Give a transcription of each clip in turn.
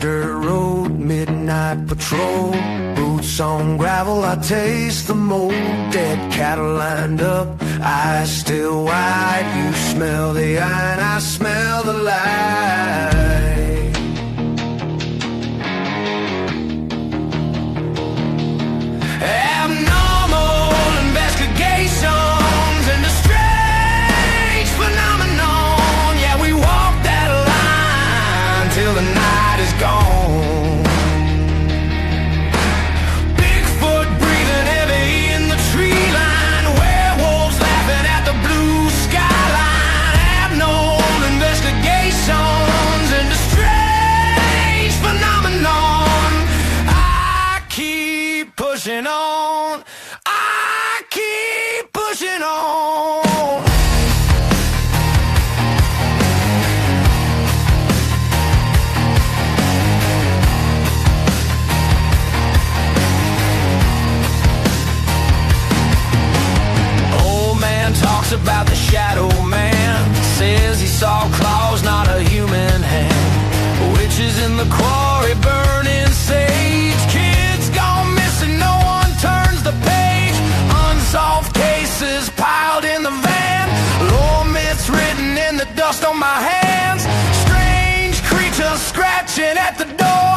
dirt road, midnight patrol. Boots on gravel, I taste the mold. Dead cattle lined up, eyes still wide. You smell the iron, I smell the light. Abnormal investigations and a strange phenomenon. Yeah, we walk that line till the night is gone. Bigfoot breathing heavy in the tree line. Werewolves laughing at the blue skyline. Abnormal investigations and a strange phenomenon. I keep pushing on. I keep pushing on. Talks about the shadow man. Says he saw claws, not a human hand. Witches in the quarry burning sage. Kids gone missing, no one turns the page. Unsolved cases piled in the van. Lore myths written in the dust on my hands. Strange creatures scratching at the door.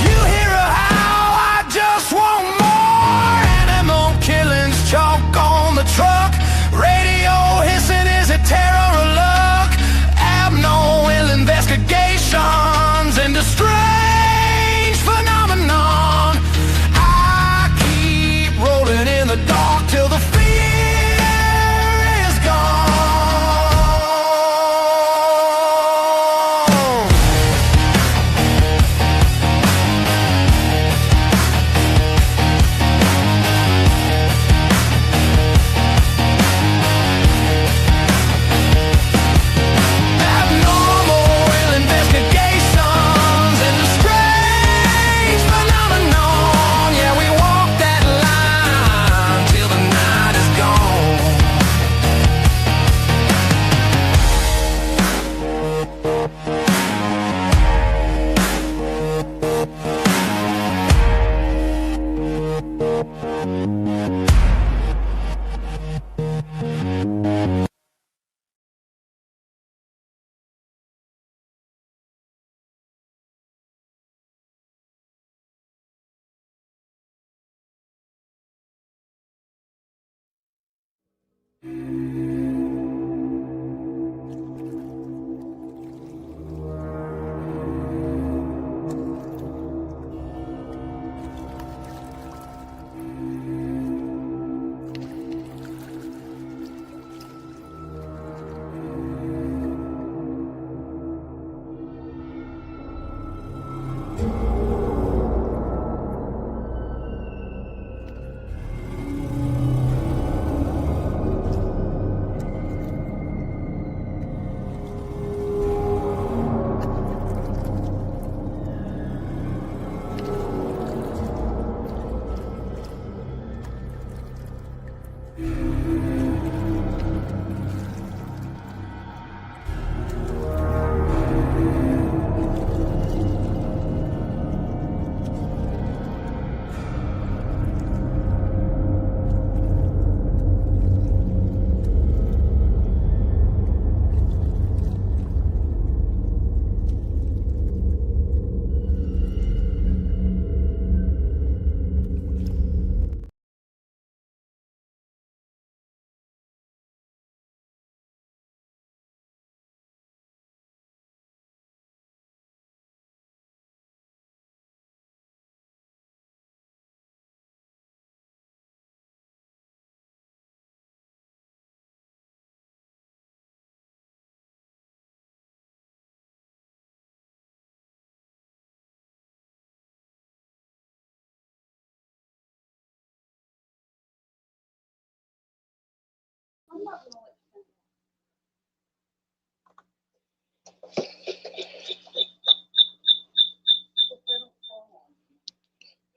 You hear a howl, I just want more. Animal killings, chalk on the truck. Radio hissing, is it terror or luck? Abnormal investigations and a strange phenomenon. I keep rolling in the dark till the fear is gone.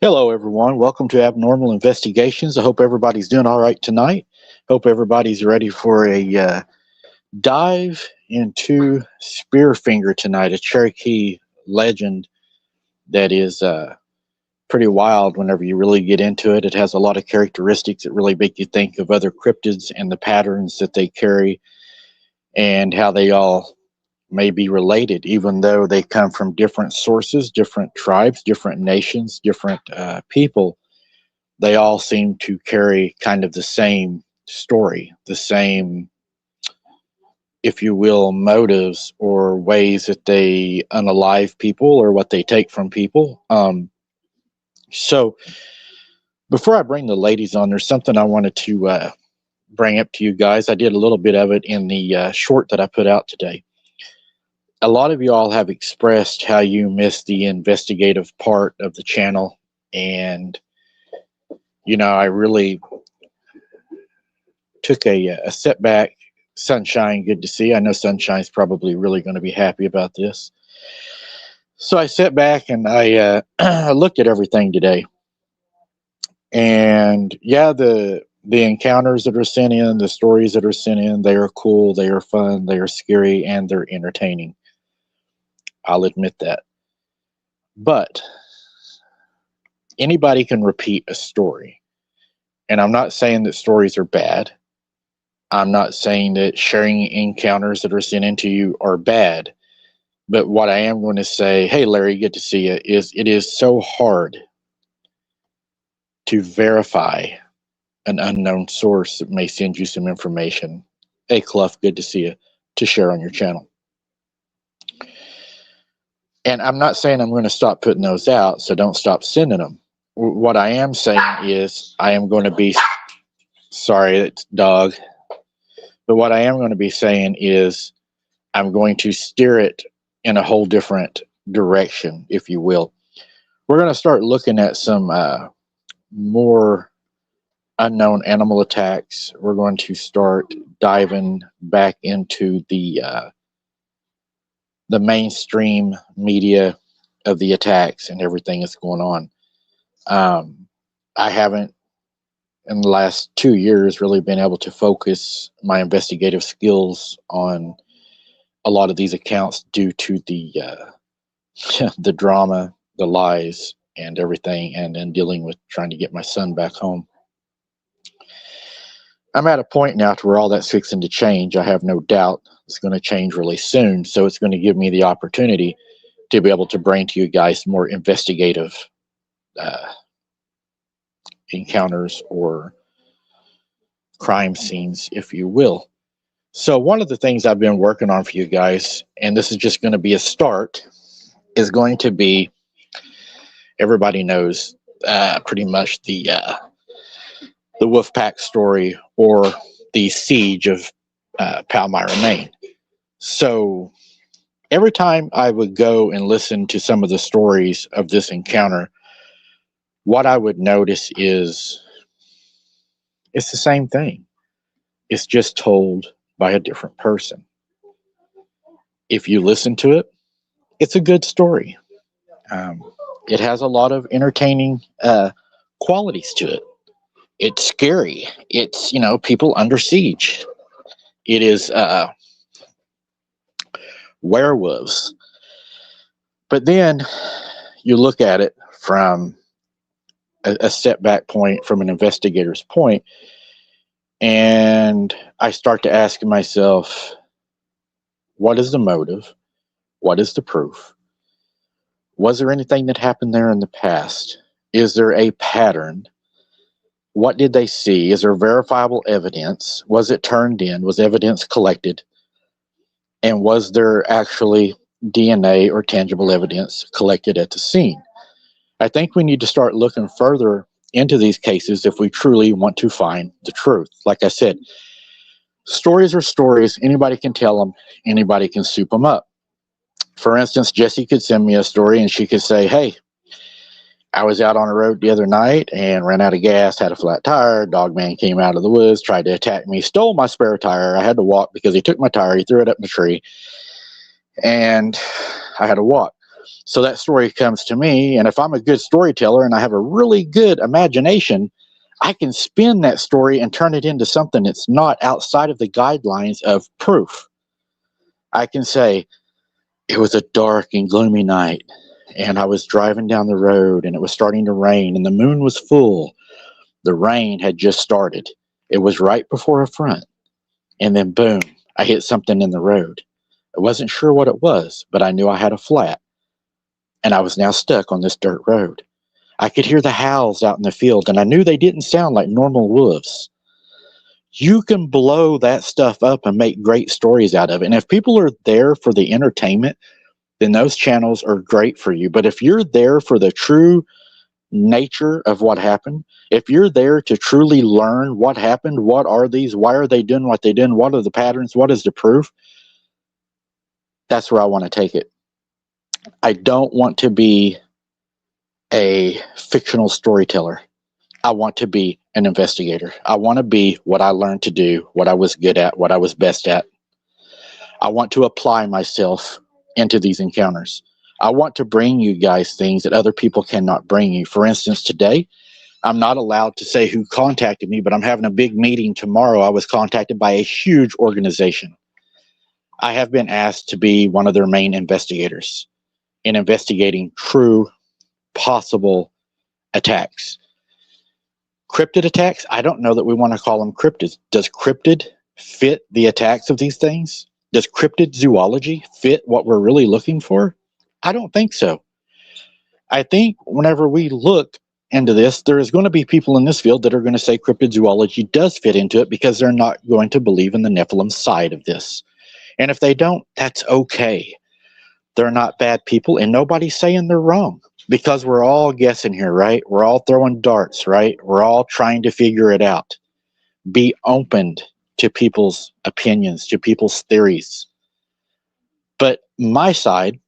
Hello, everyone. Welcome to Abnormal Investigations. I hope everybody's doing all right tonight. Hope everybody's ready for a dive into Spearfinger tonight, a Cherokee legend that is pretty wild whenever you really get into it. It has a lot of characteristics that really make you think of other cryptids and the patterns that they carry and how they all may be related, even though they come from different sources, different tribes, different nations, different people. They all seem to carry kind of the same story, the same, if you will, motives or ways that they unalive people or what they take from people. So before I bring the ladies on, there's something I wanted to bring up to you guys. I did a little bit of it in the short that I put out today. A lot of you all have expressed how you miss the investigative part of the channel. And, you know, I really took a setback. Sunshine, good to see. I know Sunshine's probably really going to be happy about this. So I sat back and I looked at everything today. And yeah, the encounters that are sent in, the stories that are sent in, they are cool, they are fun, they are scary, and they're entertaining. I'll admit that. But anybody can repeat a story. And I'm not saying that stories are bad. I'm not saying that sharing encounters that are sent into you are bad. But what I am going to say, hey, Larry, good to see you, is it is so hard to verify an unknown source that may send you some information. Hey, Clough, good to see you, to share on your channel. And I'm not saying I'm going to stop putting those out, so don't stop sending them. What I am saying is I am going to be, sorry, it's dog. But what I am going to be saying is I'm going to steer it in a whole different direction, if you will. We're going to start looking at some more unknown animal attacks. We're going to start diving back into the mainstream media of the attacks and everything that's going on. I haven't, in the last 2 years, really been able to focus my investigative skills on a lot of these accounts due to the the drama, the lies, and everything, and then dealing with trying to get my son back home. I'm at a point now to where all that's fixing to change. I have no doubt it's going to change really soon. So it's going to give me the opportunity to be able to bring to you guys more investigative encounters or crime scenes, if you will. So one of the things I've been working on for you guys, and this is just going to be a start, is going to be, everybody knows pretty much the Wolfpack story or the siege of Palmyra, Maine. So every time I would go and listen to some of the stories of this encounter, what I would notice is it's the same thing. It's just told by a different person. If you listen to it, it's a good story. It has a lot of entertaining qualities to it. It's scary. It's, you know, people under siege. It is werewolves. But then you look at it from a setback point, from an investigator's point, and I start to ask myself, what is the motive? What is the proof? Was there anything that happened there in the past? Is there a pattern? What did they see? Is there verifiable evidence? Was it turned in? Was evidence collected? And was there actually DNA or tangible evidence collected at the scene? I think we need to start looking further into these cases if we truly want to find the truth. Like I said, stories are stories. Anybody can tell them. Anybody can soup them up. For instance, Jessie could send me a story and she could say, hey, I was out on the road the other night and ran out of gas, had a flat tire. Dog man came out of the woods, tried to attack me, stole my spare tire. I had to walk because he took my tire. He threw it up in the tree and I had to walk. So that story comes to me, and if I'm a good storyteller and I have a really good imagination, I can spin that story and turn it into something that's not outside of the guidelines of proof. I can say, it was a dark and gloomy night, and I was driving down the road, and it was starting to rain, and the moon was full. The rain had just started. It was right before a front, and then boom, I hit something in the road. I wasn't sure what it was, but I knew I had a flat, and I was now stuck on this dirt road. I could hear the howls out in the field, and I knew they didn't sound like normal wolves. You can blow that stuff up and make great stories out of it. And if people are there for the entertainment, then those channels are great for you. But if you're there for the true nature of what happened, if you're there to truly learn what happened, what are these, why are they doing what they did, what are the patterns, what is the proof, that's where I want to take it. I don't want to be a fictional storyteller. I want to be an investigator. I want to be what I learned to do, what I was good at, what I was best at. I want to apply myself into these encounters. I want to bring you guys things that other people cannot bring you. For instance, today, I'm not allowed to say who contacted me, but I'm having a big meeting tomorrow. I was contacted by a huge organization. I have been asked to be one of their main investigators in investigating true possible attacks. Cryptid attacks, I don't know that we want to call them cryptids. Does cryptid fit the attacks of these things? Does cryptid zoology fit what we're really looking for? I don't think so. I think whenever we look into this, there is going to be people in this field that are going to say cryptid zoology does fit into it because they're not going to believe in the Nephilim side of this. And if they don't, that's okay. They're not bad people, and nobody's saying they're wrong. Because we're all guessing here, right? We're all throwing darts, right? We're all trying to figure it out. Be open to people's opinions, to people's theories. But my side,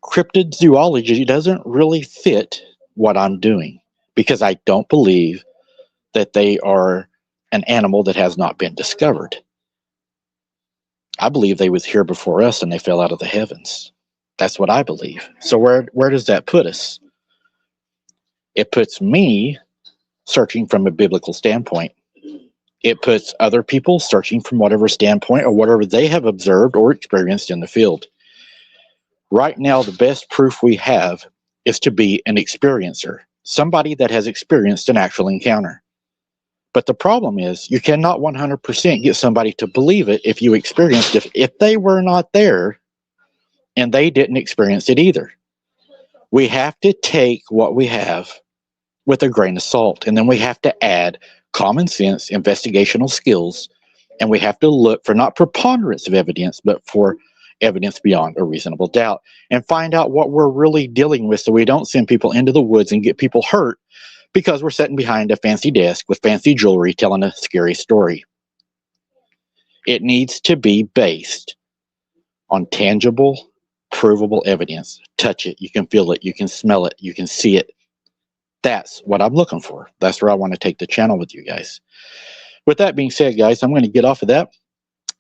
cryptid zoology doesn't really fit what I'm doing because I don't believe that they are an animal that has not been discovered. I believe they was here before us and they fell out of the heavens. That's what I believe. So where does that put us? It puts me searching from a biblical standpoint. It puts other people searching from whatever standpoint or whatever they have observed or experienced in the field. Right now, the best proof we have is to be an experiencer, somebody that has experienced an actual encounter. But the problem is you cannot 100% get somebody to believe it if you experienced it. If they were not there, and they didn't experience it either. We have to take what we have with a grain of salt, and then we have to add common sense, investigational skills, and we have to look for not preponderance of evidence, but for evidence beyond a reasonable doubt, and find out what we're really dealing with so we don't send people into the woods and get people hurt because we're sitting behind a fancy desk with fancy jewelry telling a scary story. It needs to be based on tangible, provable evidence. Touch it, you can feel it, you can smell it, you can see it. That's what I'm looking for. That's where I want to take the channel with you guys. With that being said, guys, I'm going to get off of that.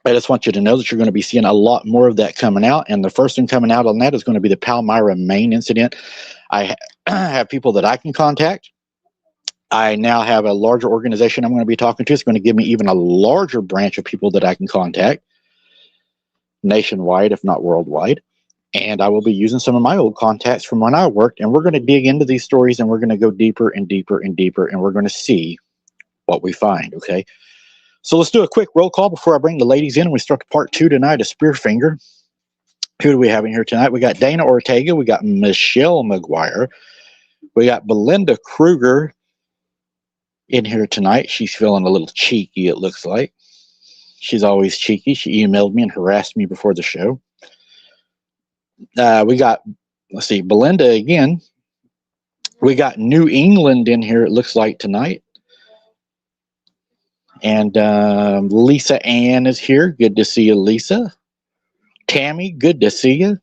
I just want you to know that you're going to be seeing a lot more of that coming out, and the first thing coming out on that is going to be the Palmyra, Maine incident. I have people that I can contact. I now have a larger organization I'm going to be talking to. It's going to give me even a larger branch of people that I can contact nationwide, if not worldwide. And I will be using some of my old contacts from when I worked, and we're going to dig into these stories, and we're going to go deeper and deeper and deeper, and we're going to see what we find, okay? So let's do a quick roll call before I bring the ladies in, and we start part 2 tonight of Spearfinger. Who do we have in here tonight? We got Dana Ortega. We got Michelle McGuire. We got Belinda Kruger in here tonight. She's feeling a little cheeky, it looks like. She's always cheeky. She emailed me and harassed me before the show. We got, let's see, Belinda again. We got New England in here, it looks like, tonight. And Lisa Ann is here. Good to see you, Lisa. Tammy, good to see you.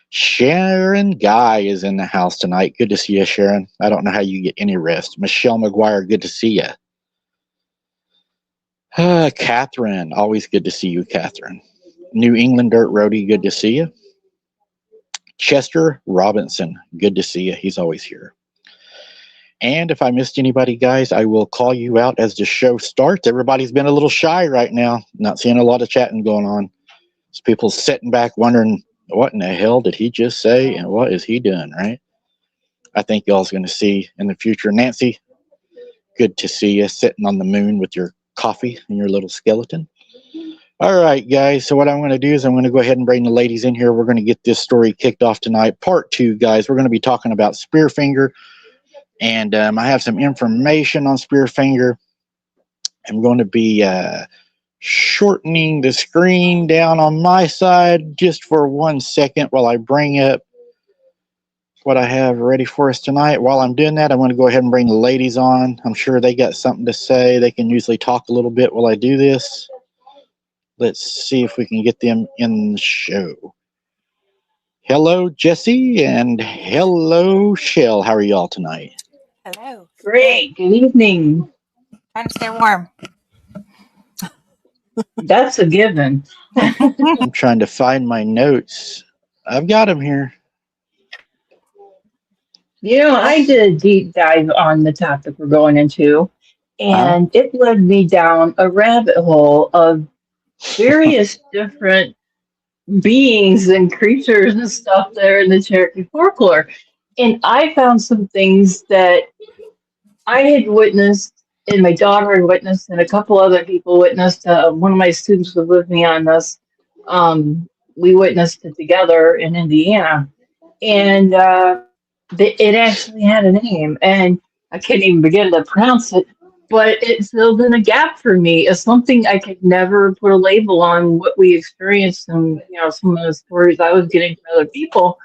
Sharon Guy is in the house tonight. Good to see you, Sharon. I don't know how you get any rest. Michelle McGuire, good to see you. Catherine, always good to see you, Catherine. New England Dirt Roadie, good to see you. Chester Robinson, good to see you. He's always here. And if I missed anybody, guys, I will call you out as the show starts. Everybody's been a little shy right now. Not seeing a lot of chatting going on. So people sitting back wondering, what in the hell did he just say, and what is he doing, right? I think y'all's going to see in the future. Nancy, good to see you sitting on the moon with your coffee and your little skeleton. All right, guys. So what I'm going to do is I'm going to go ahead and bring the ladies in here. We're going to get this story kicked off tonight. Part 2, guys. We're going to be talking about Spearfinger. And I have some information on Spearfinger. I'm going to be shortening the screen down on my side just for 1 second while I bring up what I have ready for us tonight. While I'm doing that, I'm going to go ahead and bring the ladies on. I'm sure they got something to say. They can usually talk a little bit while I do this. Let's see if we can get them in the show. Hello, Jesse, and hello, Shell. How are y'all tonight? Hello. Great. Good evening. Trying to stay warm. That's a given. I'm trying to find my notes. I've got them here. I did a deep dive on the topic we're going into, and it led me down a rabbit hole of various different beings and creatures and stuff there in the Cherokee folklore. And I found some things that I had witnessed, and my daughter had witnessed, and a couple other people witnessed. One of my students was with me on this. We witnessed it together in Indiana. And it actually had a name, and I can't even begin to pronounce it, but it filled in a gap for me as something I could never put a label on what we experienced and, some of the stories I was getting from other people.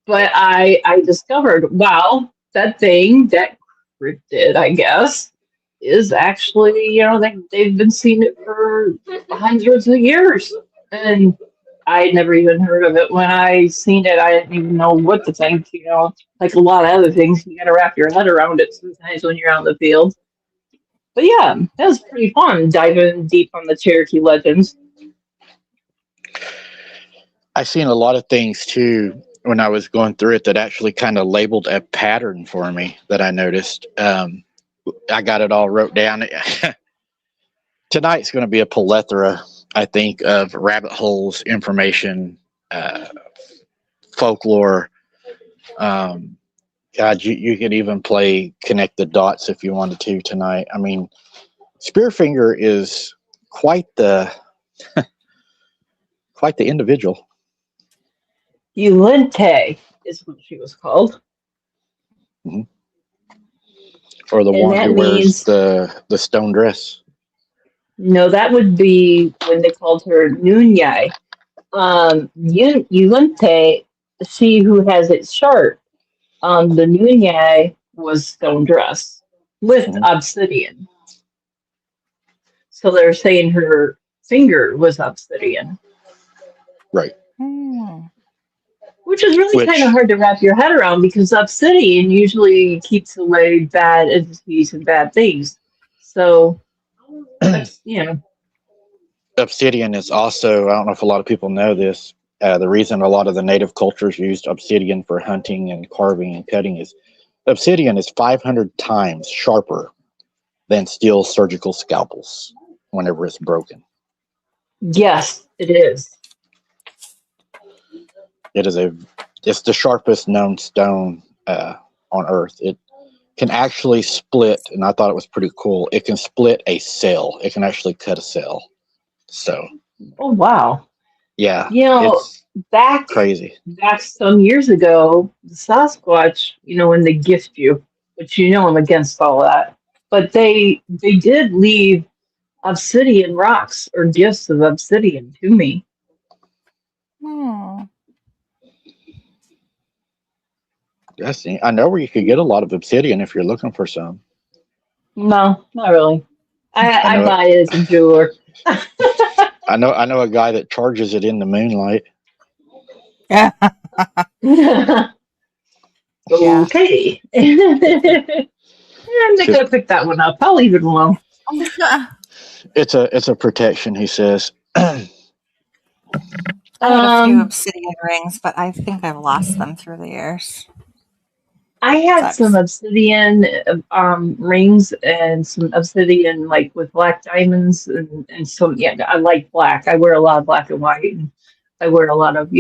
But I discovered, wow, that thing, that cryptid, I guess, is actually, they've been seeing it for hundreds of years. And I had never even heard of it. When I seen it, I didn't even know what to think, like a lot of other things. You got to wrap your head around it sometimes when you're out in the field. But yeah, that was pretty fun, diving deep on the Cherokee legends. I've seen a lot of things, too, when I was going through it that actually kind of labeled a pattern for me that I noticed. I got it all wrote down. Tonight's going to be a plethora, I think, of rabbit holes, information, folklore. God, you could even play connect the dots if you wanted to tonight. I mean, Spearfinger is quite the individual. Ulente is what she was called. Mm-hmm. Or the And one who wears the stone dress. No, that would be when they called her Nûñ'yunu'ï. Ulente, she who has it sharp. The Nûñ'yunu'ï was stone dress with obsidian. So they're saying her finger was obsidian. Right. Which is really kind of hard to wrap your head around because obsidian usually keeps away bad entities and bad things. So, Obsidian is also, I don't know if a lot of people know this, the reason a lot of the native cultures used obsidian for hunting and carving and cutting is obsidian is 500 times sharper than steel surgical scalpels whenever it's broken. Yes, it is. It's the sharpest known stone on Earth. It can actually split, and I thought it was pretty cool. It can split a cell. It can actually cut a cell. So. Oh wow. Yeah. It's back some years ago, the Sasquatch, when they gift you, which I'm against all that. But they did leave obsidian rocks or gifts of obsidian to me. I know where you could get a lot of obsidian if you're looking for some. No, not really. I buy it as a jeweler. I know a guy that charges it in the moonlight. Yeah. Okay. I'm not gonna pick that one up. I'll leave it alone. It's a protection, he says. I had a few obsidian rings, but I think I've lost them through the years. I had some obsidian rings and some obsidian like with black diamonds and some. Yeah, I like black. I wear a lot of black and white, and I wear a lot of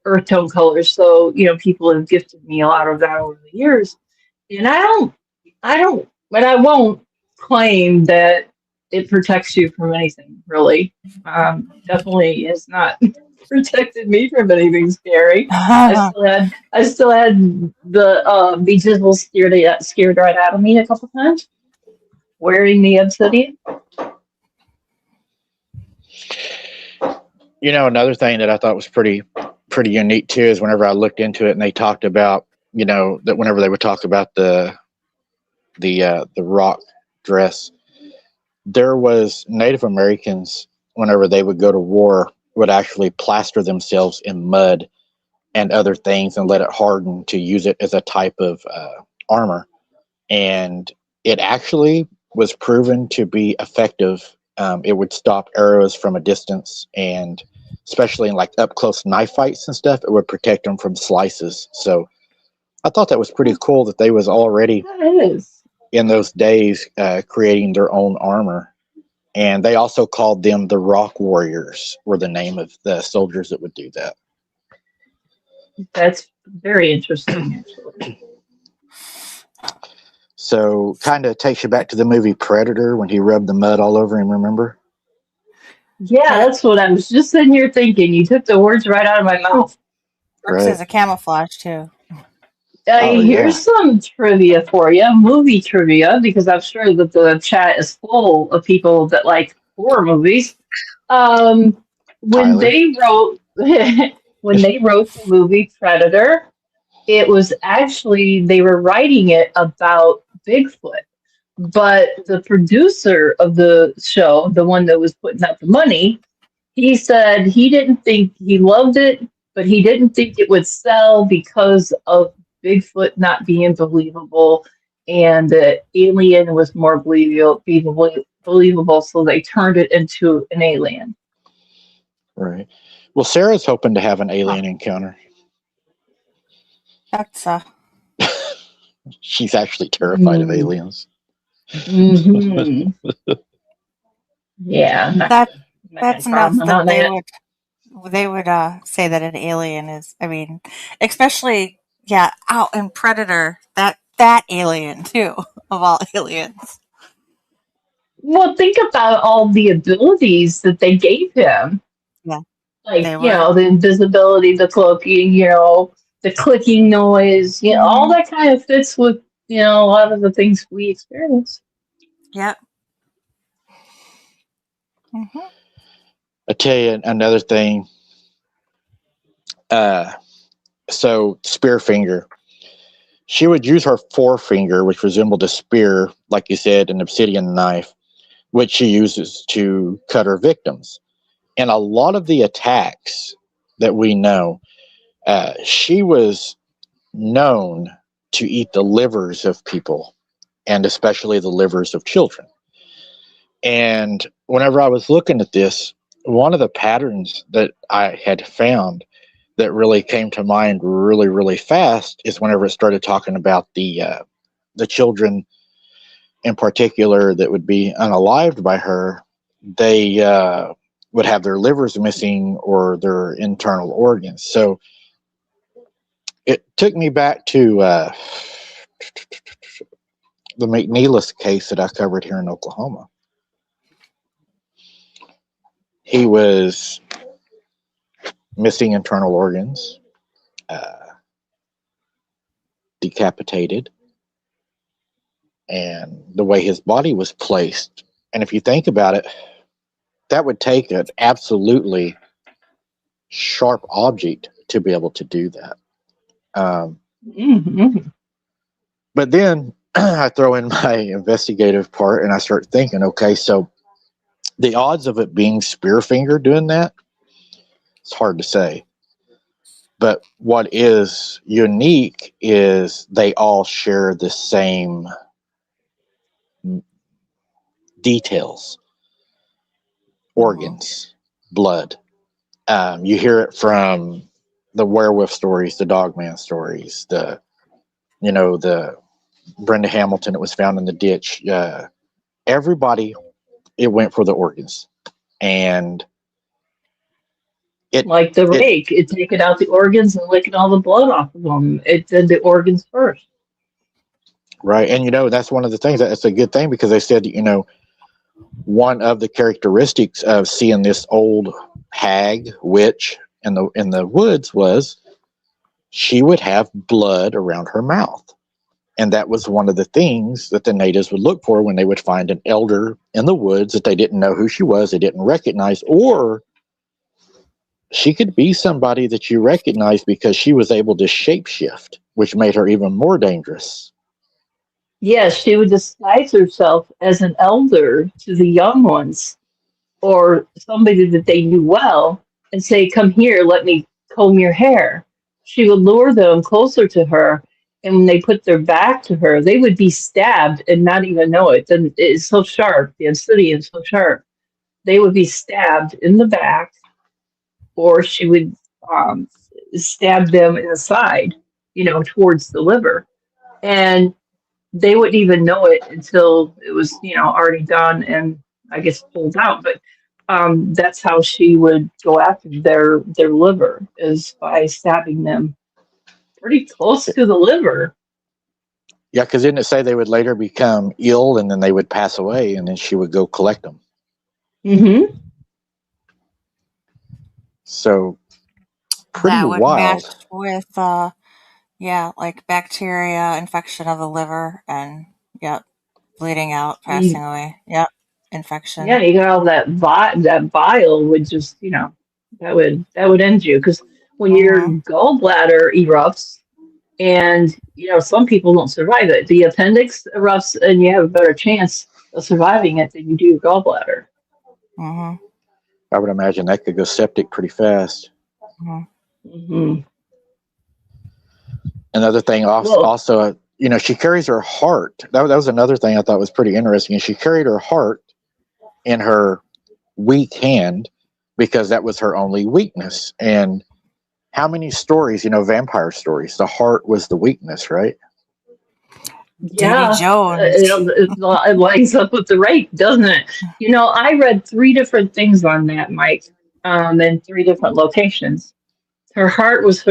earth tone colors. So, people have gifted me a lot of that over the years. And but I won't claim that it protects you from anything, really. Definitely has not protected me from anything scary. I still had the bejizzle scared right out of me a couple times wearing the obsidian. Another thing that I thought was pretty unique too is whenever I looked into it and they talked about, that whenever they would talk about the rock dress, there was Native Americans, whenever they would go to war, would actually plaster themselves in mud and other things and let it harden to use it as a type of armor. And it actually was proven to be effective. It would stop arrows from a distance, and especially in like up close knife fights and stuff, it would protect them from slices. So I thought that was pretty cool that they was already in those days creating their own armor. And they also called them the Rock Warriors, were the name of the soldiers that would do that. That's very interesting, actually. So kind of takes you back to the movie Predator when he rubbed the mud all over him, remember? Yeah, that's what I was just sitting here thinking. You took the words right out of my mouth. Works as a camouflage, too. Here's some trivia for you, movie trivia, because I'm sure that the chat is full of people that like horror movies. When they wrote the movie Predator, it was actually, they were writing it about Bigfoot. But the producer of the show, the one that was putting out the money, he said he didn't think, he loved it, but he didn't think it would sell because of Bigfoot not being believable, and the alien was more believable, so they turned it into an alien. Right. Well, Sarah's hoping to have an alien encounter. That's She's actually terrified of aliens. Mm-hmm. Yeah. That's enough that they would say that an alien is, I mean, especially out in Predator, that alien too, of all aliens. Well, think about all the abilities that they gave him. Yeah. Like, the invisibility, the cloaking, the clicking noise, all that kind of fits with, a lot of the things we experience. Yep. Mm-hmm. I tell you another thing. So Spearfinger, she would use her forefinger, which resembled a spear, like you said, an obsidian knife, which she uses to cut her victims. And a lot of the attacks that we know, she was known to eat the livers of people, and especially the livers of children. And whenever I was looking at this, one of the patterns that I had found that really came to mind really, really fast is whenever it started talking about the children in particular that would be unalived by her, they would have their livers missing or their internal organs. So it took me back to the McNeilis case that I covered here in Oklahoma. He was missing internal organs, decapitated, and the way his body was placed. And if you think about it, that would take an absolutely sharp object to be able to do that. But then I throw in my investigative part and I start thinking, okay, so the odds of it being Spearfinger doing that, it's hard to say. But what is unique is they all share the same details, organs, blood. You hear it from the werewolf stories, the dogman stories, the Brenda Hamilton that was found in the ditch. Everybody, it went for the organs. And It Like the it rake, it taking out the organs and licking all the blood off of them. It did the organs first. right, and that's one of the things that's a good thing because they said one of the characteristics of seeing this old hag witch in the woods was she would have blood around her mouth. And that was one of the things that the natives would look for when they would find an elder in the woods that they didn't know who she was, they didn't recognize, or she could be somebody that you recognize because she was able to shapeshift, which made her even more dangerous. Yes, she would disguise herself as an elder to the young ones or somebody that they knew well and say, "Come here, let me comb your hair." She would lure them closer to her, and when they put their back to her, they would be stabbed and not even know it. And it is so sharp, the obsidian is so sharp. They would be stabbed in the back, or she would um, stab them in the side, towards the liver. And they wouldn't even know it until it was, already done and I guess pulled out. But that's how she would go after their liver is by stabbing them pretty close to the liver. Yeah, because didn't it say they would later become ill and then they would pass away and then she would go collect them? Mm-hmm. So pretty That would wild. match with, like bacteria infection of the liver and, yep, bleeding out, passing away. Yep, infection. Yeah, you got all that bile would just, that would end you because when your gallbladder erupts and some people don't survive it, the appendix erupts and you have a better chance of surviving it than you do your gallbladder. Mm-hmm. I would imagine that could go septic pretty fast. Mm-hmm. Mm-hmm. Another thing also, she carries her heart. That was another thing I thought was pretty interesting. She carried her heart in her weak hand because that was her only weakness. And how many stories, vampire stories, the heart was the weakness, right? Yeah, Davy Jones. it lines up with the rate, doesn't it? I read 3 different things on that, Mike, in 3 different locations. Her heart was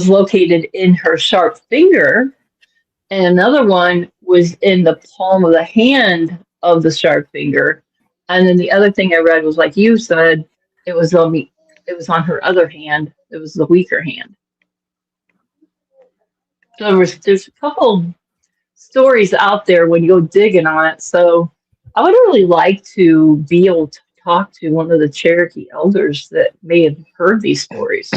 located in her sharp finger, and another one was in the palm of the hand of the sharp finger, and then the other thing I read was like you said, it was on her other hand. It was the weaker hand. So there's a couple stories out there when you go digging on it. So I would really like to be able to talk to one of the Cherokee elders that may have heard these stories.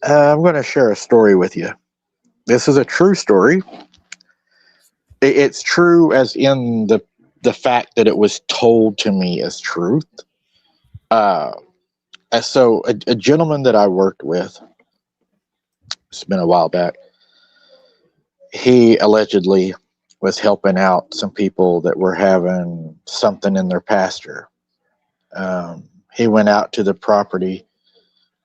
I'm going to share a story with you. This is a true story. It's true as in the fact that it was told to me as truth. So a gentleman that I worked with, it's been a while back, he allegedly was helping out some people that were having something in their pasture. He went out to the property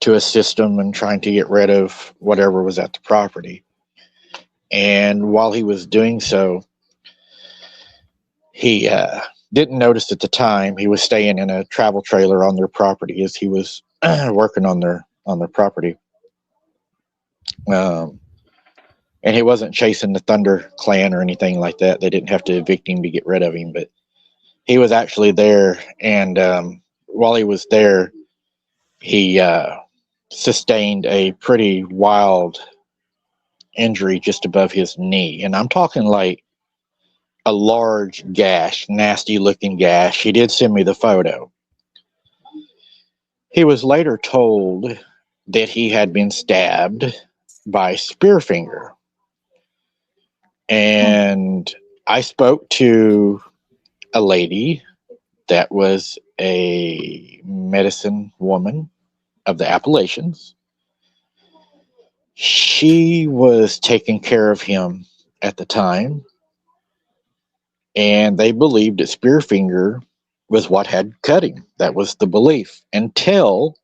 to assist them in trying to get rid of whatever was at the property. And while he was doing so, he didn't notice at the time he was staying in a travel trailer on their property as he was working on their property. And he wasn't chasing the Thunder Clan or anything like that. They didn't have to evict him to get rid of him, but he was actually there. And while he was there, he sustained a pretty wild injury just above his knee. And I'm talking like a large gash, nasty looking gash. He did send me the photo. He was later told that he had been stabbed by Spearfinger. And I spoke to a lady that was a medicine woman of the Appalachians. She was taking care of him at the time, and they believed that Spearfinger was what had cut him. That was the belief until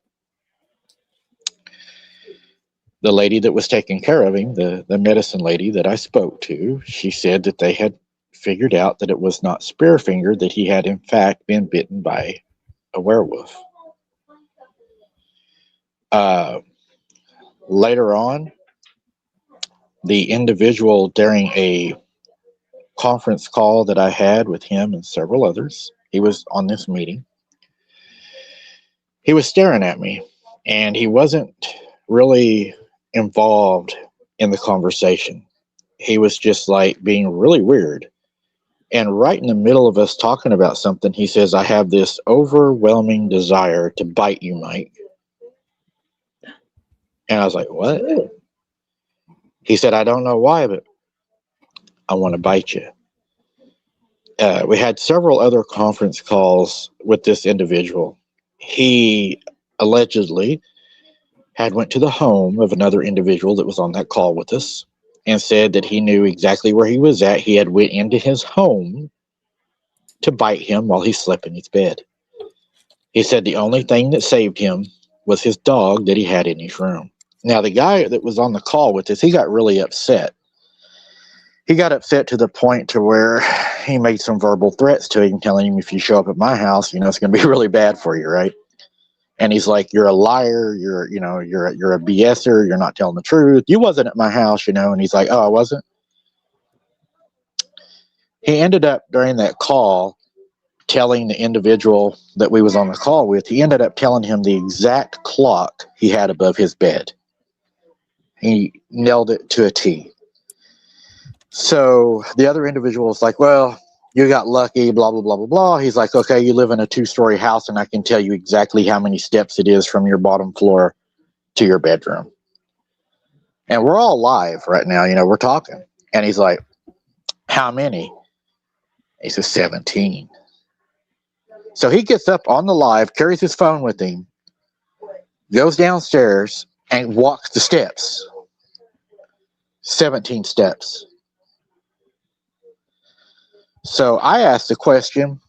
the lady that was taking care of him, the medicine lady that I spoke to, she said that they had figured out that it was not Spearfinger, that he had in fact been bitten by a werewolf. Later on, the individual during a conference call that I had with him and several others, he was on this meeting. He was staring at me, and he wasn't really involved in the conversation. He was just like being really weird. And right in the middle of us talking about something, he says, I have this overwhelming desire to bite you, Mike. And I was like, what? He said, I don't know why, but I want to bite you. We had several other conference calls with this individual. He allegedly had went to the home of another individual that was on that call with us and said that he knew exactly where he was at. He had went into his home to bite him while he slept in his bed. He said the only thing that saved him was his dog that he had in his room. Now, the guy that was on the call with us, he got really upset. He got upset to the point to where he made some verbal threats to him, telling him, if you show up at my house, you know, it's going to be really bad for you, right? And he's like, you're a liar. You're a BSer. You're not telling the truth. You wasn't at my house, you know. And he's like, oh, I wasn't. He ended up during that call telling the individual that we was on the call with, he ended up telling him the exact clock he had above his bed. He nailed it to a T. So the other individual was like, well, you got lucky, blah, blah, blah, blah, blah. He's like, okay, you live in a 2-story house, and I can tell you exactly how many steps it is from your bottom floor to your bedroom. And we're all live right now, you know, we're talking. And he's like, how many? He says, 17. So he gets up on the live, carries his phone with him, goes downstairs, and walks the steps. 17 steps. So I asked the question.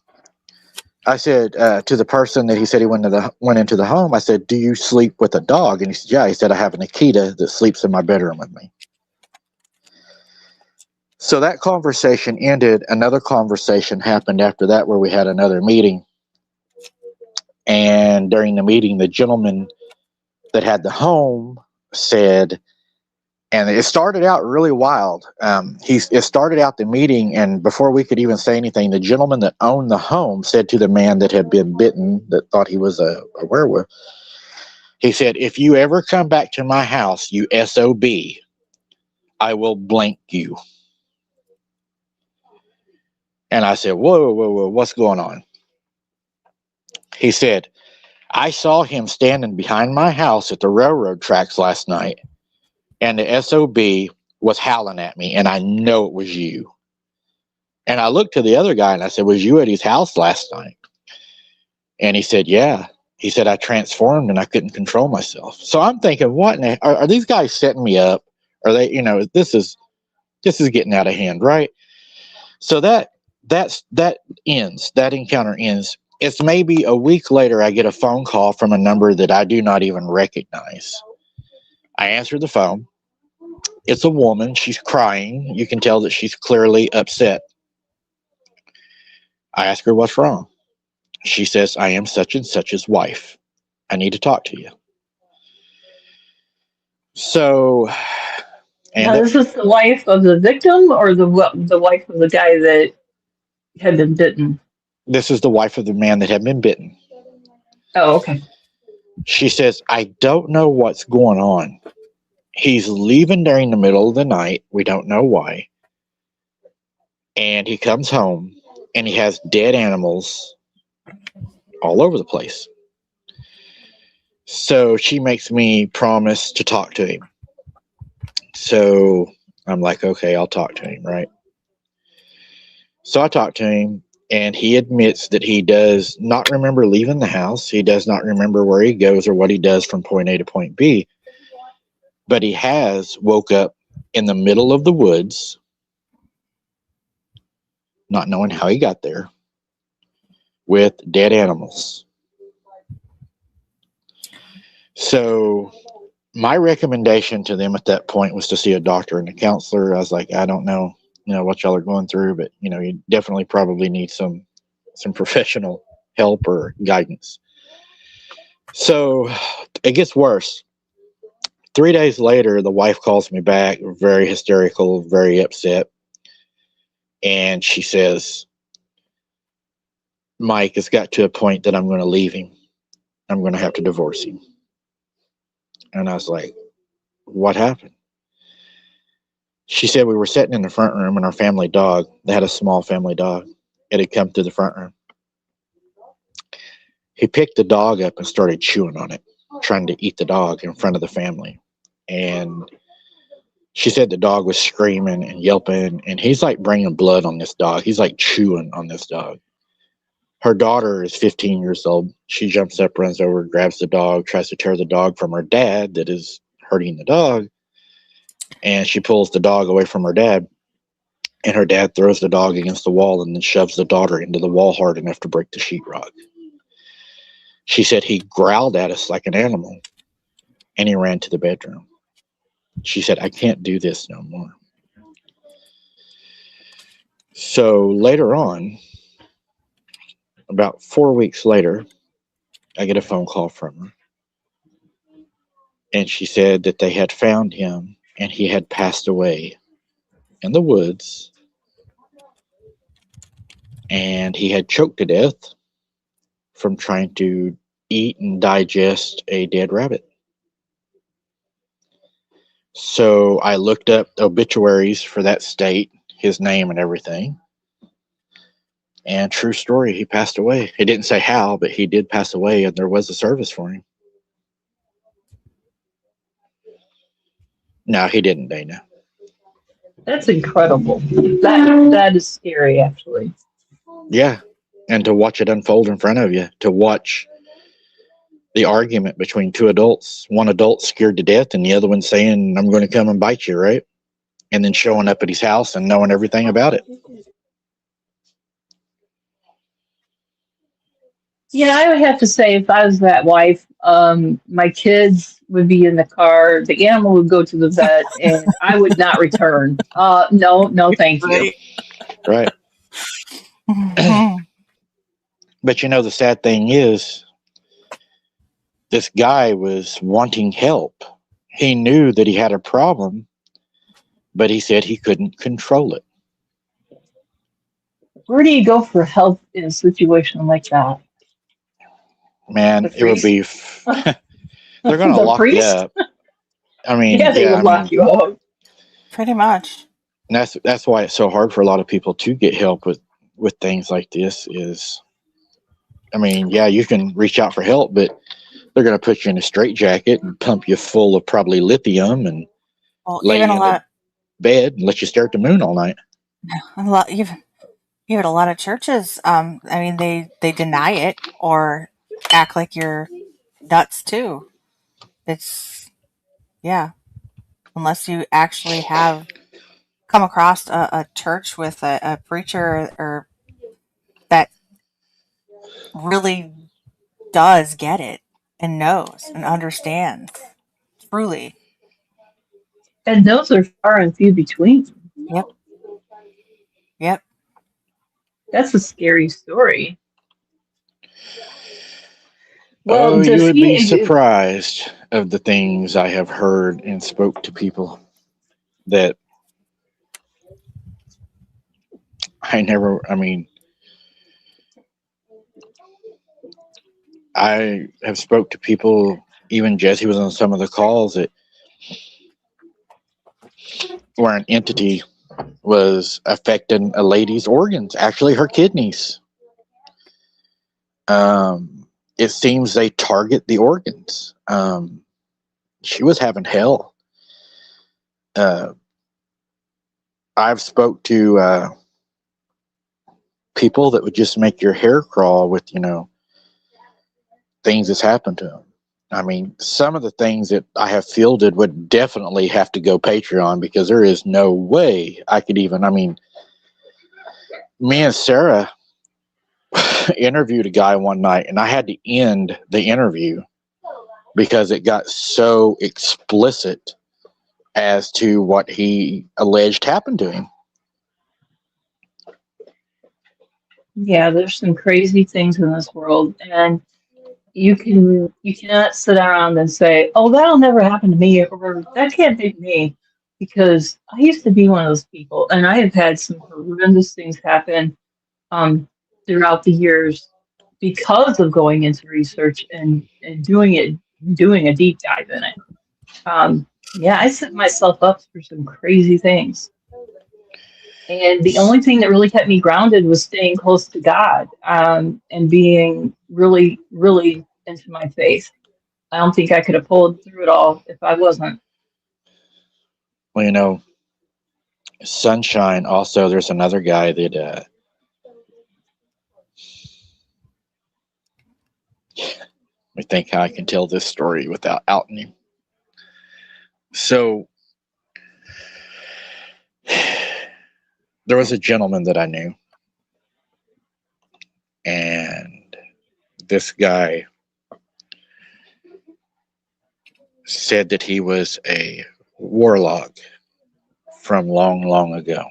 I said to the person that he said he went into the home, I said, do you sleep with a dog? And he said, yeah. He said, I have an Akita that sleeps in my bedroom with me. So that conversation ended. Another conversation happened after that where we had another meeting. And during the meeting, the gentleman that had the home said, and it started out really wild. It started out the meeting, and before we could even say anything, the gentleman that owned the home said to the man that had been bitten, that thought he was a werewolf, he said, if you ever come back to my house, you SOB, I will blank you. And I said, whoa, whoa, whoa, what's going on? He said, I saw him standing behind my house at the railroad tracks last night, and the SOB was howling at me, and I know it was you. And I looked to the other guy, and I said, was you at his house last night? And he said, yeah. He said, I transformed, and I couldn't control myself. So I'm thinking, what? Are these guys setting me up? Are they, you know, this is getting out of hand, right? So that ends. That encounter ends. It's maybe a week later, I get a phone call from a number that I do not even recognize. I answer the phone. It's a woman. She's crying. You can tell that she's clearly upset. I ask her, what's wrong? She says, I am such and such's wife. I need to talk to you. So, and now, is this the wife of the victim or the wife of the guy that had been bitten? This is the wife of the man that had been bitten. Oh, okay. She says, I don't know what's going on. He's leaving during the middle of the night. We don't know why. And he comes home and he has dead animals all over the place. So she makes me promise to talk to him. So I'm like, okay, I'll talk to him, right? So I talk to him. And he admits that he does not remember leaving the house. He does not remember where he goes or what he does from point A to point B. But he has woke up in the middle of the woods, not knowing how he got there, with dead animals. So my recommendation to them at that point was to see a doctor and a counselor. I was like, I don't know, you know, what y'all are going through, but, you know, you definitely probably need some professional help or guidance. So it gets worse. 3 days later, the wife calls me back, very hysterical, very upset. And she says, Mike, it's got to a point that I'm going to leave him. I'm going to have to divorce him. And I was like, what happened? She said we were sitting in the front room and our family dog, they had a small family dog. It had come through the front room. He picked the dog up and started chewing on it, trying to eat the dog in front of the family. And she said the dog was screaming and yelping, and he's like bringing blood on this dog. He's like chewing on this dog. Her daughter is 15 years old. She jumps up, runs over, grabs the dog, tries to tear the dog from her dad that is hurting the dog. And she pulls the dog away from her dad. And her dad throws the dog against the wall and then shoves the daughter into the wall hard enough to break the sheetrock. She said he growled at us like an animal, and he ran to the bedroom. She said, I can't do this no more. So later on, about 4 weeks later, I get a phone call from her. And she said that they had found him and he had passed away in the woods. And he had choked to death from trying to eat and digest a dead rabbit. So I looked up obituaries for that state, his name and everything. And true story, he passed away. He didn't say how, but he did pass away, and there was a service for him. No, he didn't, Dana. That's incredible. That is scary, actually. Yeah, and to watch it unfold in front of you, to watch the argument between two adults, one adult scared to death and the other one saying, I'm going to come and bite you, right? And then showing up at his house and knowing everything about it. Yeah, I would have to say, if I was that wife, my kids would be in the car, the animal would go to the vet, and I would not return. No, thank you. Right. But you know, the sad thing is, this guy was wanting help. He knew that he had a problem, but he said he couldn't control it. Where do you go for help in a situation like that? Man, it would be... they're going to lock you up. I mean, yeah, they would lock you up. Pretty much. And that's why it's so hard for a lot of people to get help with things like this is, I mean, yeah, you can reach out for help, but they're going to put you in a straitjacket and pump you full of probably lithium and lay you in the bed and let you stare at the moon all night. Even a lot of churches, I mean, they deny it or act like you're nuts too. It's, yeah. Unless you actually have come across a church with a preacher or that really does get it and knows and understands truly. And those are far and few between. Yep. That's a scary story. Well, you would be surprised of the things I have heard and spoke to people that I have spoke to people, even Jesse was on some of the calls, that where an entity was affecting a lady's organs, actually her kidneys. It seems they target the organs. She was having hell. I've spoke to people that would just make your hair crawl with, things that's happened to them. I mean, some of the things that I have fielded would definitely have to go Patreon, because there is no way I could even, me and Sarah interviewed a guy one night, and I had to end the interview because it got so explicit as to what he alleged happened to him. Yeah, there's some crazy things in this world. And, you cannot sit around and say, "Oh, that'll never happen to me," or "That can't be me," because I used to be one of those people, and I have had some horrendous things happen um, throughout the years because of going into research and doing a deep dive in it. Yeah, I set myself up for some crazy things. And the only thing that really kept me grounded was staying close to God, and being really, really into my faith. I don't think I could have pulled through it all if I wasn't. Well, Sunshine, also, there's another guy that, let me think how I can tell this story without outing him. So, there was a gentleman that I knew, and this guy said that he was a warlock from long, long ago.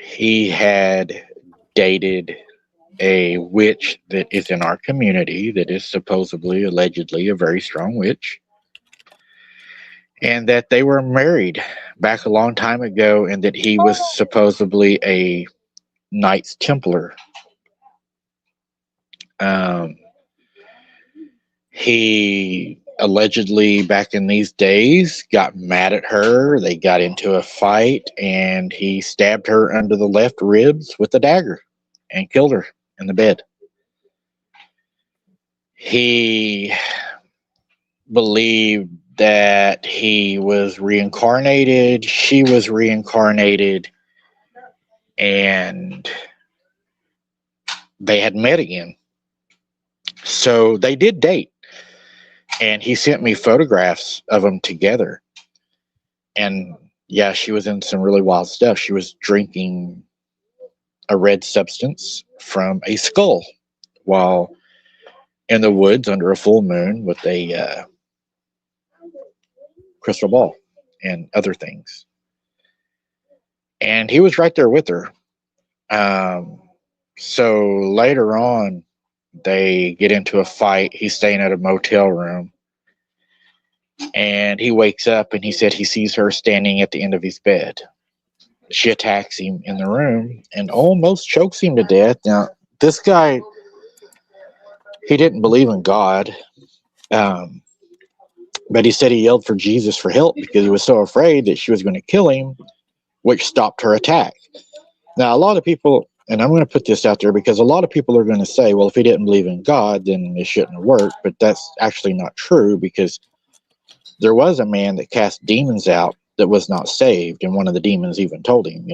He had dated a witch that is in our community that is supposedly, allegedly, a very strong witch, and that they were married back a long time ago, and that he was supposedly a Knights Templar. He allegedly, back in these days, got mad at her. They got into a fight, and he stabbed her under the left ribs with a dagger and killed her in the bed. He believed that he was reincarnated, she was reincarnated, and they had met again. So they did date. And he sent me photographs of them together. And yeah, she was in some really wild stuff. She was drinking a red substance from a skull while in the woods under a full moon with a crystal ball and other things. And he was right there with her. So later on, they get into a fight. He's staying at a motel room. And he wakes up and he said he sees her standing at the end of his bed. She attacks him in the room and almost chokes him to death. Now, this guy, he didn't believe in God. But he said he yelled for Jesus for help because he was so afraid that she was going to kill him, which stopped her attack. Now, a lot of people, and I'm going to put this out there because a lot of people are going to say, well, if he didn't believe in God, then it shouldn't have worked. But that's actually not true, because there was a man that cast demons out that was not saved. And one of the demons even told him,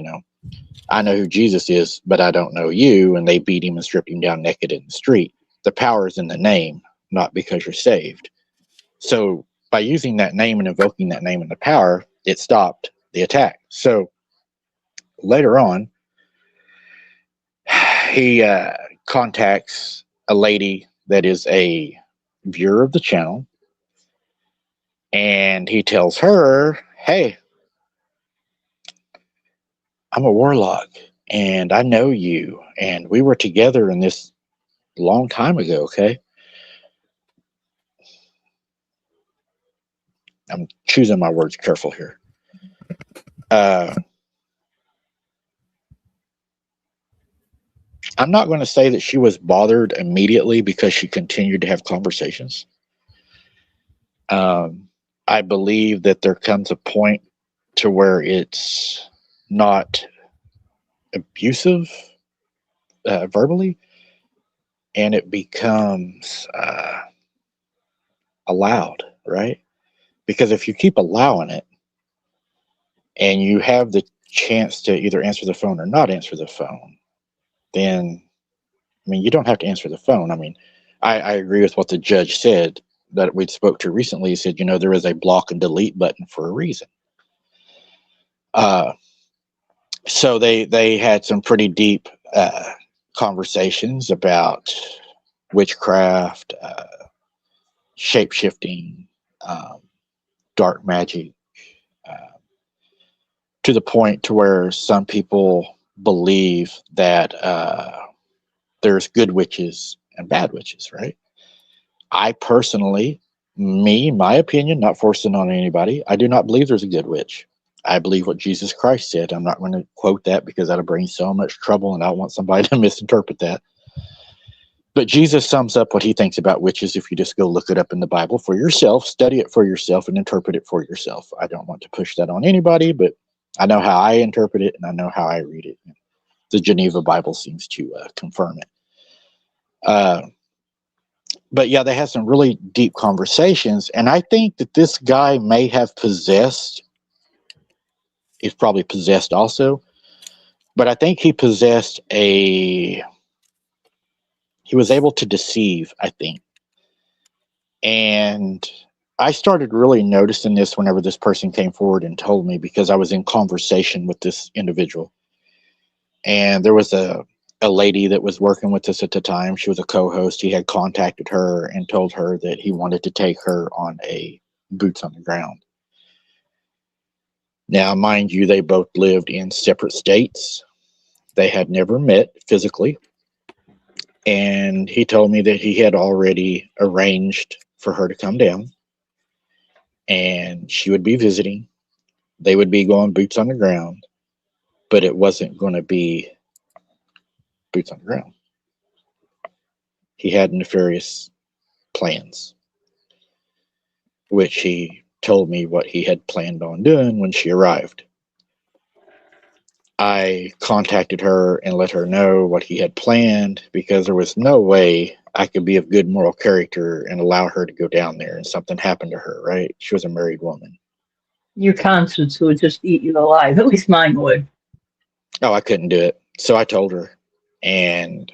I know who Jesus is, but I don't know you. And they beat him and stripped him down naked in the street. The power is in the name, not because you're saved. So by using that name and invoking that name and the power, it stopped the attack. So later on, he contacts a lady that is a viewer of the channel, and he tells her, hey, I'm a warlock, and I know you, and we were together in this long time ago, okay? I'm choosing my words careful here. I'm not going to say that she was bothered immediately because she continued to have conversations. I believe that there comes a point to where it's not abusive verbally, and it becomes allowed, right? Because if you keep allowing it and you have the chance to either answer the phone or not answer the phone, then, you don't have to answer the phone. I agree with what the judge said that we spoke to recently. He said, there is a block and delete button for a reason. So they had some pretty deep conversations about witchcraft, shape-shifting, dark magic, to the point to where some people believe that there's good witches and bad witches, right? I personally, my opinion, not forcing on anybody, I do not believe there's a good witch. I believe what Jesus Christ said. I'm not going to quote that because that'll bring so much trouble, and I don't want somebody to misinterpret that. But Jesus sums up what he thinks about witches if you just go look it up in the Bible for yourself, study it for yourself, and interpret it for yourself. I don't want to push that on anybody, but I know how I interpret it, and I know how I read it. The Geneva Bible seems to confirm it. But yeah, they had some really deep conversations, and I think that this guy may have possessed, he's probably possessed also, but I think he possessed he was able to deceive, I think. And I started really noticing this whenever this person came forward and told me, because I was in conversation with this individual. And there was a lady that was working with us at the time. She was a co-host. He had contacted her and told her that he wanted to take her on a boots on the ground. Now, mind you, they both lived in separate states. They had never met physically. And he told me that he had already arranged for her to come down. And she would be visiting. They would be going boots on the ground. But it wasn't going to be boots on the ground. He had nefarious plans, which he told me what he had planned on doing when she arrived. I contacted her and let her know what he had planned, because there was no way I could be of good moral character and allow her to go down there and something happened to her, right? She was a married woman. Your conscience would just eat you alive. At least mine would. Oh, I couldn't do it. So I told her, and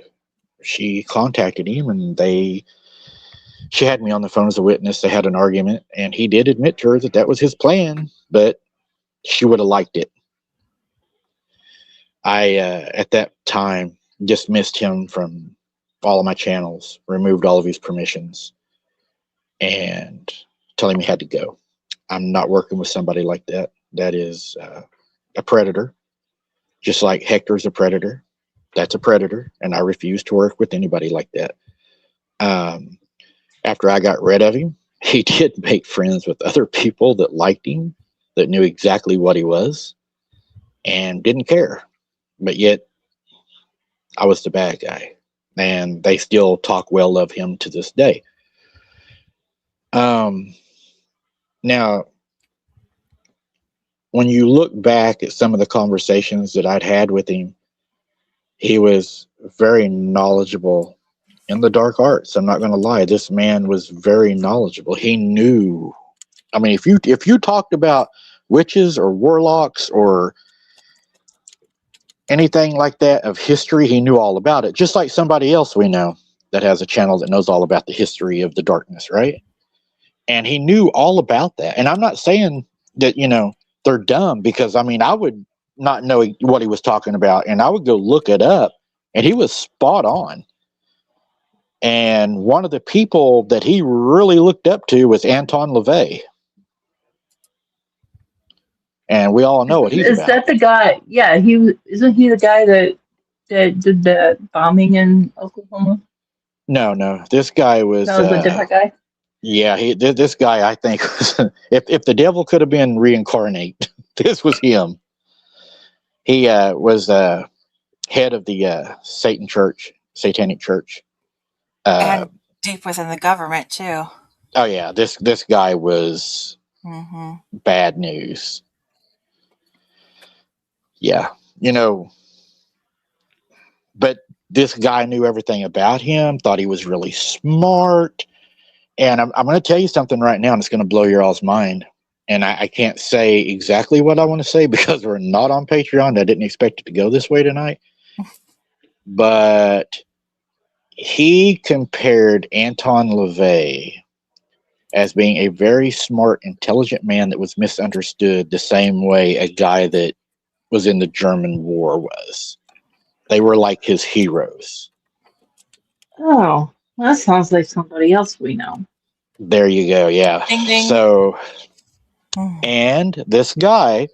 she contacted him, and she had me on the phone as a witness. They had an argument, and he did admit to her that that was his plan, but she would have liked it. I, at that time, dismissed him from all of my channels, removed all of his permissions, and told him he had to go. I'm not working with somebody like that. That is a predator. Just like Hector's a predator. That's a predator, and I refuse to work with anybody like that. After I got rid of him, he did make friends with other people that liked him, that knew exactly what he was, and didn't care. But yet, I was the bad guy, and they still talk well of him to this day. Now, when you look back at some of the conversations that I'd had with him, he was very knowledgeable in the dark arts. I'm not going to lie. This man was very knowledgeable. He knew. I mean, if you talked about witches or warlocks or anything like that of history, he knew all about it. Just like somebody else we know that has a channel that knows all about the history of the darkness, right? And he knew all about that. And I'm not saying that, they're dumb, because, I mean, I would not know what he was talking about, and I would go look it up, and he was spot on. And one of the people that he really looked up to was Anton LaVey. And we all know what he's about. Is that the guy? Yeah, isn't he the guy that did the bombing in Oklahoma? No. This guy was a different guy? Yeah, this guy, I think, if the devil could have been reincarnate, this was him. He was head of the Satanic Church. And deep within the government, too. Oh, yeah, this guy was bad news. Yeah, but this guy knew everything about him, thought he was really smart. And I'm going to tell you something right now, and it's going to blow your all's mind. And I can't say exactly what I want to say because we're not on Patreon. I didn't expect it to go this way tonight. But he compared Anton LaVey as being a very smart, intelligent man that was misunderstood the same way a guy that was in the German war was. They were like his heroes. Oh, well, that sounds like somebody else we know. There you go, yeah. Ding, ding. So, and this guy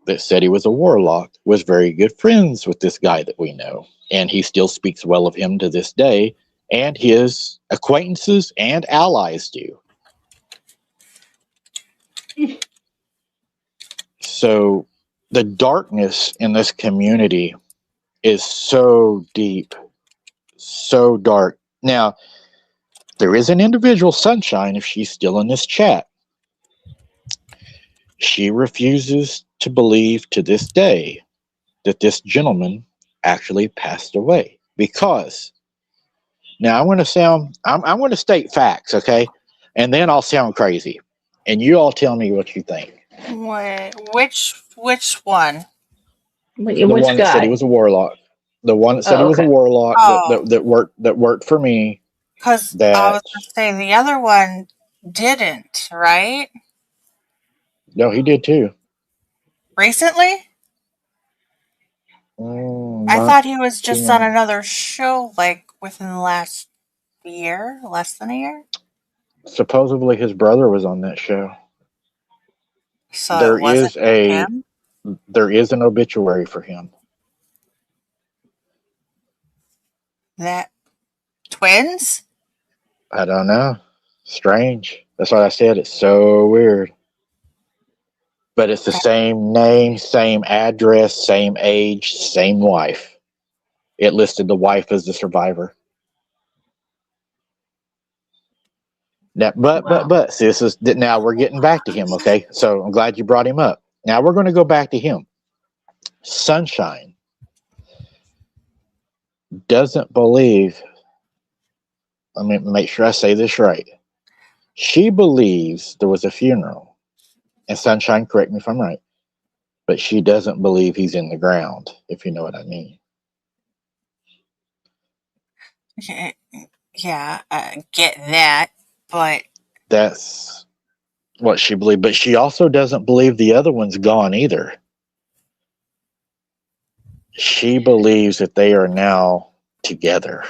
that said he was a warlock was very good friends with this guy that we know. And he still speaks well of him to this day. And his acquaintances and allies do. So the darkness in this community is so deep, so dark. Now, there is an individual, Sunshine, if she's still in this chat. She refuses to believe to this day that this gentleman actually passed away. Because, now I'm going to state facts, okay? And then I'll sound crazy. And you all tell me what you think. Wait, which one? The one that said he was a warlock. The one that said he was a warlock that worked for me. Because I was going to say the other one didn't, right? No, he did too. Recently? I thought he was just on another show, like within the last year, less than a year. Supposedly his brother was on that show. So there is him? There is an obituary for him. That twins? I don't know. Strange. That's what I said. It's so weird. But it's the same name, same address, same age, same wife. It listed the wife as the survivor. Now, but see, now we're getting back to him, okay? So I'm glad you brought him up. Now we're going to go back to him. Sunshine doesn't believe, let me make sure I say this right. She believes there was a funeral. And Sunshine, correct me if I'm right, but she doesn't believe he's in the ground, if you know what I mean. Yeah, I get that, but... That's what she believed. But she also doesn't believe the other one's gone either. She believes that they are now together.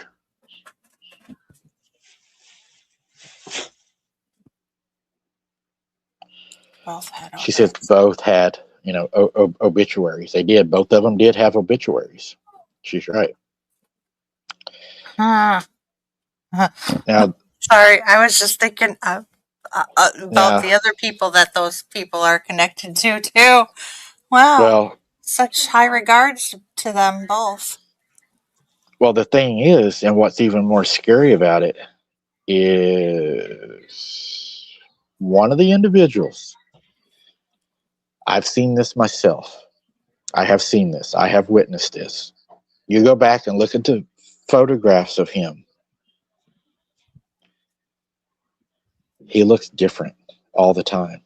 She says both had, obituaries. They did. Both of them did have obituaries. She's right. Now, sorry, I was just thinking about the other people that those people are connected to, too. Wow. Well, such high regards to them both. Well, the thing is, and what's even more scary about it, is one of the individuals. I've seen this myself. I have seen this. I have witnessed this. You go back and look at the photographs of him. He looks different all the time.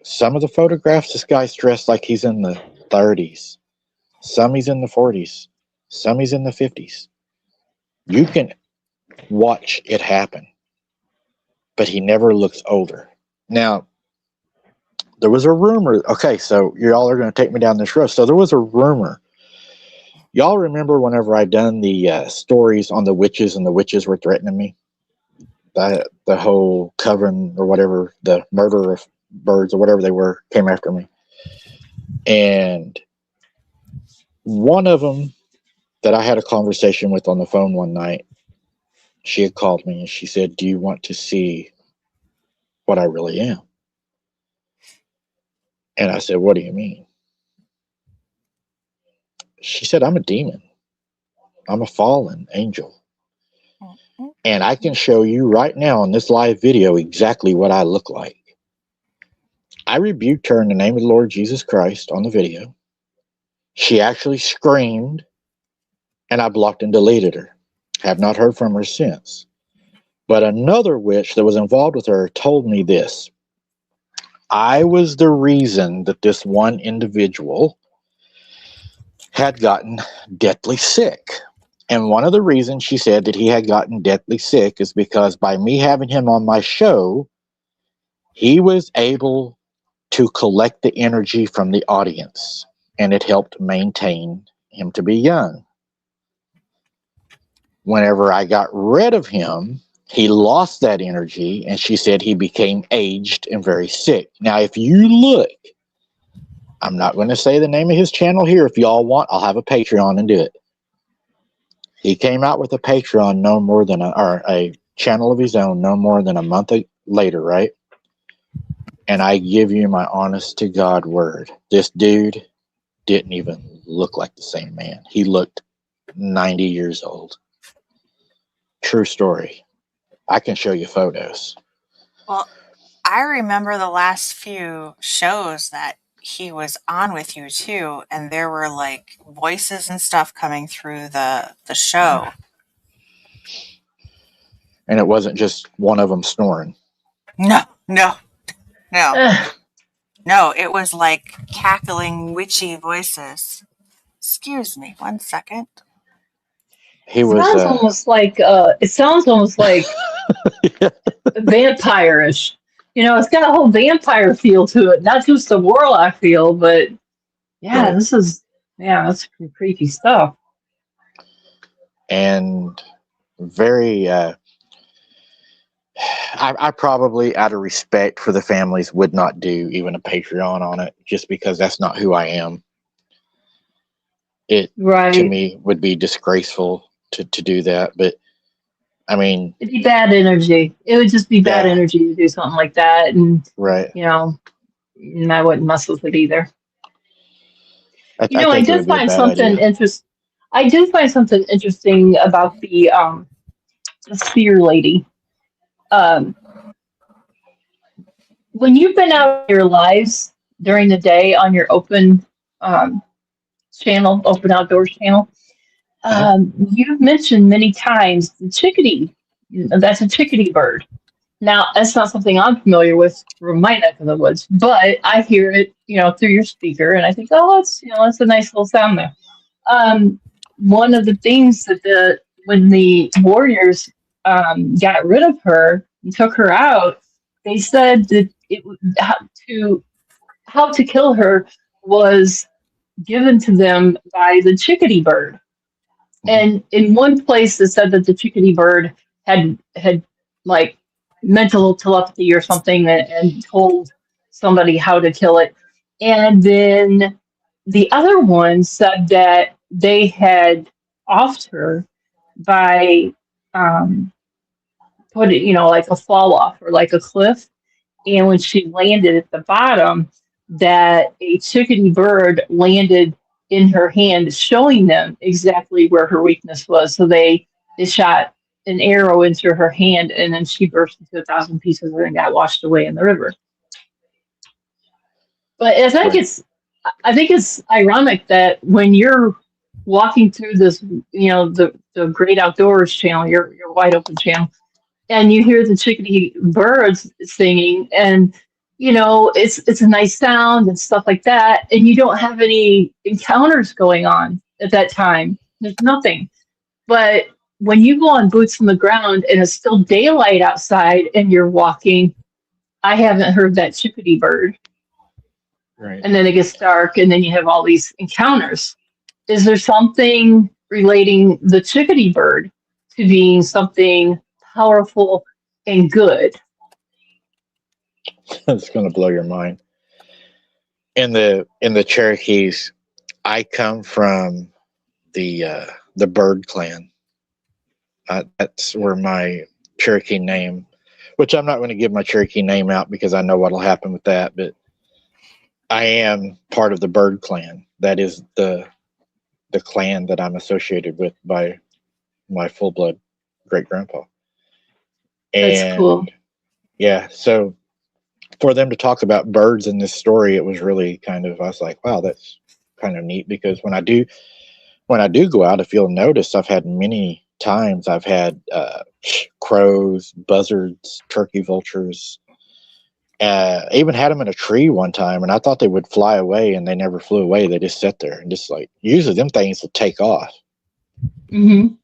Some of the photographs, this guy's dressed like he's in the 30s. Some he's in the 40s. Some he's in the 50s. You can watch it happen. But he never looks older. Now, there was a rumor. Okay, so y'all are going to take me down this road. So there was a rumor. Y'all remember whenever I done the stories on the witches and the witches were threatening me? The whole coven or whatever, the murder of birds or whatever they were, came after me. And one of them that I had a conversation with on the phone one night, she had called me and she said, "Do you want to see what I really am?" And I said, "What do you mean?" She said, "I'm a demon. I'm a fallen angel. And I can show you right now in this live video exactly what I look like." I rebuked her in the name of the Lord Jesus Christ on the video. She actually screamed, and I blocked and deleted her. Have not heard from her since. But another witch that was involved with her told me this. I was the reason that this one individual had gotten deathly sick. And one of the reasons she said that he had gotten deathly sick is because by me having him on my show, he was able to collect the energy from the audience, and it helped maintain him to be young. Whenever I got rid of him, he lost that energy, and she said he became aged and very sick. Now, if you look, I'm not going to say the name of his channel here. If y'all want, I'll have a Patreon and do it. He came out with a Patreon no more than a channel of his own no more than a month later, right? And I give you my honest to God word. This dude didn't even look like the same man. He looked 90 years old. True story. I can show you photos. Well, I remember the last few shows that he was on with you too, and there were like voices and stuff coming through the show. And it wasn't just one of them snoring. No. No, it was like cackling, witchy voices. Excuse me, 1 second. He was. It sounds almost like vampire-ish. It's got a whole vampire feel to it, not just a warlock feel, but yeah, Right. that's some creepy stuff. And very. I probably, out of respect for the families, would not do even a Patreon on it, just because that's not who I am. It to me would be disgraceful to do that, but I mean, it'd be bad energy. It would just be bad energy to do something like that, and right. And I wouldn't mess with it either. I did find something interesting. I did find something interesting about the spear lady. When you've been out in your lives during the day on your open channel, open outdoors channel, you've mentioned many times the chickadee. That's a chickadee bird. Now, that's not something I'm familiar with from my neck of the woods, but I hear it, through your speaker, and I think, oh, that's a nice little sound there. One of the things that when the warriors got rid of her and took her out, they said that how to kill her was given to them by the chickadee bird. And in one place, it said that the chickadee bird had like mental telepathy or something and told somebody how to kill it. And then the other one said that they had offed her by put it, like a fall off or like a cliff. And when she landed at the bottom, that a chickadee bird landed in her hand, showing them exactly where her weakness was. So they shot an arrow into her hand, and then she burst into 1,000 pieces and got washed away in the river. But I think it's ironic that when you're walking through this, the Great Outdoors channel, your wide open channel, and you hear the chickadee birds singing, and it's a nice sound and stuff like that, and you don't have any encounters going on at that time. There's nothing. But when you go on boots on the ground and it's still daylight outside and you're walking, I haven't heard that chickadee bird. Right. And then it gets dark, and then you have all these encounters. Is there something relating the chickadee bird to being something powerful and good? It's going to blow your mind. In the Cherokees, I come from the Bird clan. That's where my Cherokee name, which I'm not going to give my Cherokee name out because I know what'll happen with that, but I am part of the Bird clan. That is the clan that I'm associated with by my full blood great grandpa. That's cool. Yeah, so for them to talk about birds in this story, it was really I was like, wow, that's kind of neat, because when I do go out, if you'll notice, I've had many times, I've had crows, buzzards, turkey vultures, even had them in a tree one time, and I thought they would fly away, and they never flew away. They just sat there, and just usually them things will take off. Mm-hmm.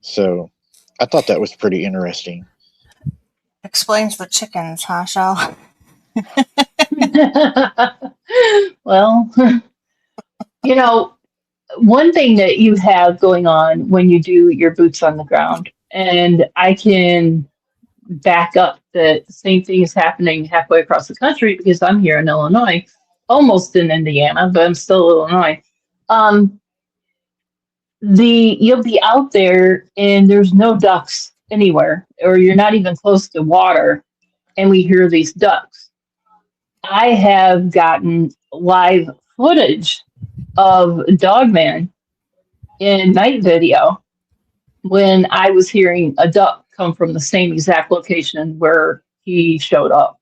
So I thought that was pretty interesting. Explains the chickens, huh, Shell? Well, one thing that you have going on when you do your boots on the ground, and I can back up that the same thing is happening halfway across the country because I'm here in Illinois, almost in Indiana, but I'm still Illinois. Um, you'll be out there and there's no ducks anywhere, or you're not even close to water, and we hear these ducks. I have gotten live footage of Dogman in night video when I was hearing a duck come from the same exact location where he showed up.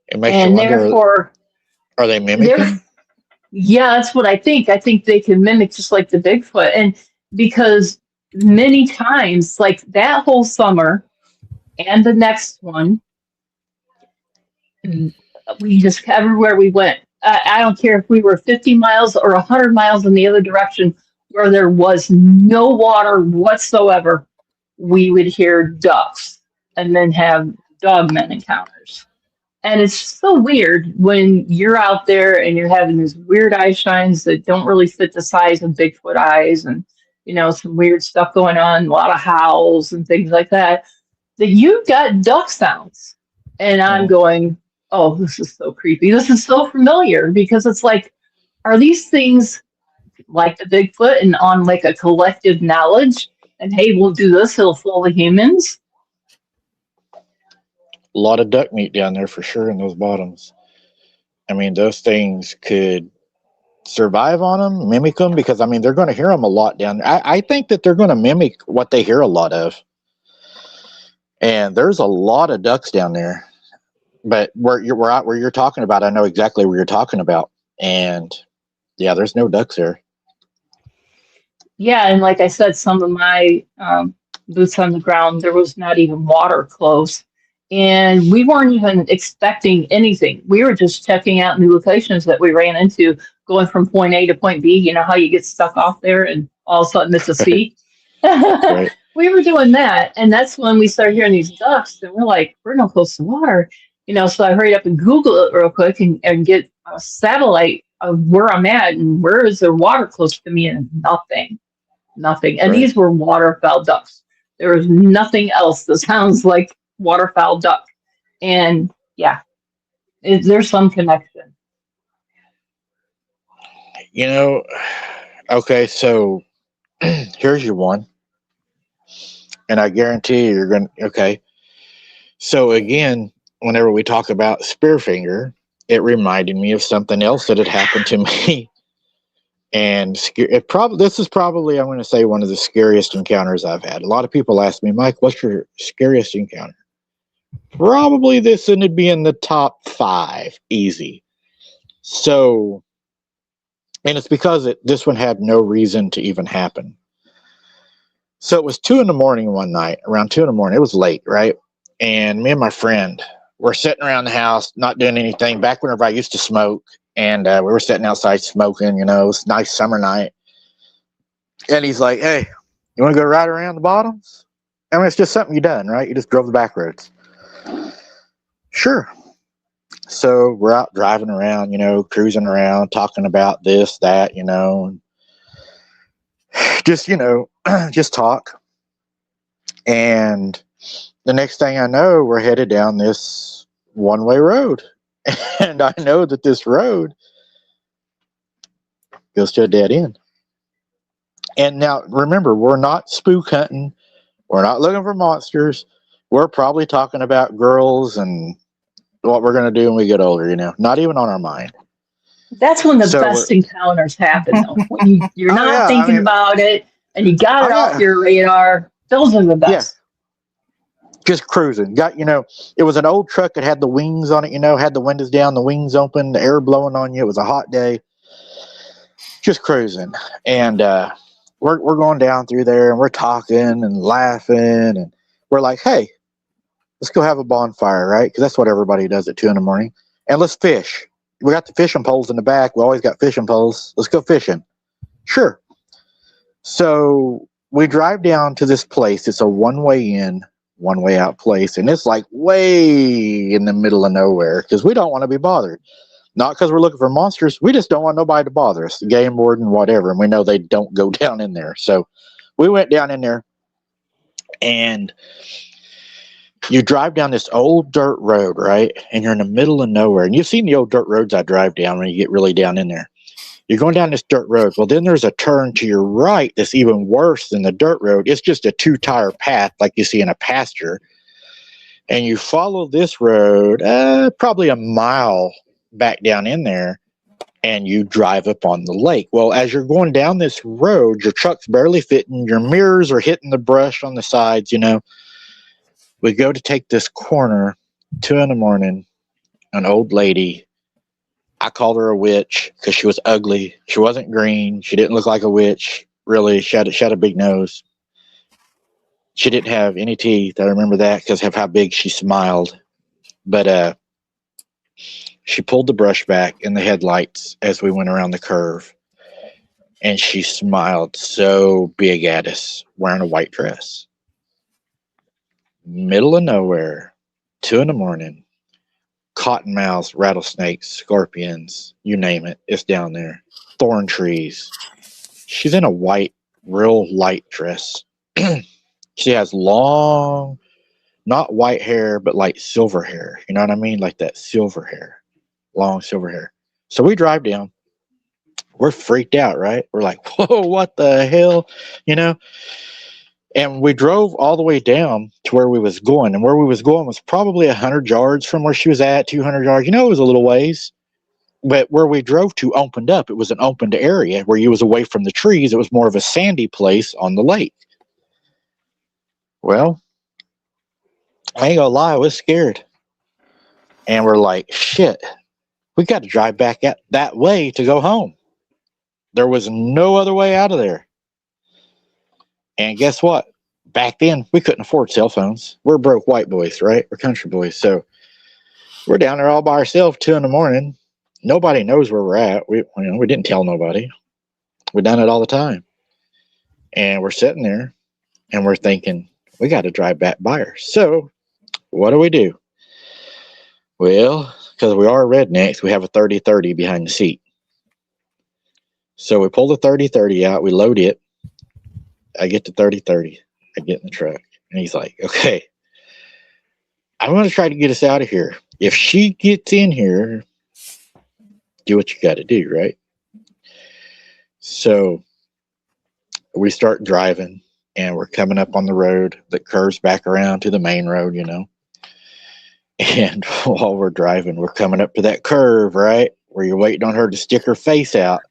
It makes you And wonder, therefore, are they mimicking? yeah, that's what I think. I think they can mimic just like the Bigfoot. And because many times, like that whole summer and the next one, we just, everywhere we went, I don't care if we were 50 miles or 100 miles in the other direction where there was no water whatsoever, we would hear ducks and then have dogmen encounters. And it's so weird when you're out there and you're having these weird eye shines that don't really fit the size of Bigfoot eyes, and some weird stuff going on, a lot of howls and things like that, that you've got duck sounds. And I'm going, oh, this is so creepy. This is so familiar, because it's like, are these things like the Bigfoot and on like a collective knowledge? And hey, we'll do this, it'll fool the humans. A lot of duck meat down there for sure in those bottoms. I mean, those things could survive on them, mimic them, because I mean, they're going to hear them a lot down there. I think that they're going to mimic what they hear a lot of. And there's a lot of ducks down there. But where you're talking about, I know exactly where you're talking about. And yeah, there's no ducks there. Yeah, and like I said, some of my boots on the ground, there was not even water close. And we weren't even expecting anything. We were just checking out new locations that we ran into, going from point A to point B. You know how you get stuck off there and all of a sudden it's a sea? Right. We were doing that. And that's when we started hearing these ducks. And we're like, we're no close to water. So I hurried up and Google it real quick and get a satellite of where I'm at and where is there water close to me, and nothing. And Right. these were waterfowl ducks. There was nothing else that sounds like waterfowl duck. And yeah, there's some connection. Okay, so here's your one. And I guarantee you're going to, okay. So again, whenever we talk about Spearfinger, it reminded me of something else that had happened to me. And this is probably, I'm going to say, one of the scariest encounters I've had. A lot of people ask me, Mike, what's your scariest encounter? Probably this, and it'd be in the top 5, easy. So, and it's because this one had no reason to even happen. So it was 2 a.m. one night, around 2 a.m. It was late, right? And me and my friend were sitting around the house, not doing anything. Back whenever I used to smoke, and we were sitting outside smoking, it was a nice summer night. And he's like, hey, you want to go ride around the bottoms? I mean, it's just something you done, right? You just drove the back roads. Sure. So we're out driving around, cruising around, talking about this, that, just, just talk. And the next thing I know, we're headed down this one-way road. And I know that this road goes to a dead end. And now, remember, we're not spook hunting. We're not looking for monsters. We're probably talking about girls and what we're going to do when we get older, not even on our mind. That's when the best encounters happen, though. When you're not thinking about it and you got it off your radar. Those are the best. Yeah. Just cruising. It was an old truck that had the wings on it, had the windows down, the wings open, the air blowing on you. It was a hot day. Just cruising. And we're going down through there, and we're talking and laughing, and we're like, hey, let's go have a bonfire, right? Because that's what everybody does at 2 a.m. And let's fish. We got the fishing poles in the back. We always got fishing poles. Let's go fishing. Sure. So we drive down to this place. It's a one-way in, one-way out place. And it's like way in the middle of nowhere because we don't want to be bothered. Not because we're looking for monsters. We just don't want nobody to bother us. The game warden, whatever. And we know they don't go down in there. So we went down in there. And You drive down this old dirt road, right? And you're in the middle of nowhere. And you've seen the old dirt roads I drive down when you get really down in there. You're going down this dirt road. Well, then there's a turn to your right that's even worse than the dirt road. It's just a 2-tire path like you see in a pasture. And you follow this road probably a mile back down in there, and you drive up on the lake. Well, as you're going down this road, your truck's barely fitting. Your mirrors are hitting the brush on the sides, you know. We go to take this corner, 2 a.m, an old lady. I called her a witch because she was ugly. She wasn't green. She didn't look like a witch, really. She had a big nose. She didn't have any teeth. I remember that because of how big she smiled. But she pulled the brush back in the headlights as we went around the curve. And she smiled so big at us, wearing a white dress. Middle of nowhere, 2 a.m, cottonmouths, rattlesnakes, scorpions, you name it, it's down there. Thorn trees. She's in a white, real light dress. She has long, not white hair, but like silver hair. You know what I mean? Like that silver hair. Long silver hair. So we drive down. We're freaked out, right? We're like, whoa, what the hell? You know? And we drove all the way down to where we was going. And where we was going was probably 100 yards from where she was at, 200 yards. You know, it was a little ways. But where we drove to opened up. It was an opened area where you was away from the trees. It was more of a sandy place on the lake. Well, I ain't gonna lie, I was scared. And we're like, shit, we got to drive back that way to go home. There was no other way out of there. And guess what? Back then, we couldn't afford cell phones. We're broke white boys, right? We're country boys. So we're down there all by ourselves, 2 a.m. Nobody knows where we're at. We didn't tell nobody. We done it all the time. And we're sitting there, and we're thinking, we got to drive back by her. So what do? Well, because we are rednecks, we have a 30-30 behind the seat. So we pull the 30-30 out. We load it. I get the 30-30. I get in the truck. And he's like, okay, I'm going to try to get us out of here. If she gets in here, do what you got to do, right? So we start driving, and we're coming up on the road that curves back around to the main road, you know. And while we're driving, we're coming up to that curve, right, where you're waiting on her to stick her face out.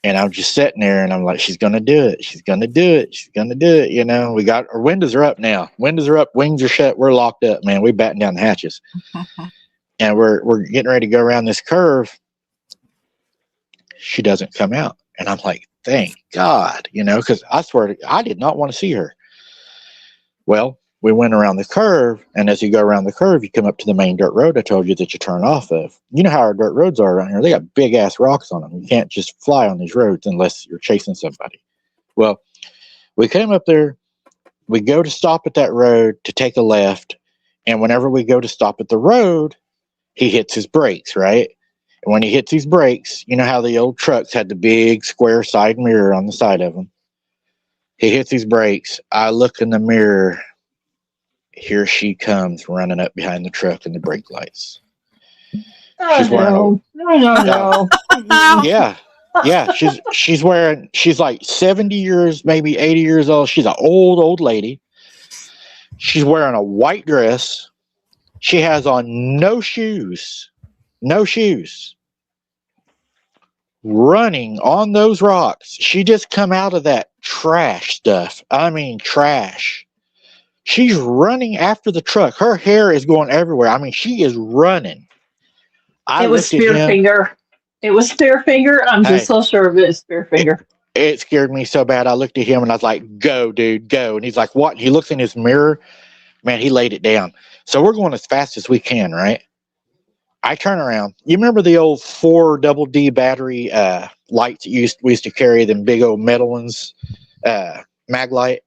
And I'm just sitting there, and I'm like, she's going to do it. She's going to do it. She's going to do it. You know, we got our windows are up now. Windows are up. Wings are shut. We're locked up, man. We batten down the hatches. And we're getting ready to go around this curve. She doesn't come out. And I'm like, thank God, you know, because I swear I did not want to see her. Well, we went around the curve, and as you go around the curve, you come up to the main dirt road I told you that you turn off of. You know how our dirt roads are around here. They got big-ass rocks on them. You can't just fly on these roads unless you're chasing somebody. Well, we came up there. We go to stop at that road to take a left, and whenever we go to stop at the road, he hits his brakes, right? And when he hits his brakes, you know how the old trucks had the big square side mirror on the side of them? He hits his brakes. I look in the mirror. Here she comes running up behind the truck in the brake lights. She's wearing No. Yeah. She's like 70 years, maybe 80 years old. She's an old lady. She's wearing a white dress. She has on no shoes. Running on those rocks. She just come out of that trash stuff. I mean, trash. She's running after the truck. Her hair is going everywhere. I mean, she is running. It was Spearfinger. I'm just so sure of it. Spearfinger. It scared me so bad. I looked at him and I was like, go, dude, go. And he's like, what? And he looks in his mirror. Man, he laid it down. So we're going as fast as we can, right? I turn around. You remember the old 4 double D battery lights we used to carry, them big old metal ones, mag light?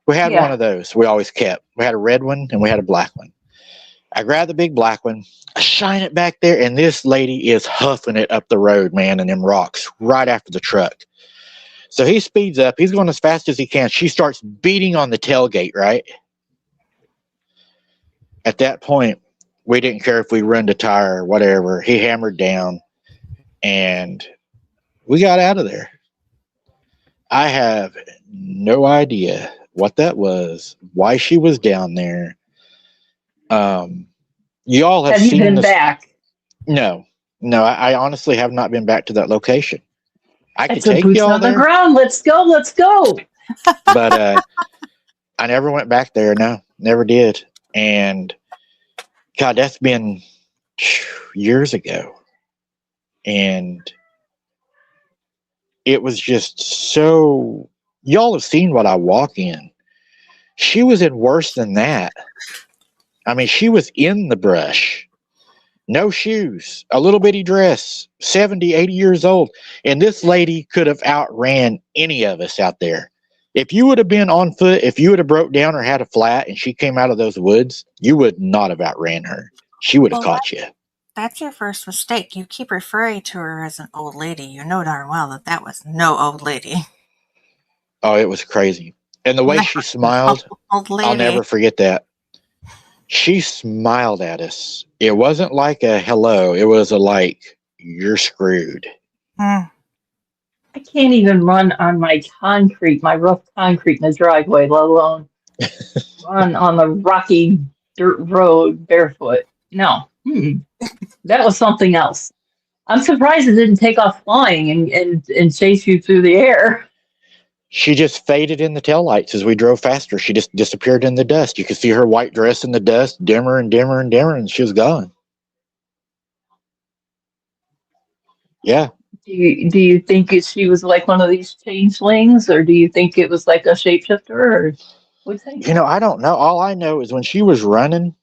We had one of those we always kept. We had a red one and we had a black one. I grabbed the big black one, I shine it back there, and this lady is huffing it up the road, man, in them rocks right after the truck. So he speeds up. He's going as fast as he can. She starts beating on the tailgate, right? at that point, we didn't care if we run the tire or whatever. He hammered down, and we got out of there. I have no idea what that was, why she was down there. You all have Have you seen been this. back? No, I honestly have not been back to that location. I could It's a take boots y'all on the there, ground. Let's go. Let's go. but I never went back there. No, never did. And God, that's been years ago. And it was just so. Y'all have seen what I walk in. She was in worse than that. I mean, she was in the brush. No shoes, a little bitty dress, 70, 80 years old. And this lady could have outran any of us out there. If you would have been on foot, if you would have broke down or had a flat and she came out of those woods, you would not have outran her. She would have Well, caught you. that's your first mistake. You keep referring to her as an old lady. You know darn well that that was no old lady. Oh, it was crazy. And the way she smiled, Old lady. I'll never forget that. She smiled at us. It wasn't like a hello. It was a like, you're screwed. Hmm. I can't even run on my concrete, my rough concrete in the driveway, let alone run on the rocky dirt road barefoot. No. That was something else. I'm surprised it didn't take off flying and chase you through the air. She just faded in the taillights as we drove faster. She just disappeared in the dust. You could see her white dress in the dust, dimmer and dimmer and dimmer, and she was gone. Yeah. Do you think she was like one of these changelings, or do you think it was like a shapeshifter, or what do you think? You know, I don't know. All I know is when she was running,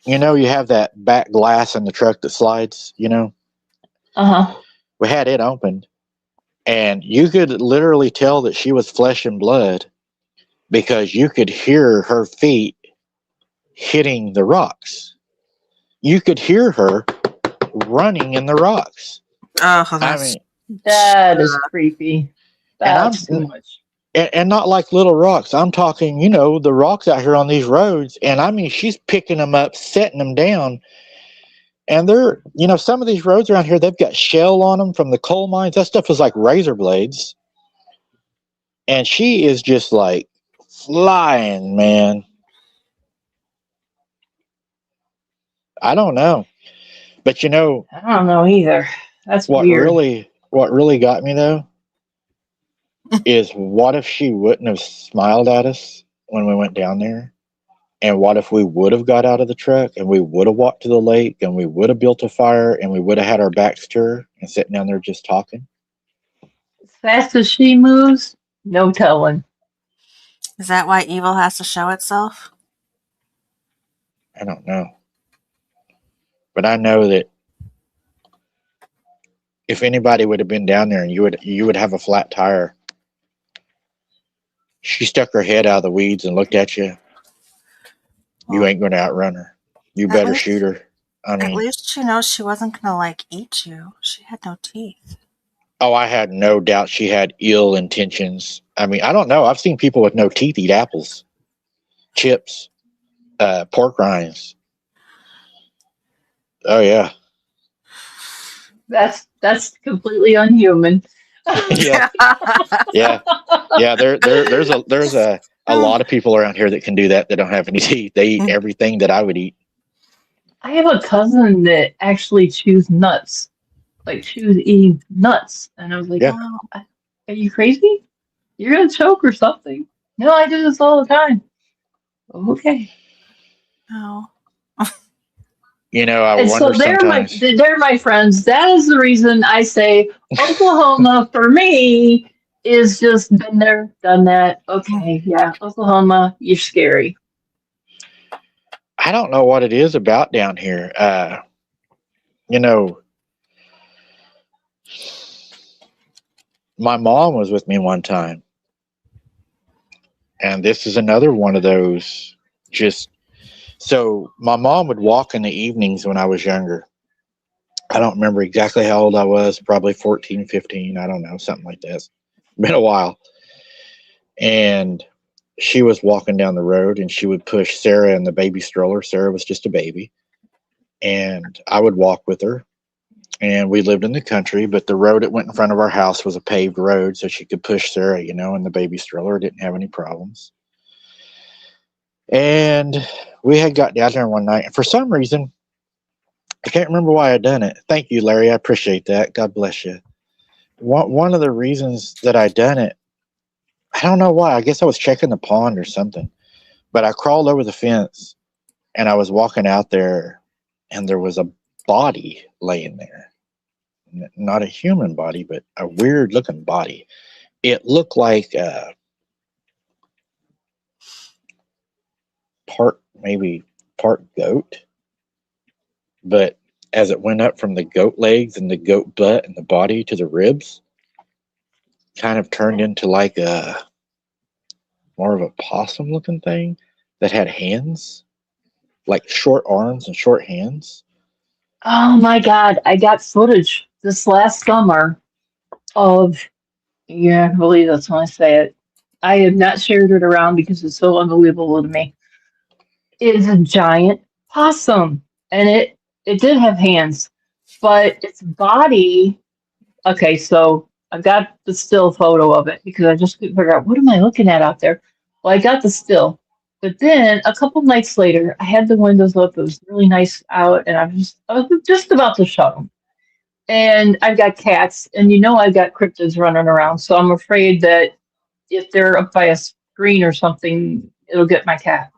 you know, you have that back glass in the truck that slides, you know? Uh-huh. We had it opened, and you could literally tell that she was flesh and blood because you could hear her feet hitting the rocks. You could hear her running in the rocks. Oh, I that's mean, That is creepy. That's too much. and not like little rocks. I'm talking, you know, the rocks out here on these roads. And I mean, she's picking them up, setting them down. And they're, you know, some of these roads around here, they've got shell on them from the coal mines. That stuff is like razor blades. And she is just like flying, man. I don't know. But you know, I don't know either. That's what weird. really got me though is what if she wouldn't have smiled at us when we went down there? And what if we would have got out of the truck and we would have walked to the lake and we would have built a fire and we would have had our backs to her and sitting down there just talking? As fast as she moves, no telling. Is that why evil has to show itself? I don't know. But I know that if anybody would have been down there and you would have a flat tire, she stuck her head out of the weeds and looked at you. You ain't going to outrun her. You better shoot her. I mean, At least she knows she wasn't going to like eat you. She had no teeth. oh, I had no doubt she had ill intentions. I mean, I don't know. I've seen people with no teeth eat apples, chips, pork rinds. Oh yeah. That's completely unhuman. Yeah. There's a lot of people around here that can do that don't have any teeth. They eat everything that I would eat. I have a cousin that actually chews nuts. Like chews eating nuts. And I was like, Yeah. wow, are you crazy? You're gonna choke or something. No, I do this all the time. Okay. Oh. You know, I And wonder so sometimes. they're my friends. That is the reason I say Oklahoma for me is just been there, done that. Okay, yeah, Oklahoma, you're scary. I don't know what it is about down here. You know, my mom was with me one time, and this is another one of those just. So my mom would walk in the evenings when I was younger. I don't remember exactly how old I was, probably 14, 15. I don't know, something like that. It's been a while. And she was walking down the road and she would push Sarah in the baby stroller. Sarah was just a baby. And I would walk with her. And we lived in the country, but the road that went in front of our house was a paved road, so she could push Sarah, in the baby stroller. Didn't have any problems. And we had got down there one night, and for some reason, I can't remember why I done it. Thank you, Larry. I appreciate that. God bless you. One of the reasons that I done it, I don't know why. I guess I was checking the pond or something. But I crawled over the fence, and I was walking out there, and there was a body laying there. Not a human body, but a weird looking body. It looked like maybe part goat, but as it went up from the goat legs and the goat butt and the body to the ribs, kind of turned into like a more of a possum looking thing that had hands, like short arms and short hands. Oh my God. I got footage this last summer of, yeah, I believe that's when I say it. I have not shared it around because it's so unbelievable to me. It is a giant possum. And it did have hands, but its body, okay, so I got the still photo of it because I just couldn't figure out what am I looking at out there. Well, I got the still. But then a couple nights later, I had the windows up. It was really nice out, and I was just about to shut them. And I've got cats, and I've got cryptids running around, so I'm afraid that if they're up by a screen or something, it'll get my cat.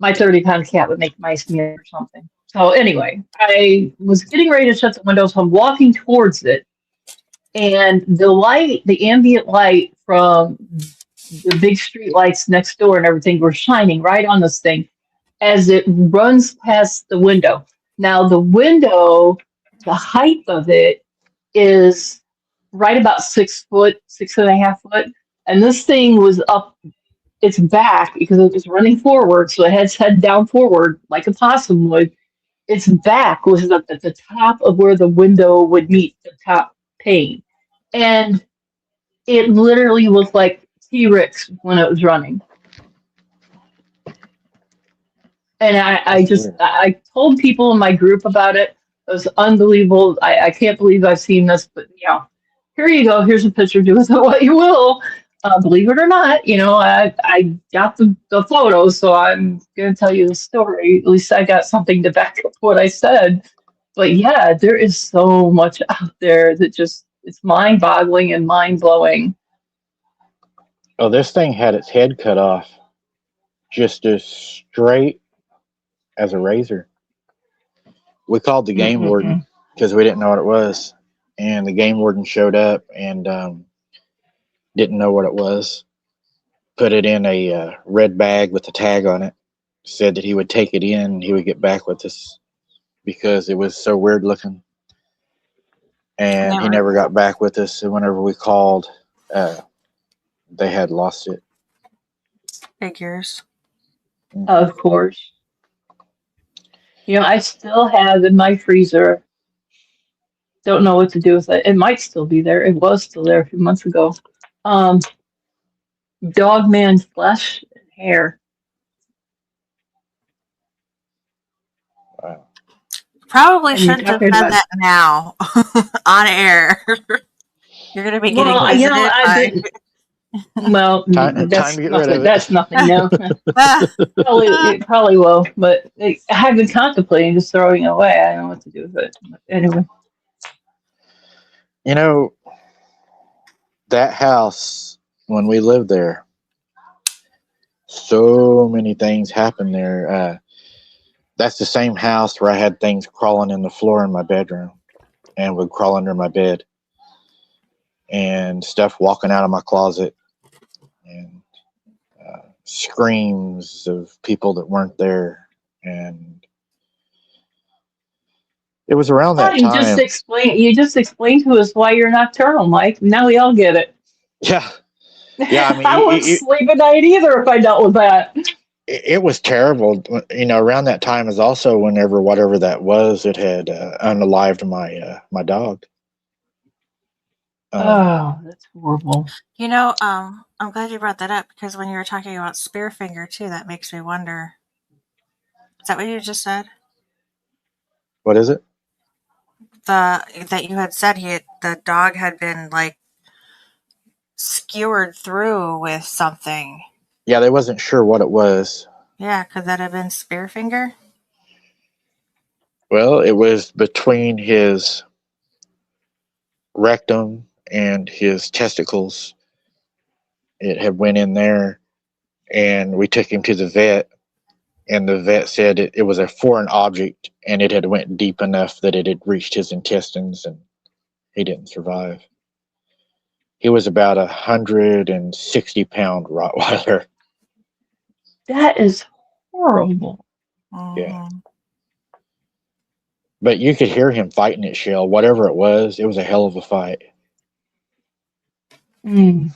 My 30-pound cat would make mice meal or something. So anyway, I was getting ready to shut the windows, so I'm walking towards it, and the ambient light from the big street lights next door and everything were shining right on this thing as it runs past the window. Now the window, the height of it is right about 6 foot, 6.5 foot. And this thing was up its back because it was running forward. So it had its head down forward like a possum would. Its back was up at the top of where the window would meet the top pane. And it literally looked like T-Rex when it was running. And I told people in my group about it. It was unbelievable. I can't believe I've seen this, but here you go. Here's a picture. Do with it what you will. Believe it or not, I got the photos, so I'm going to tell you the story. At least I got something to back up what I said. But yeah, there is so much out there that it's mind-boggling and mind-blowing. Oh, this thing had its head cut off just as straight as a razor. We called the game warden because we didn't know what it was. And the game warden showed up and didn't know what it was. Put it in a red bag with a tag on it. Said that he would take it in and he would get back with us because it was so weird looking. And he never got back with us. And whenever we called, they had lost it. Figures. Of course. I still have in my freezer, don't know what to do with it. It might still be there. It was still there a few months ago. Dogman flesh and hair. Wow. Probably shouldn't have said that now on air. You're going to be getting visited that's nothing now. It probably will, but I have been contemplating just throwing it away. I don't know what to do with it. But anyway. That house, when we lived there, so many things happened there. That's the same house where I had things crawling in the floor in my bedroom and would crawl under my bed and stuff walking out of my closet and screams of people that weren't there. And it was around that time. You just explained to us why you're nocturnal, Mike. Now we all get it. Yeah. I mean, I wouldn't sleep at night either if I dealt with that. It was terrible. Around that time is also whenever whatever that was, it had unalived my dog. Oh, that's horrible. I'm glad you brought that up because when you were talking about Spearfinger too, that makes me wonder. Is that what you just said? What is it? That you had said the dog had been like skewered through with something. Yeah, they wasn't sure what it was. Yeah, could that have been Spearfinger? Well, it was between his rectum and his testicles. It had went in there, and we took him to the vet, and the vet said it was a foreign object, and it had went deep enough that it had reached his intestines, and he didn't survive. He was about 160-pound Rottweiler. That is horrible. Yeah. But you could hear him fighting it, Shell. Whatever it was a hell of a fight. Mm.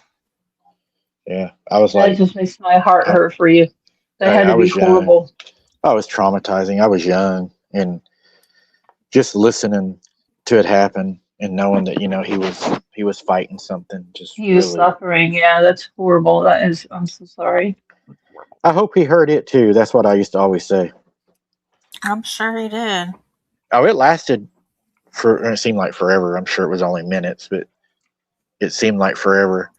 Yeah, I was That like... just makes my heart hurt for you. That had to be horrible. I was traumatizing. I was young, and just listening to it happen and knowing that, he was fighting something. He was suffering. Yeah, that's horrible. I'm so sorry. I hope he heard it too. That's what I used to always say. I'm sure he did. Oh, it lasted it seemed like forever. I'm sure it was only minutes, but it seemed like forever.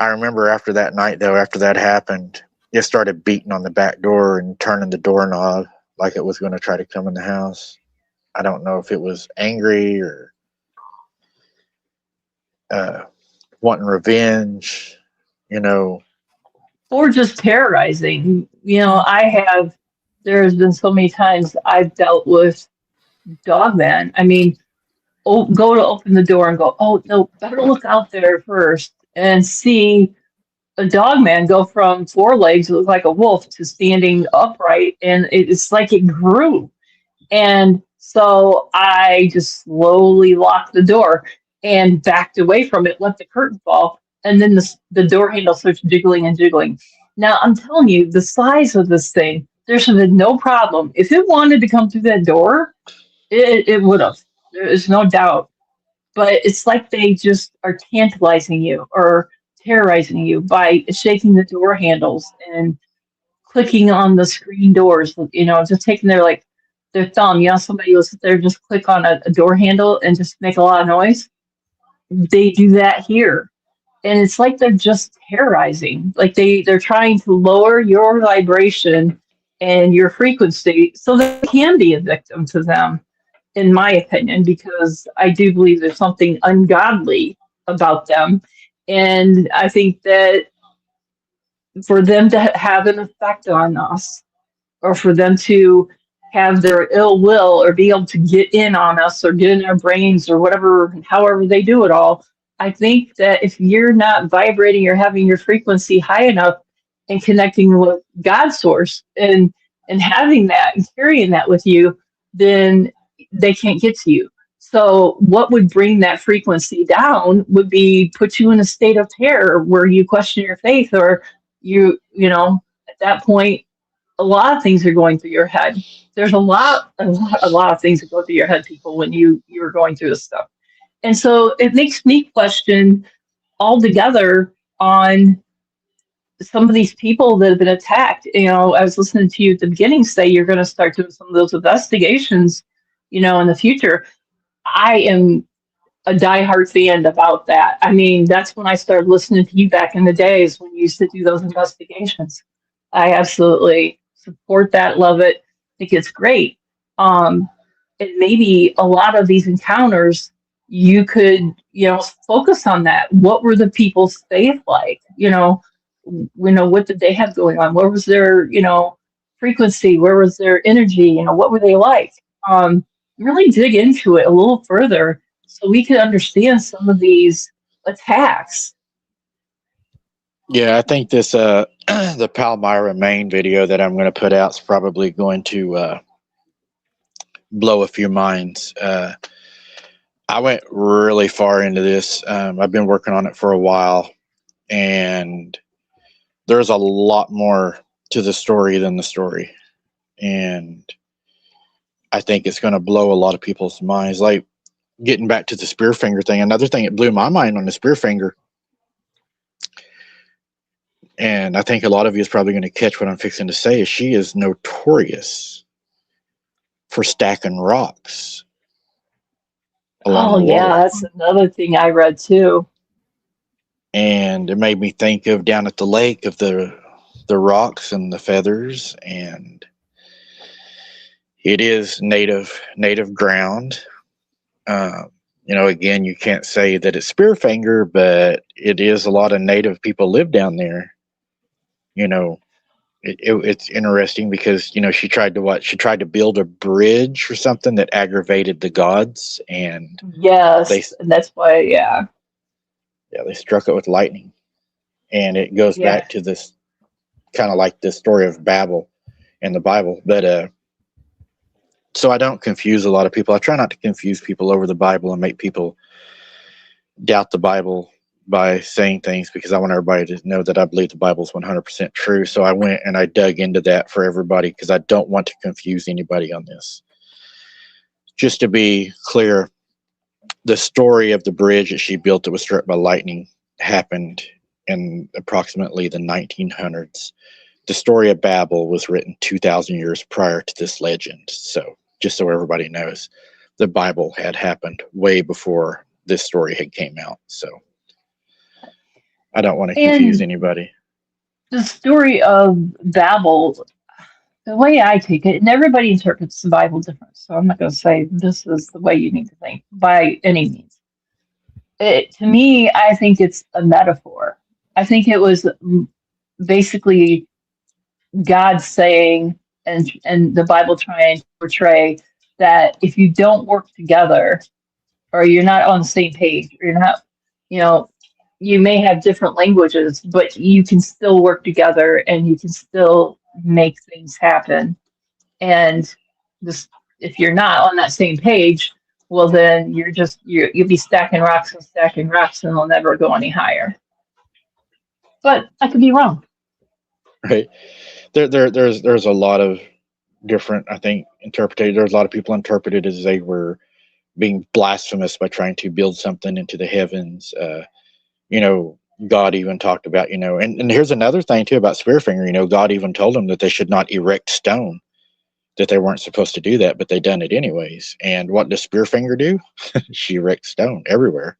I remember after that night, though, after that happened, it started beating on the back door and turning the doorknob like it was going to try to come in the house. I don't know if it was angry or wanting revenge, Or just terrorizing. There's been so many times I've dealt with dogman. I mean, go to open the door and go, oh, no, better look out there first and see a dogman go from 4 legs, look like a wolf, to standing upright. And it's like it grew. And so I just slowly locked the door and backed away from it, let the curtain fall, and then the door handle starts jiggling and jiggling. Now, I'm telling you, the size of this thing, there should have been no problem. If it wanted to come through that door, it would have. There's no doubt. But it's like they just are tantalizing you or terrorizing you by shaking the door handles and clicking on the screen doors, just taking their thumb. Somebody will sit there and just click on a door handle and just make a lot of noise. They do that here. And it's like they're just terrorizing. Like they're trying to lower your vibration and your frequency so they can be a victim to them, in my opinion, because I do believe there's something ungodly about them. And I think that for them to have an effect on us, or for them to have their ill will or be able to get in on us or get in our brains or whatever, however they do it all, I think that if you're not vibrating or having your frequency high enough and connecting with God's source and having that and carrying that with you, then they can't get to you. So what would bring that frequency down would be put you in a state of terror where you question your faith, or at that point, a lot of things are going through your head. There's a lot of things that go through your head, people, when you're going through this stuff. And so it makes me question altogether on some of these people that have been attacked. I was listening to you at the beginning say you're going to start doing some of those investigations, in the future. I am a diehard fan about that. I mean, that's when I started listening to you back in the days when you used to do those investigations. I absolutely support that, love it, think it's great. And maybe a lot of these encounters, you could, focus on that. What were the people's faith like? What did they have going on? Where was their, frequency? Where was their energy? What were they like? Really dig into it a little further so we can understand some of these attacks. Yeah, I think this the Palmyra main video that I'm going to put out is probably going to blow a few minds. I went really far into this. I've been working on it for a while, and there's a lot more to the story than the story. And I think it's going to blow a lot of people's minds. Like, getting back to the Spearfinger thing, another thing that blew my mind on the Spearfinger, And I think a lot of you is probably going to catch what I'm fixing to say. Is she is notorious for stacking rocks along the water. That's another thing I read too. And it made me think of down at the lake of the rocks and the feathers, and it is native ground. Again, you can't say that it's Spearfinger, but it is a lot of native people live down there. It's interesting because she tried to build a bridge or something that aggravated the gods, and yes, and that's why they struck it with lightning. And it goes back to this kind of like the story of Babel in the Bible. But so I don't confuse a lot of people. I try not to confuse people over the Bible and make people doubt the Bible by saying things, because I want everybody to know that I believe the Bible is 100% true. So I went and I dug into that for everybody, because I don't want to confuse anybody on this. Just to be clear, the story of the bridge that she built that was struck by lightning happened in approximately the 1900s. The story of Babel was written 2,000 years prior to this legend. So just so everybody knows, the Bible had happened way before this story had came out. So I don't want to confuse anybody. The story of Babel, the way I take it, and everybody interprets the Bible different, so I'm not going to say this is the way you need to think by any means. To me, I think it's a metaphor. I think it was basically God saying, and the Bible trying to portray that if you don't work together, or you're not on the same page, or you're not, you may have different languages, but you can still work together and you can still make things happen. And if you're not on that same page, well, then you'll be stacking rocks, and they'll never go any higher. But I could be wrong. Right. There's a lot of different, I think, interpreted. There's a lot of people interpreted as they were being blasphemous by trying to build something into the heavens. God even talked about, and here's another thing too about Spearfinger. God even told them that they should not erect stone, that they weren't supposed to do that, but they done it anyways. And what does Spearfinger do? She erects stone everywhere.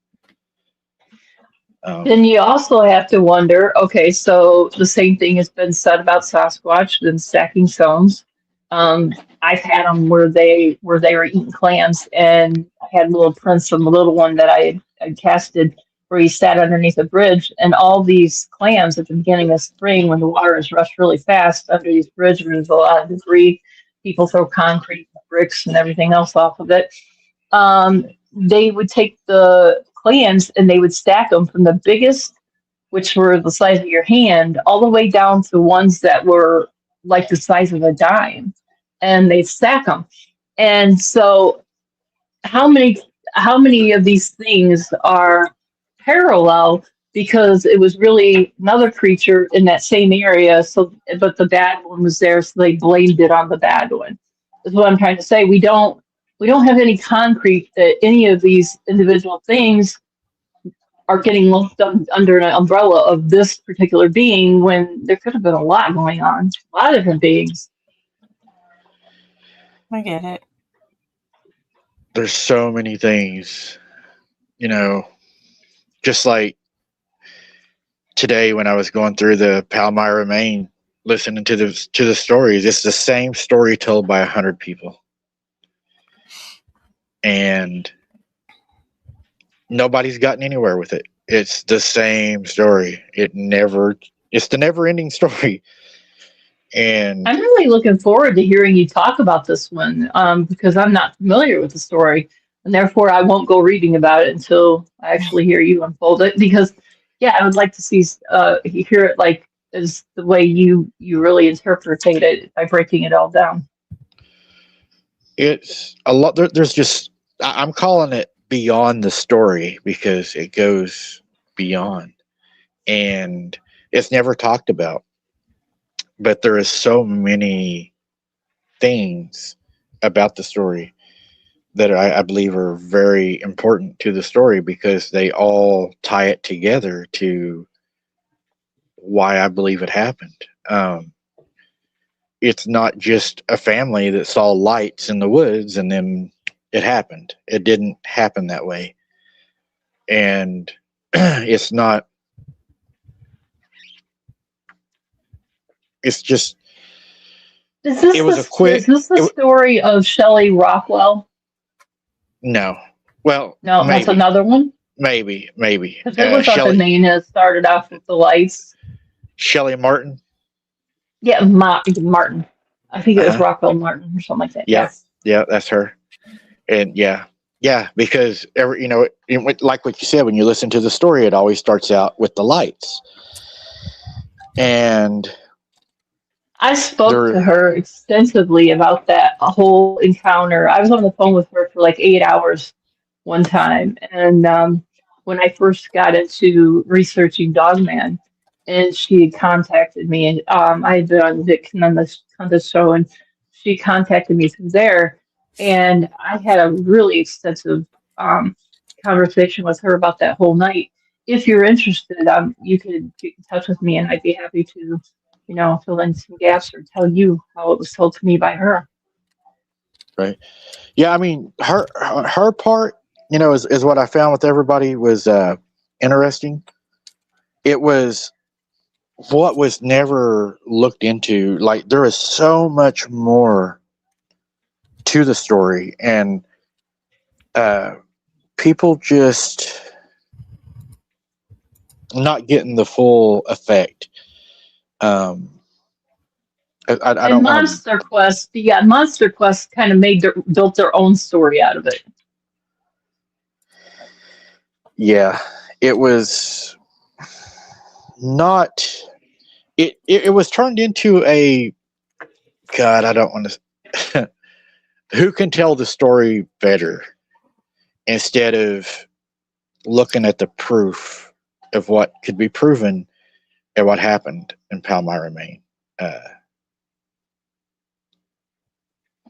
Then you also have to wonder, okay, so the same thing has been said about Sasquatch, them stacking stones. I've had them where they were eating clams, and I had little prints from the little one that I had casted where he sat underneath a bridge, and all these clams at the beginning of spring, when the water is rushed really fast under these bridges, there's a lot of debris. People throw concrete, bricks, and everything else off of it. They would take the clams and they would stack them from the biggest, which were the size of your hand, all the way down to ones that were like the size of a dime, and they'd stack them. And so how many of these things are parallel, because it was really another creature in that same area, but the bad one was there, so they blamed it on the bad one. That's what I'm trying to say. We don't have any concrete that any of these individual things are getting lumped under an umbrella of this particular being, when there could have been a lot going on, a lot of different beings. I get it. There's so many things, just like today when I was going through the Palmyra, Maine, listening to the stories. It's the same story told by 100 people, and nobody's gotten anywhere with it. It's the same story. It's the never-ending story. And I'm really looking forward to hearing you talk about this one, because I'm not familiar with the story, and therefore I won't go reading about it until I actually hear you unfold it. Because, I would like to hear it like as the way you really interpretate it by breaking it all down. It's a lot. There's just, I'm calling it beyond the story, because it goes beyond, and it's never talked about. But there is so many things about the story that I believe are very important to the story, because they all tie it together to why I believe it happened. It's not just a family that saw lights in the woods and then it happened. It didn't happen that way. And it's not, it's just, Is this it was a quick, is this the story of Shelley Rockwell? no. Well, No, that's maybe, another one. maybe. Because it was up in Maine and it started off with the lights. Shelley Martin. Yeah, Martin. I think it was Rockwell Martin or something like that. Yeah, yeah, that's her. And yeah, because like what you said, when you listen to the story, it always starts out with the lights. And I spoke to her extensively about that whole encounter. I was on the phone with her for like 8 hours one time, and when I first got into researching Dogman, and she had contacted me, and I had been on this show, and she contacted me through there, and I had a really extensive conversation with her about that whole night. If you're interested, you could get in touch with me, and I'd be happy to, fill in some gaps or tell you how it was told to me by her. Right. Yeah, I mean, her part, is what I found with everybody was interesting. It was what was never looked into. Like, there is so much more to the story, and people just not getting the full effect. I don't Monster Quest, Monster Quest kind of built their own story out of it. Yeah, it was not. It was turned into a. God, I don't want to. Who can tell the story better instead of looking at the proof of what could be proven and what happened in Palmyra, Maine?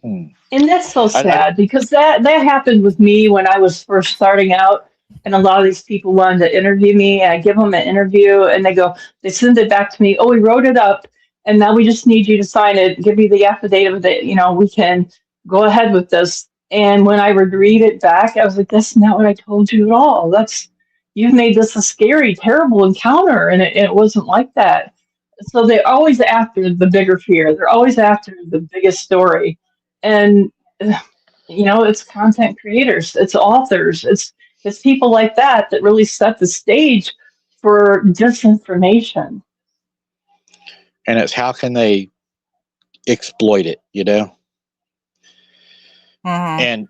And that's so sad because that happened with me when I was first starting out, and a lot of these people wanted to interview me, and I give them an interview, and they send it back to me. Oh, we wrote it up, and now we just need you to sign it, give me the affidavit that we can go ahead with this. And when I would read it back, I was like, "That's not what I told you at all. You've made this a scary, terrible encounter, and it wasn't like that." So they're always after the bigger fear. They're always after the biggest story. And it's content creators, it's authors, it's people like that really set the stage for disinformation. And it's how can they exploit it, And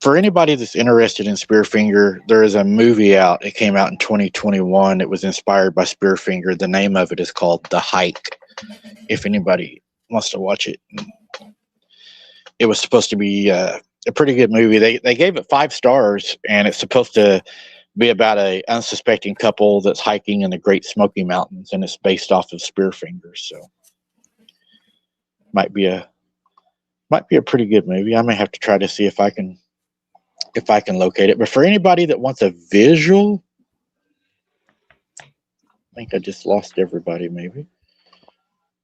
for anybody that's interested in Spearfinger, there is a movie out. It came out in 2021. It was inspired by Spearfinger. The name of it is called The Hike. If anybody wants to watch it. It was supposed to be a pretty good movie. They gave it 5 stars, and it's supposed to be about a unsuspecting couple that's hiking in the Great Smoky Mountains, and it's based off of Spearfinger. So might be a pretty good movie. I may have to try to see if I can locate it. But for anybody that wants a visual, I think I just lost everybody. Maybe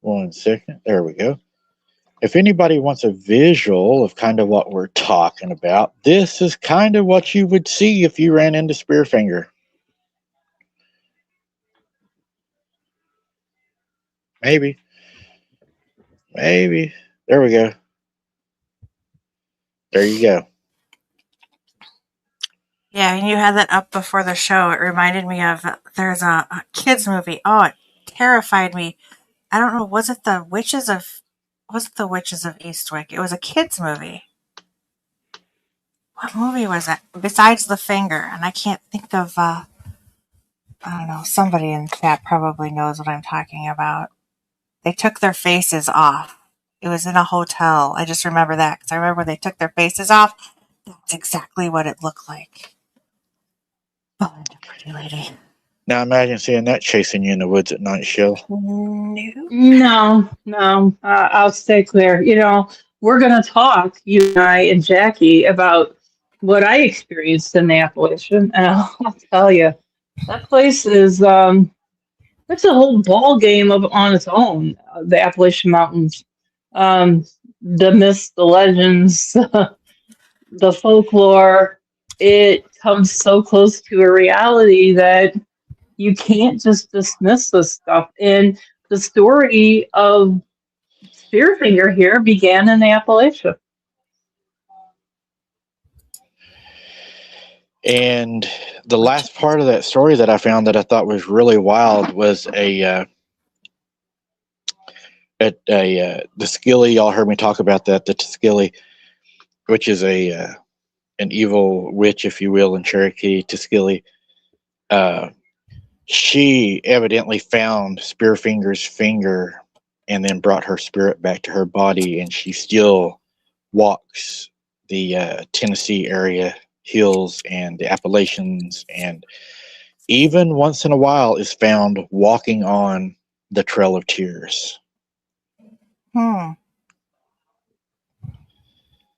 1 second. There we go. If anybody wants a visual of kind of what we're talking about, this is kind of what you would see if you ran into Spearfinger. Maybe. There we go. There you go. Yeah, and you had that up before the show. It reminded me of, there's a kids movie. Oh, it terrified me. I don't know, was it the Witches of Eastwick? It was a kids movie. What movie was that? Besides The Finger, and I can't think of, I don't know, somebody in chat probably knows what I'm talking about. They took their faces off. It was in a hotel. I just remember that, because I remember they took their faces off. That's exactly what it looked like. Belinda, pretty lady. Now imagine seeing that chasing you in the woods at night, Shell. No. I'll stay clear. We're going to talk, you and I and Jackie, about what I experienced in the Appalachian. And I'll tell you, that place is, It's a whole ball game on its own. The Appalachian Mountains, the myths, the legends, the folklore. It comes so close to a reality that you can't just dismiss this stuff. And the story of Spearfinger here began in the Appalachia. And the last part of that story that I found that I thought was really wild was the Skilly. Y'all heard me talk about that. The Skilly, which is an evil witch, if you will, in Cherokee. Skilly. She evidently found Spearfinger's finger and then brought her spirit back to her body, and she still walks the Tennessee area hills and the Appalachians, and even once in a while is found walking on the Trail of Tears.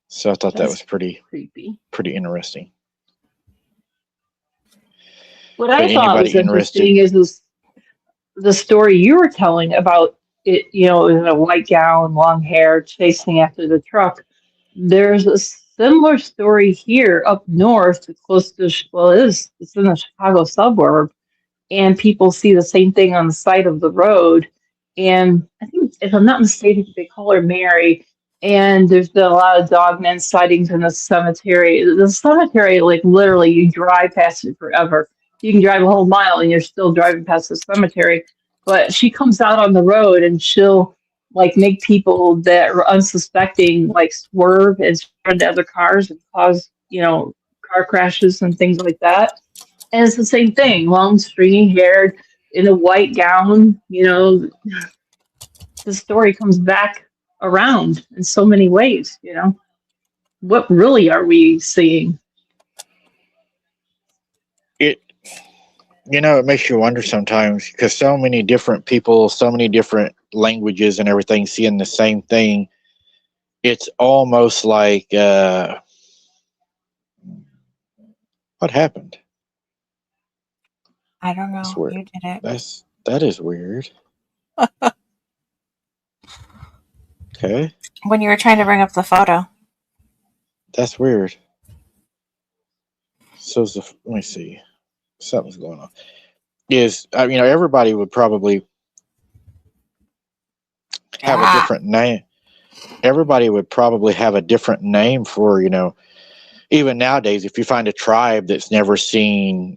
So I thought that was pretty creepy, pretty interesting. What I thought was interesting is the story you were telling about it. You know, it was in a white gown, long hair, chasing after the truck. There's a similar story here up north, close to, well, it's in the Chicago suburb, and people see the same thing on the side of the road. And I think, if I'm not mistaken, they call her Mary. And there's been a lot of dogman sightings in the cemetery. The cemetery, like literally, you drive past it forever. You can drive a whole mile and you're still driving past the cemetery. But she comes out on the road and she'll like make people that are unsuspecting like swerve and run into other cars and cause, car crashes and things like that. And it's the same thing, long stringy hair in a white gown, the story comes back around in so many ways, What really are we seeing? It makes you wonder sometimes, because so many different people, so many different languages and everything seeing the same thing. It's almost like, what happened? I don't know. You did it. That is weird. Okay. When you were trying to bring up the photo. That's weird. So let me see. Something's going on. Everybody would probably have a different name. Everybody would probably have a different name for, even nowadays, if you find a tribe that's never seen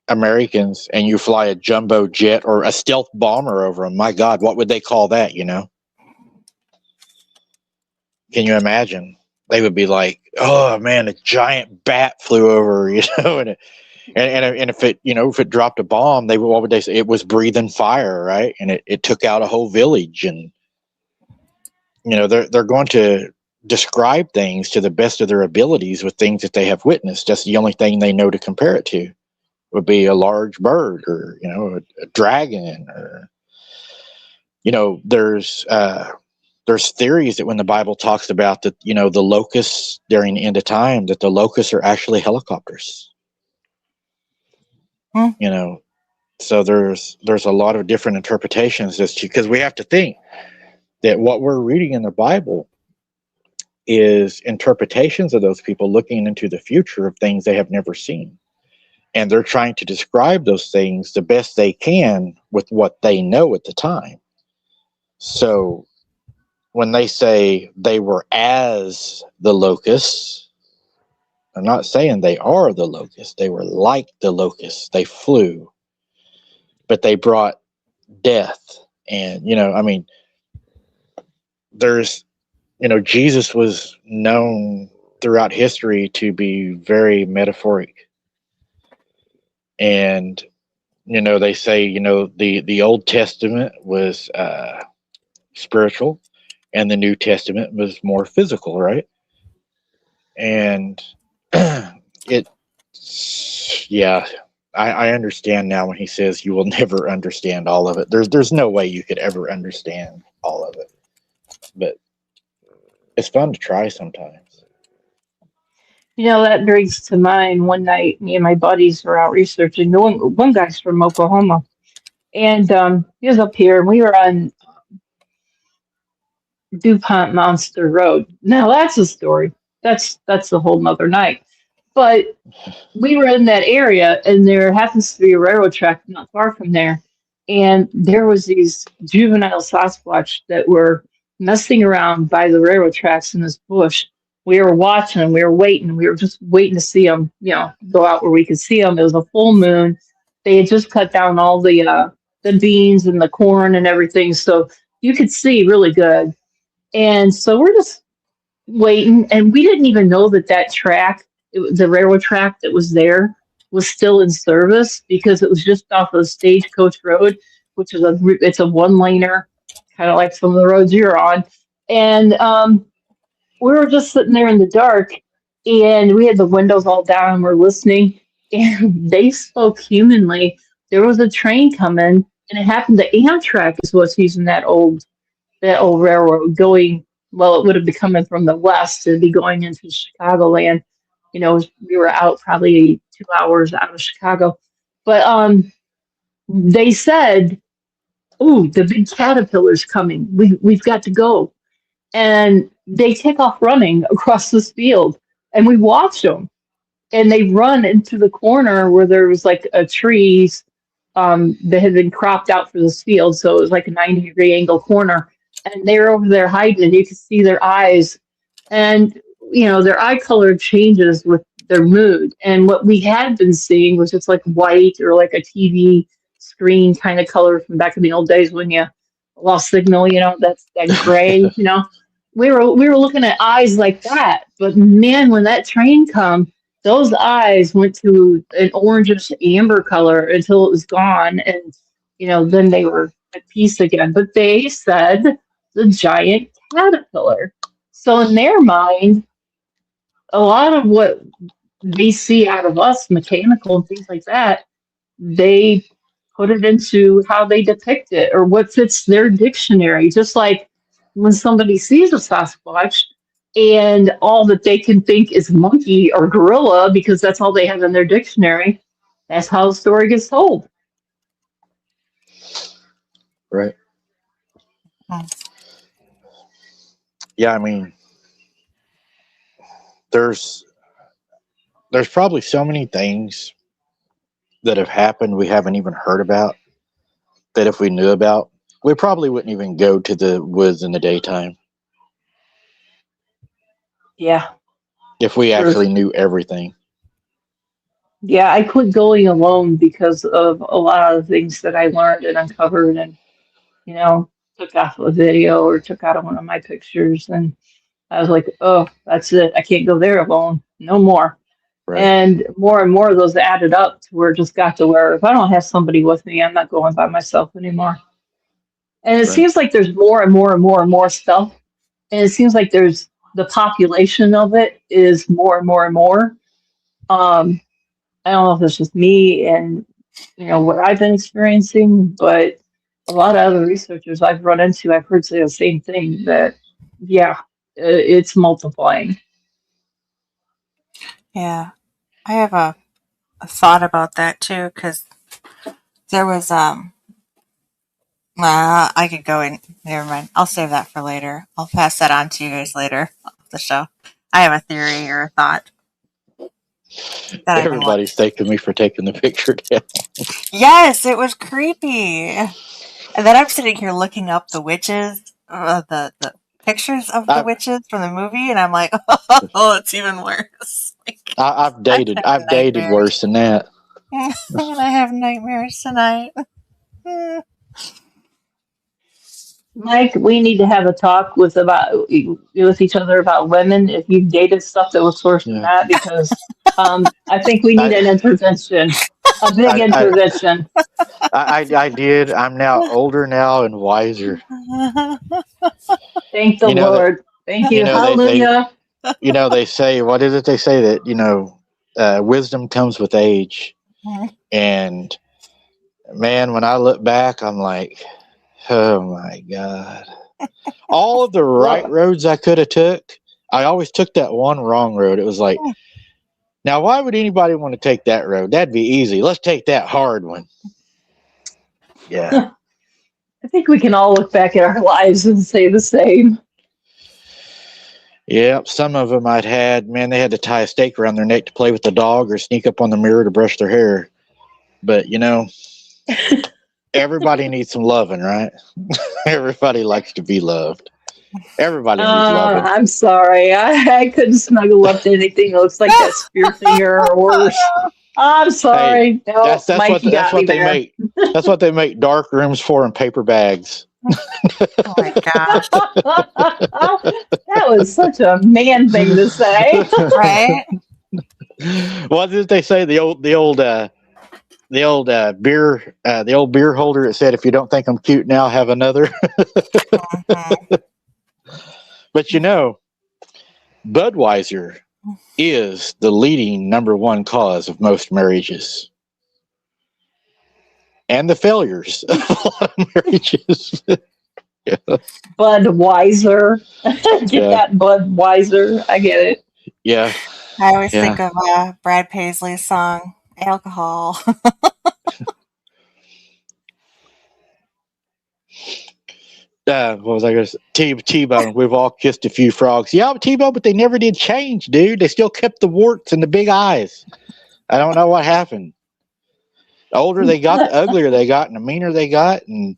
Americans and you fly a jumbo jet or a stealth bomber over them, my God, what would they call that, Can you imagine? They would be like, "Oh man, a giant bat flew over," and if it, if it dropped a bomb, what would they say? It was breathing fire, right? And it took out a whole village, and they're going to describe things to the best of their abilities with things that they have witnessed. That's the only thing they know to compare it to. Would be a large bird, or a dragon, or there's theories that when the Bible talks about that, the locusts during the end of time, that the locusts are actually helicopters. So there's a lot of different interpretations because we have to think that what we're reading in the Bible is interpretations of those people looking into the future of things they have never seen. And they're trying to describe those things the best they can with what they know at the time. So when they say they were as the locusts, I'm not saying they are the locusts. They were like the locusts. They flew, but they brought death. And, there's, Jesus was known throughout history to be very metaphoric. And, they say, the Old Testament was spiritual and the New Testament was more physical, right? And I understand now when he says you will never understand all of it. There's no way you could ever understand all of it. But it's fun to try sometimes. That brings to mind one night, me and my buddies were out researching. The one guy's from Oklahoma, and he was up here, and we were on DuPont Monster Road. Now that's a story. That's a whole nother night. But we were in that area, and there happens to be a railroad track not far from there, and there was these juvenile Sasquatch that were messing around by the railroad tracks in this bush. We were watching, we were waiting, we were just waiting to see them, go out where we could see them. It was a full moon. They had just cut down all the beans and the corn and everything, so you could see really good. And so we're just waiting, and we didn't even know that track, the railroad track that was there, was still in service because it was just off of Stagecoach Road, which is it's a one laner, kind of like some of the roads you're on. And we were just sitting there in the dark, and we had the windows all down, and we're listening, and they spoke humanly. There was a train coming, and it happened. The Amtrak is what's using that old railroad going. Well, it would have been coming from the west. It'd be going into Chicagoland. We were out probably 2 hours out of Chicago. But they said, "Oh, the big caterpillar's coming. We've got to go." And they take off running across this field, and we watched them. And they run into the corner where there was like a trees that had been cropped out for this field, so it was like a 90-degree angle corner. And they were over there hiding, and you could see their eyes, and their eye color changes with their mood. And what we had been seeing was just like white or like a TV screen kind of color from back in the old days when you lost signal. That's that gray. We were looking at eyes like that, but man, when that train come, those eyes went to an orangish amber color until it was gone, and then they were at peace again. But they said the giant caterpillar. So in their mind, a lot of what they see out of us, mechanical and things like that, they put it into how they depict it or what fits their dictionary. Just like when somebody sees a Sasquatch and all that they can think is monkey or gorilla because that's all they have in their dictionary, that's how the story gets told. Right. Hmm. Yeah, I mean, there's probably so many things that have happened we haven't even heard about, that if we knew about, we probably wouldn't even go to the woods in the daytime Yeah. if we Sure. actually knew everything. Yeah, I quit going alone because of a lot of the things that I learned and uncovered and, took off a video or took out one of my pictures. And I was like, oh, that's it. I can't go there alone. No more. Right. And more of those added up to where it just got to where if I don't have somebody with me, I'm not going by myself anymore. And it Right. seems like there's more and more and more and more stuff. And it seems like there's the population of it is more and more and more. I don't know if it's just me and what I've been experiencing, but a lot of other researchers I've run into, I've heard say the same thing that it's multiplying. Yeah, I have a thought about that too because there was I could go in. Never mind. I'll save that for later. I'll pass that on to you guys later off the show. I have a theory or a thought that I've been Everybody's watching. thanking me for taking the picture down. Yes, it was creepy. And then I'm sitting here looking up the witches, the pictures of the I've witches from the movie, and I'm like, oh, it's even worse. Like, I've I'm dated having I've dated nightmares. worse than that. I'm gonna have nightmares tonight. Mike, we need to have a talk with each other about women. If you've dated stuff that was sourced from Yeah. that, because I think we need I an intervention, a big I intervention. I did. I'm now older now and wiser. Thank the You know that Lord. Thank you you. know they Hallelujah. they say, what is it they say, that wisdom comes with age. And man, when I look back, I'm like, oh my God. All of the right Well, roads I could have took, I always took that one wrong road. It was like Now, why would anybody want to take that road? That'd be easy. Let's take that hard one. Yeah. I think we can all look back at our lives and say the same. Yep. Some of them I'd had, man, they had to tie a stake around their neck to play with the dog or sneak up on the mirror to brush their hair. But, everybody needs some loving, right? Everybody likes to be loved. Everybody needs loving. I'm sorry. I couldn't snuggle up to anything that looks like that Spearfinger or worse. I'm sorry. Hey, no, that's what they make. That's what they make dark rooms for in paper bags. Oh my gosh. That was such a man thing to say. Right? What did they say? The old beer holder that said, "If you don't think I'm cute now, have another." Mhm. But Budweiser is the leading number one cause of most marriages and the failures of a lot of marriages. Yeah. Budweiser. Get that Budweiser. I get it. Yeah. I always think of Brad Paisley's song, Alcohol. What was I going to say? T-Bone, we've all kissed a few frogs. Yeah, T-Bone, but they never did change, dude. They still kept the warts and the big eyes. I don't know what happened. The older they got, the uglier they got, and the meaner they got, and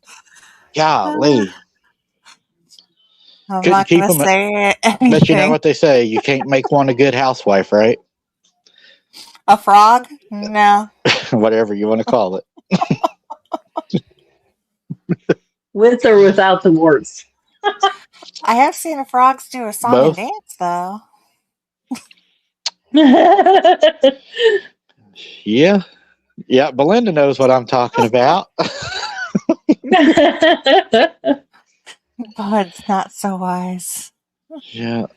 golly. I'm Couldn't not keep going to them. say anything. But you know what they say, you can't make one a good housewife, right? A frog? No. Whatever you want to call it. With or without the warts. I have seen a frogs do a song Both? and dance, though. Yeah. Yeah, Belinda knows what I'm talking about. Bud's not so wise. Yeah.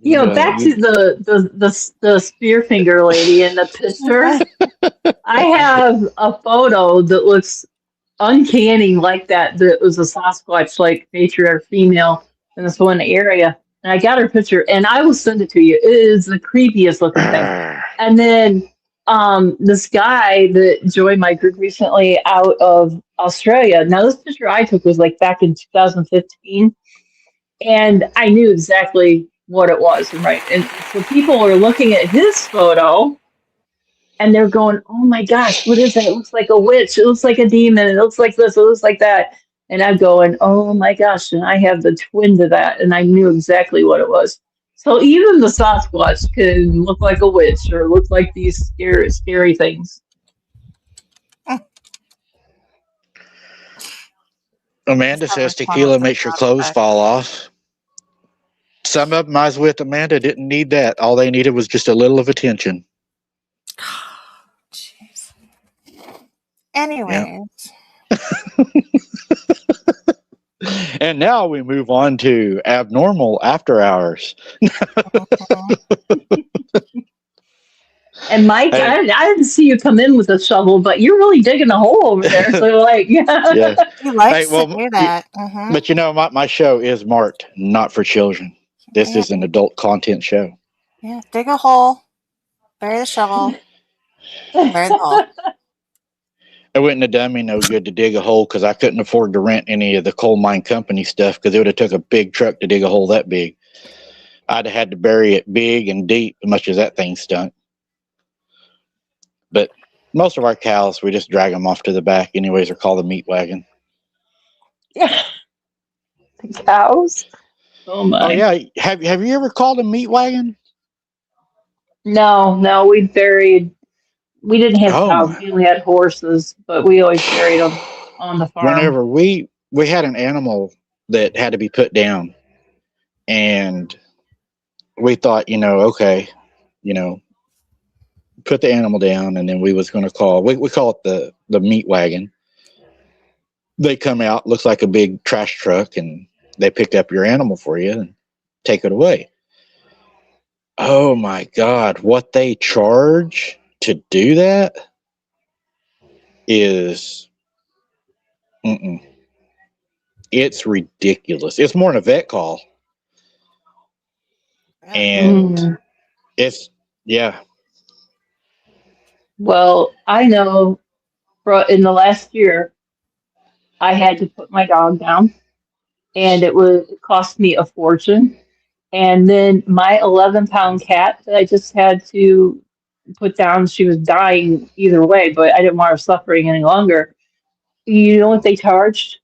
Back to the Spearfinger lady in the picture. I have a photo that looks uncanny like that was a Sasquatch, like matriarch female in this one area. And I got her picture, and I will send it to you. It is the creepiest looking thing. And then this guy that joined my group recently out of Australia. Now, this picture I took was like back in 2015, and I knew exactly what it was, right? And so people were looking at his photo, and they're going, "Oh my gosh, what is that? It looks like a witch. It looks like a demon. It looks like this. It looks like that." And I'm going, "Oh my gosh!" And I have the twin to that, and I knew exactly what it was. So even the Sasquatch can look like a witch or look like these scary things. Amanda says tequila makes your clothes fall off. Some of them I was with, Amanda, didn't need that. All they needed was just a little of attention. Jeez. Anyways. And now we move on to abnormal after hours. And Mike, I didn't see you come in with a shovel, but you're really digging a hole over there. So like, Yeah. He likes to do that. But my show is marked not for children. This is an adult content show. Yeah, dig a hole, bury the shovel, bury the hole. It wouldn't have done me no good to dig a hole because I couldn't afford to rent any of the coal mine company stuff because it would have took a big truck to dig a hole that big. I'd have had to bury it big and deep, as much as that thing stunk. But most of our cows, we just drag them off to the back. Anyways, they're called a meat wagon. Yeah. The cows? Oh my. Oh yeah. Have you ever called a meat wagon? No, we didn't have cows. We only had horses, but we always buried them on the farm. Whenever we had an animal that had to be put down, and we thought, okay, put the animal down, and then we was going to call. We call it the meat wagon. They come out, looks like a big trash truck, and they pick up your animal for you and take it away. Oh my God, what they charge to do that is it's ridiculous. It's more than a vet call. And it's Well, I know in the last year, I had to put my dog down, and it cost me a fortune. And then my 11-pound cat that I just had to put down, she was dying either way, but I didn't want her suffering any longer. You know what they charged?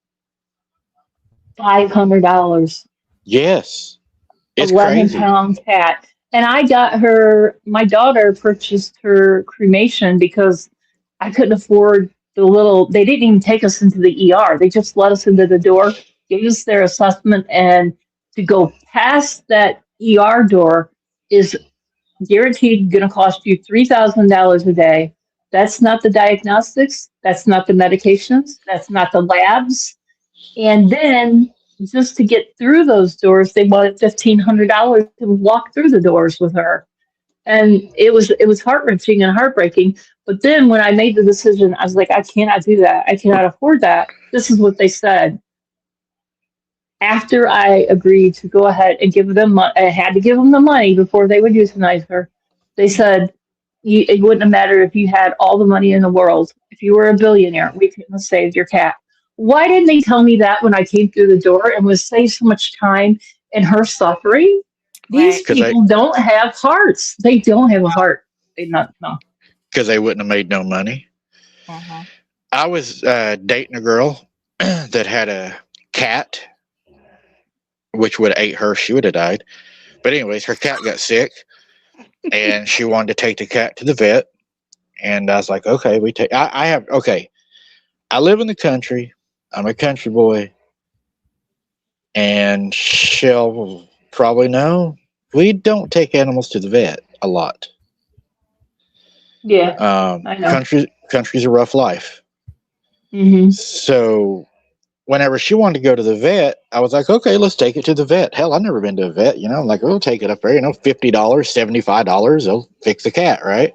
$500. Yes, it's 11 crazy. pound cat. And I got her, my daughter purchased her cremation because I couldn't afford they didn't even take us into the ER. They just let us into the door, gave us their assessment, and to go past that ER door is guaranteed going to cost you $3,000 a day. That's not the diagnostics. That's not the medications. That's not the labs. And then just to get through those doors, they wanted $1,500 to walk through the doors with her. And it was heart wrenching and heartbreaking. But then when I made the decision, I was like, I cannot do that. I cannot afford that. This is what they said. After I agreed to go ahead and give them money, I had to give them the money before they would euthanize her. They said it wouldn't have mattered if you had all the money in the world. If you were a billionaire, we couldn't have saved your cat. Why didn't they tell me that when I came through the door and was saved so much time in her suffering? These Right. people don't have hearts. They don't have a heart. They not no. Because they wouldn't have made no money. Uh-huh. I was dating a girl that had a cat, which would have ate her. She would have died. But anyways, her cat got sick, and she wanted to take the cat to the vet. And I was like, okay, I live in the country. I'm a country boy. And she'll probably know we don't take animals to the vet a lot. Yeah, I know. Country's a rough life. Mm-hmm. So whenever she wanted to go to the vet, I was like, okay, let's take it to the vet. Hell, I've never been to a vet. I'm like, we'll take it up there, $50, $75, they'll fix the cat, right?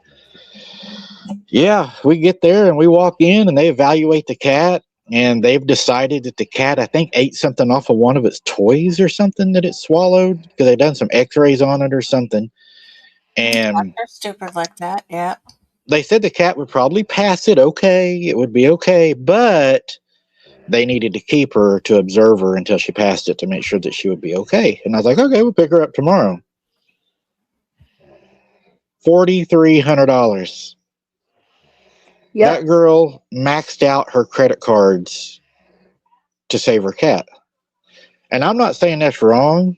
Yeah, we get there and we walk in and they evaluate the cat, and they've decided that the cat, I think, ate something off of one of its toys or something that it swallowed, because they done some x-rays on it or something. And They're stupid like that, yeah. they said the cat would probably pass it okay. It would be okay, but they needed to keep her to observe her until she passed it to make sure that she would be okay. And I was like, okay, we'll pick her up tomorrow. $4,300. Yep. That girl maxed out her credit cards to save her cat. And I'm not saying that's wrong.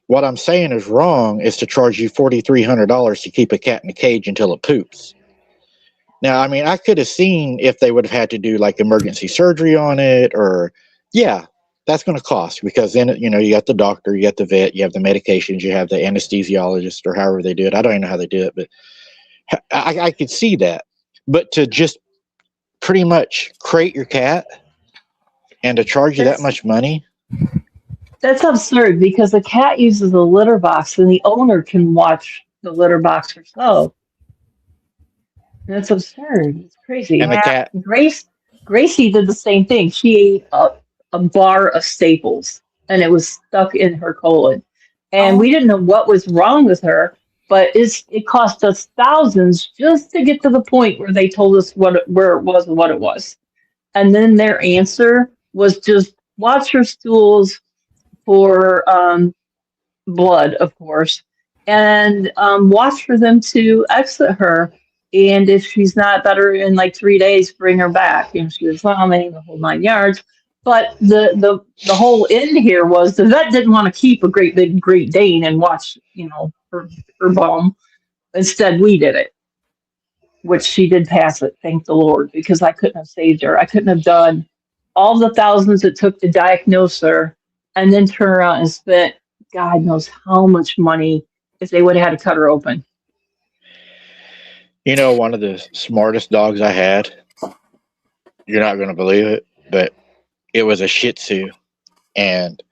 What I'm saying is wrong is to charge you $4,300 to keep a cat in a cage until it poops. Now, I mean, I could have seen if they would have had to do like emergency surgery on it, or yeah, that's going to cost, because then, you got the doctor, you got the vet, you have the medications, you have the anesthesiologist, or however they do it. I don't even know how they do it, but I could see that. But to just pretty much crate your cat and to charge you that much money. That's absurd, because the cat uses a litter box and the owner can watch the litter box herself. That's absurd. It's crazy. And the cat, Gracie did the same thing. She ate a bar of Staples, and it was stuck in her colon. And we didn't know what was wrong with her, but it cost us thousands just to get to the point where they told us where it was and what it was. And then their answer was just watch her stools for blood, of course, and watch for them to exit her. And if she's not better in like 3 days, bring her back. She was vomiting the whole 9 yards. But the whole end here was the vet didn't want to keep a great big Great Dane and watch, her bum. Instead, we did it, which she did pass it, thank the Lord, because I couldn't have saved her. I couldn't have done all the thousands it took to diagnose her and then turn around and spent God knows how much money if they would have had to cut her open. One of the smartest dogs I had, you're not going to believe it, but it was a Shih Tzu. And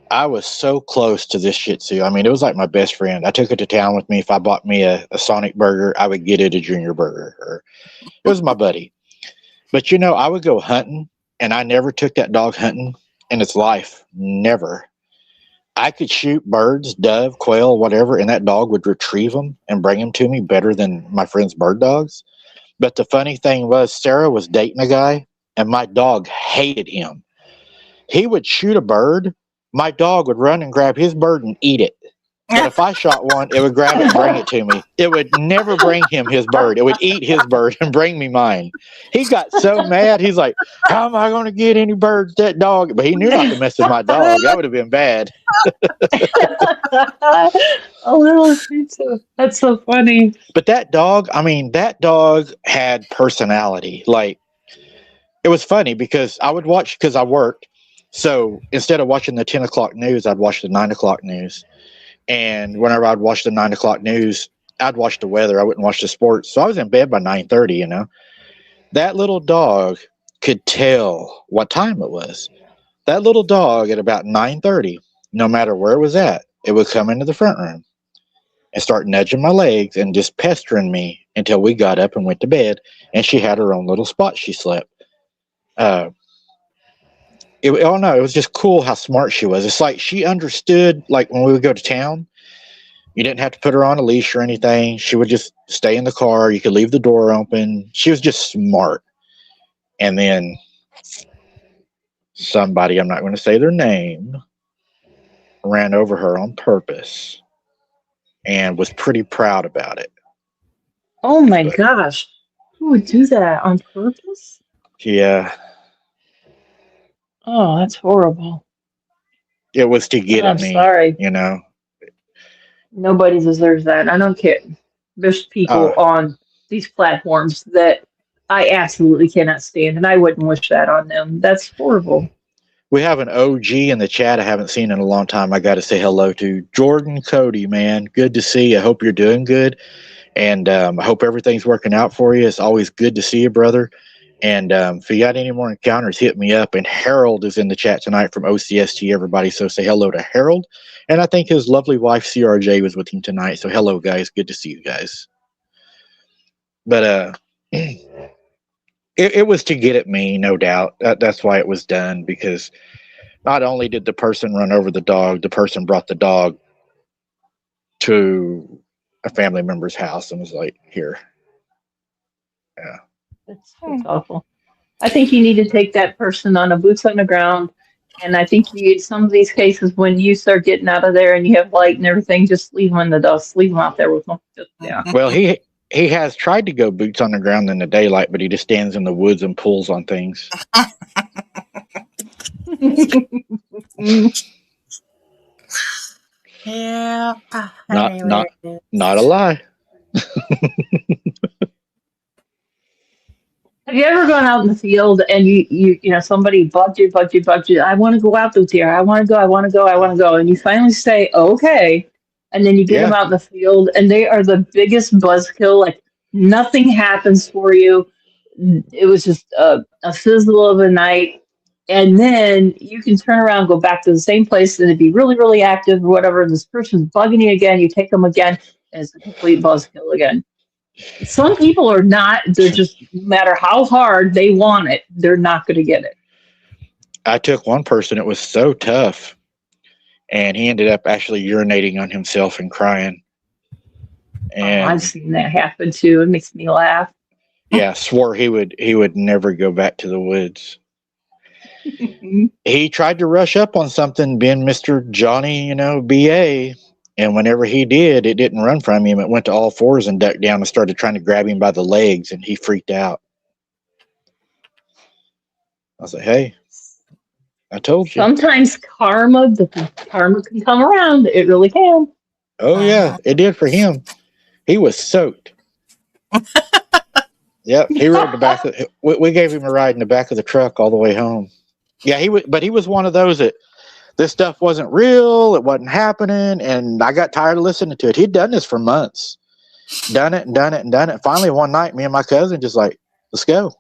I was so close to this Shih Tzu. I mean, it was like my best friend. I took it to town with me. If I bought me a Sonic burger, I would get it a Junior burger. It was my buddy. But, I would go hunting, and I never took that dog hunting in its life. Never. I could shoot birds, dove, quail, whatever, and that dog would retrieve them and bring them to me better than my friend's bird dogs. But the funny thing was, Sarah was dating a guy, and my dog hated him. He would shoot a bird. My dog would run and grab his bird and eat it. But if I shot one, it would grab it and bring it to me. It would never bring him his bird. It would eat his bird and bring me mine. He got so mad. He's like, how am I going to get any birds, that dog? But he knew not to mess with my dog. That would have been bad. A little pizza. That's so funny. But that dog had personality. Like, it was funny because I would watch, because I worked. So instead of watching the 10 o'clock news, I'd watch the 9 o'clock news. And whenever I'd watch the 9 o'clock news, I'd watch the weather. I wouldn't watch the sports. So I was in bed by 9:30, you know. That little dog could tell what time it was. That little dog at about 9:30, no matter where it was at, it would come into the front room and start nudging my legs and just pestering me until we got up and went to bed. And she had her own little spot she slept. It was just cool how smart she was. It's like she understood, like when we would go to town, you didn't have to put her on a leash or anything. She would just stay in the car. You could leave the door open. She was just smart. And then somebody, I'm not going to say their name, ran over her on purpose and was pretty proud about it. Oh my gosh. Who would do that on purpose? Yeah. Oh, that's horrible. It was to get at me. I'm sorry. You know. Nobody deserves that. I don't care. There's people on these platforms that I absolutely cannot stand, and I wouldn't wish that on them. That's horrible. We have an OG in the chat I haven't seen in a long time. I got to say hello to Jordan Cody, man. Good to see you. I hope you're doing good. And I hope everything's working out for you. It's always good to see you, brother. And if you got any more encounters, hit me up. And Harold is in the chat tonight from OCST, everybody. So say hello to Harold. And I think his lovely wife, CRJ, was with him tonight. So hello, guys. Good to see you guys. But it was to get at me, no doubt. That's why it was done, because not only did the person run over the dog, the person brought the dog to a family member's house and was like, here. Yeah. That's awful. I think you need to take that person on a boots on the ground. And I think some of these cases, when you start getting out of there and you have light and everything, just leave them in the dust. Leave them out there with them. Yeah. Well, he has tried to go boots on the ground in the daylight, but he just stands in the woods and pulls on things. Yeah. Not a lie. Have you ever gone out in the field and you know somebody bugged you? I want to go out there. I want to go. And you finally say, okay. And then you get them out in the field and they are the biggest buzzkill. Like nothing happens for you. It was just a fizzle of a night. And then you can turn around, go back to the same place and it'd be really, really active or whatever. And this person's bugging you again. You take them again and it's a complete buzzkill again. Some people are not, they're just, no matter how hard they want it, they're not going to get it. I took one person, it was so tough, and he ended up actually urinating on himself and crying. And I've seen that happen too. It makes me laugh. Yeah, swore he would never go back to the woods. He tried to rush up on something, being Mr. Johnny, BA. And whenever he did, it didn't run from him. It went to all fours and ducked down and started trying to grab him by the legs, and he freaked out. I was like, hey, I told you. Sometimes karma can come around. It really can. Oh, yeah, it did for him. He was soaked. Yep, he rode the back. We gave him a ride in the back of the truck all the way home. Yeah, but he was one of those that this stuff wasn't real, it wasn't happening, and I got tired of listening to it. He'd done this for months. Done it. Finally, one night, me and my cousin just like, let's go.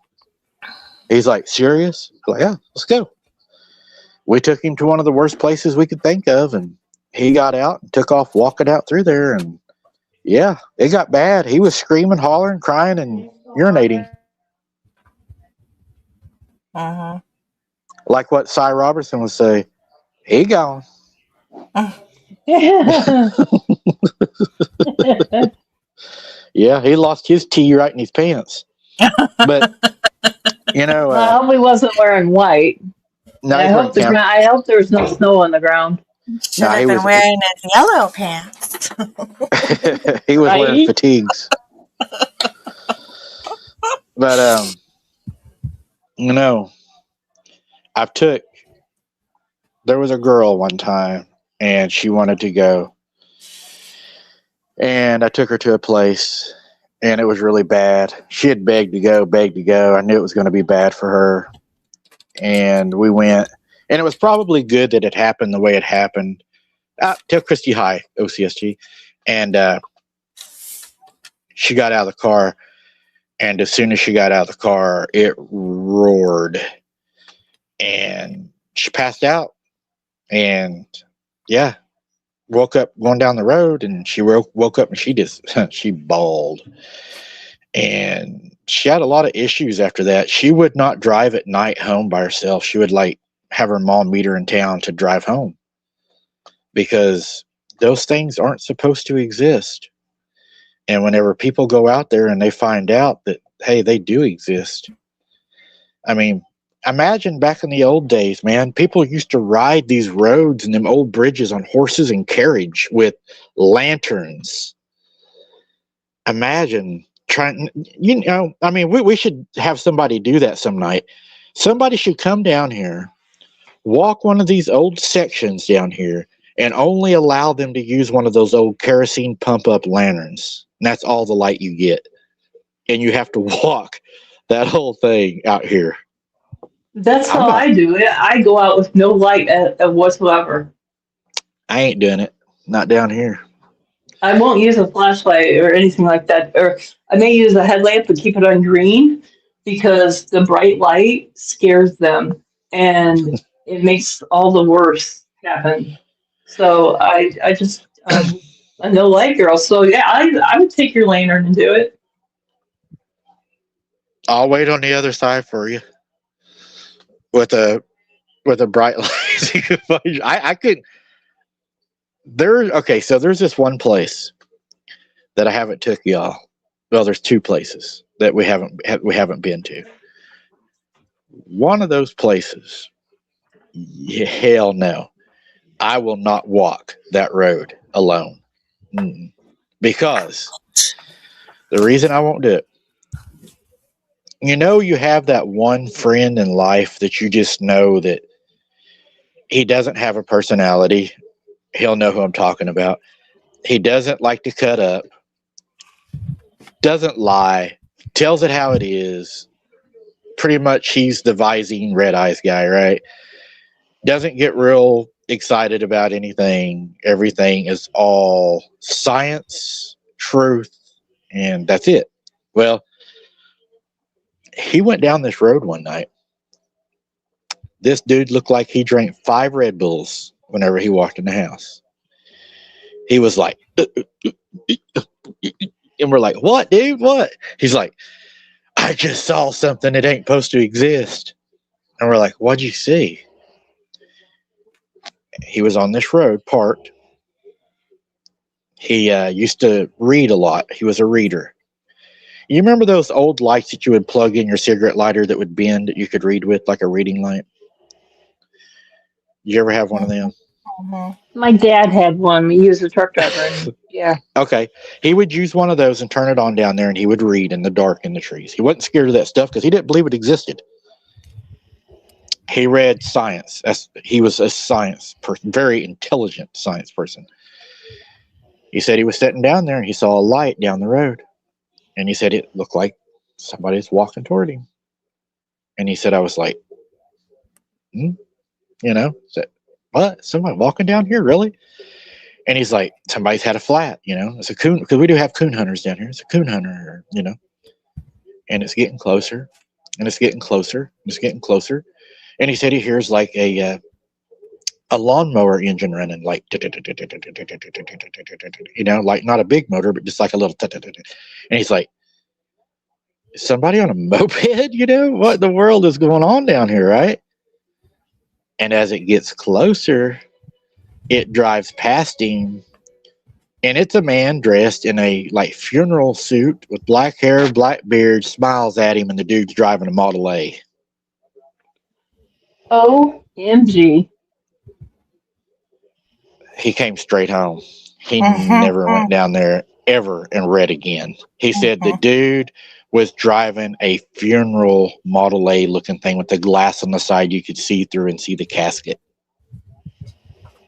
He's like, serious? I'm like, yeah, let's go. We took him to one of the worst places we could think of, and he got out and took off walking out through there, and yeah, it got bad. He was screaming, hollering, crying, and urinating. Uh-huh. Like what Cy Robertson would say, he gone. Yeah, he lost his tea right in his pants. But you know, Well, I hope he wasn't wearing white. no, I he's wearing hope I hope there's no snow on the ground. Should no, have he been was wearing his yellow pants. he was wearing Right? fatigues. But you know, there was a girl one time, and she wanted to go, and I took her to a place, and it was really bad. She had begged to go, begged to go. I knew it was going to be bad for her, and we went, and it was probably good that it happened the way it happened. Till Christie High, OCSG, and she got out of the car, and as soon as she got out of the car, it roared, and she passed out, and yeah, woke up going down the road, and she woke up, and she bawled, and she had a lot of issues after that. She would not drive at night home by herself. She would like have her mom meet her in town to drive home, because those things aren't supposed to exist. And whenever people go out there and they find out that, hey, they do exist. I mean, imagine back in the old days, man, people used to ride these roads and them old bridges on horses and carriage with lanterns. Imagine trying, I mean, we should have somebody do that some night. Somebody should come down here, walk one of these old sections down here, and only allow them to use one of those old kerosene pump up lanterns. And that's all the light you get. And you have to walk that whole thing out here. That's how I do it. I go out with no light whatsoever. I ain't doing it. Not down here. I won't use a flashlight or anything like that. Or I may use a headlamp but keep it on green, because the bright light scares them and it makes all the worse happen. So I just a no light girl. So yeah, I would take your lantern and do it. I'll wait on the other side for you with a bright light. I could. So there's this one place that I haven't took y'all. Well, there's two places that we haven't been to. One of those places, hell no, I will not walk that road alone. Because the reason I won't do it, you have that one friend in life that you just know that he doesn't have a personality. He'll know who I'm talking about. He doesn't like to cut up, doesn't lie, tells it how it is. Pretty much he's the Visine Red Eyes guy, right? Doesn't get real excited about anything. Everything is all science, truth, and that's it. Well, he went down this road one night. This dude looked like he drank 5 Red Bulls whenever he walked in the house. He was like, and we're like, what, dude? What? He's like, I just saw something that ain't supposed to exist. And we're like, what'd you see? He was on this road, parked. He used to read a lot. He was a reader. You remember those old lights that you would plug in your cigarette lighter that would bend that you could read with, like a reading light? You ever have one of them? My dad had one. He was a truck driver. And, yeah. Okay. He would use one of those and turn it on down there, and he would read in the dark in the trees. He wasn't scared of that stuff because he didn't believe it existed. He read science. He was a science person, very intelligent science person. He said he was sitting down there and he saw a light down the road. And he said it looked like somebody's walking toward him. And he said, I was like, said, what? Somebody walking down here, really? And he's like, somebody's had a flat, it's a coon, because we do have coon hunters down here. It's a coon hunter, and it's getting closer, and it's getting closer, and it's getting closer. And he said he hears like a lawnmower engine running, like, like not a big motor, but just like a little. And he's like, somebody on a moped, what in the world is going on down here, right? And as it gets closer, it drives past him And it's a man dressed in a like funeral suit with black hair, black beard, smiles at him, and the dude's driving a Model A. OMG. He came straight home. He never went down there ever and read again. He said the dude was driving a funeral Model A looking thing with the glass on the side you could see through and see the casket.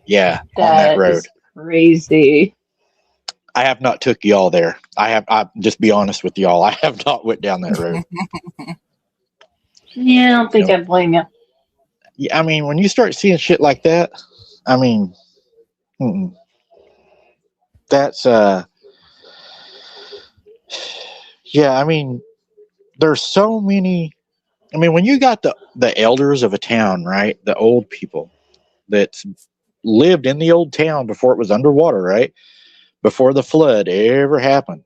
Yeah, on that road. Is crazy. I have not took y'all there. I just be honest with y'all. I have not went down that road. Yeah, I don't think I blame you. Yeah, I mean, when you start seeing shit like that, I mean, that's yeah. I mean, there's so many. I mean, when you got the elders of a town, right? The old people that lived in the old town before it was underwater, right? Before the flood ever happened.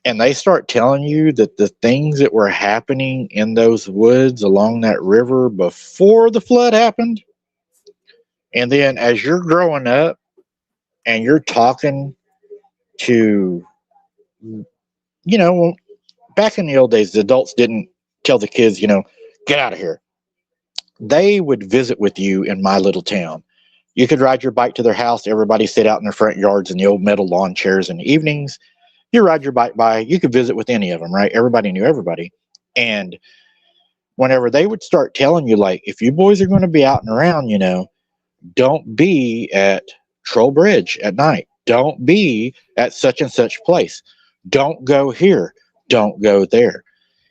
And they start telling you that the things that were happening in those woods along that river before the flood happened. And then as you're growing up and you're talking to, back in the old days, the adults didn't tell the kids, get out of here. They would visit with you in my little town. You could ride your bike to their house. Everybody sit out in their front yards in the old metal lawn chairs in the evenings. You ride your bike by. You could visit with any of them, right? Everybody knew everybody. And whenever they would start telling you, like, if you boys are going to be out and around, don't be at Troll Bridge at night. Don't be at such and such place. Don't go here. Don't go there.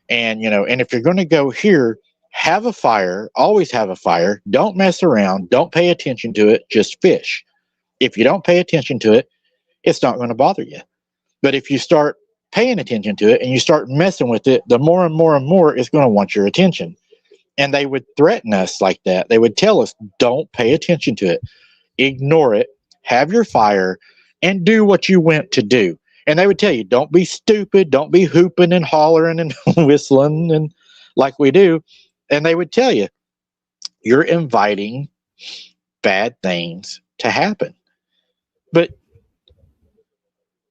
And, and if you're going to go here, have a fire, always have a fire. Don't mess around. Don't pay attention to it. Just fish. If you don't pay attention to it, it's not going to bother you. But if you start paying attention to it and you start messing with it, the more and more and more it's going to want your attention. And they would threaten us like that. They would tell us, don't pay attention to it. Ignore it. Have your fire and do what you went to do. And they would tell you, don't be stupid. Don't be hooping and hollering and whistling and like we do. And they would tell you, you're inviting bad things to happen. But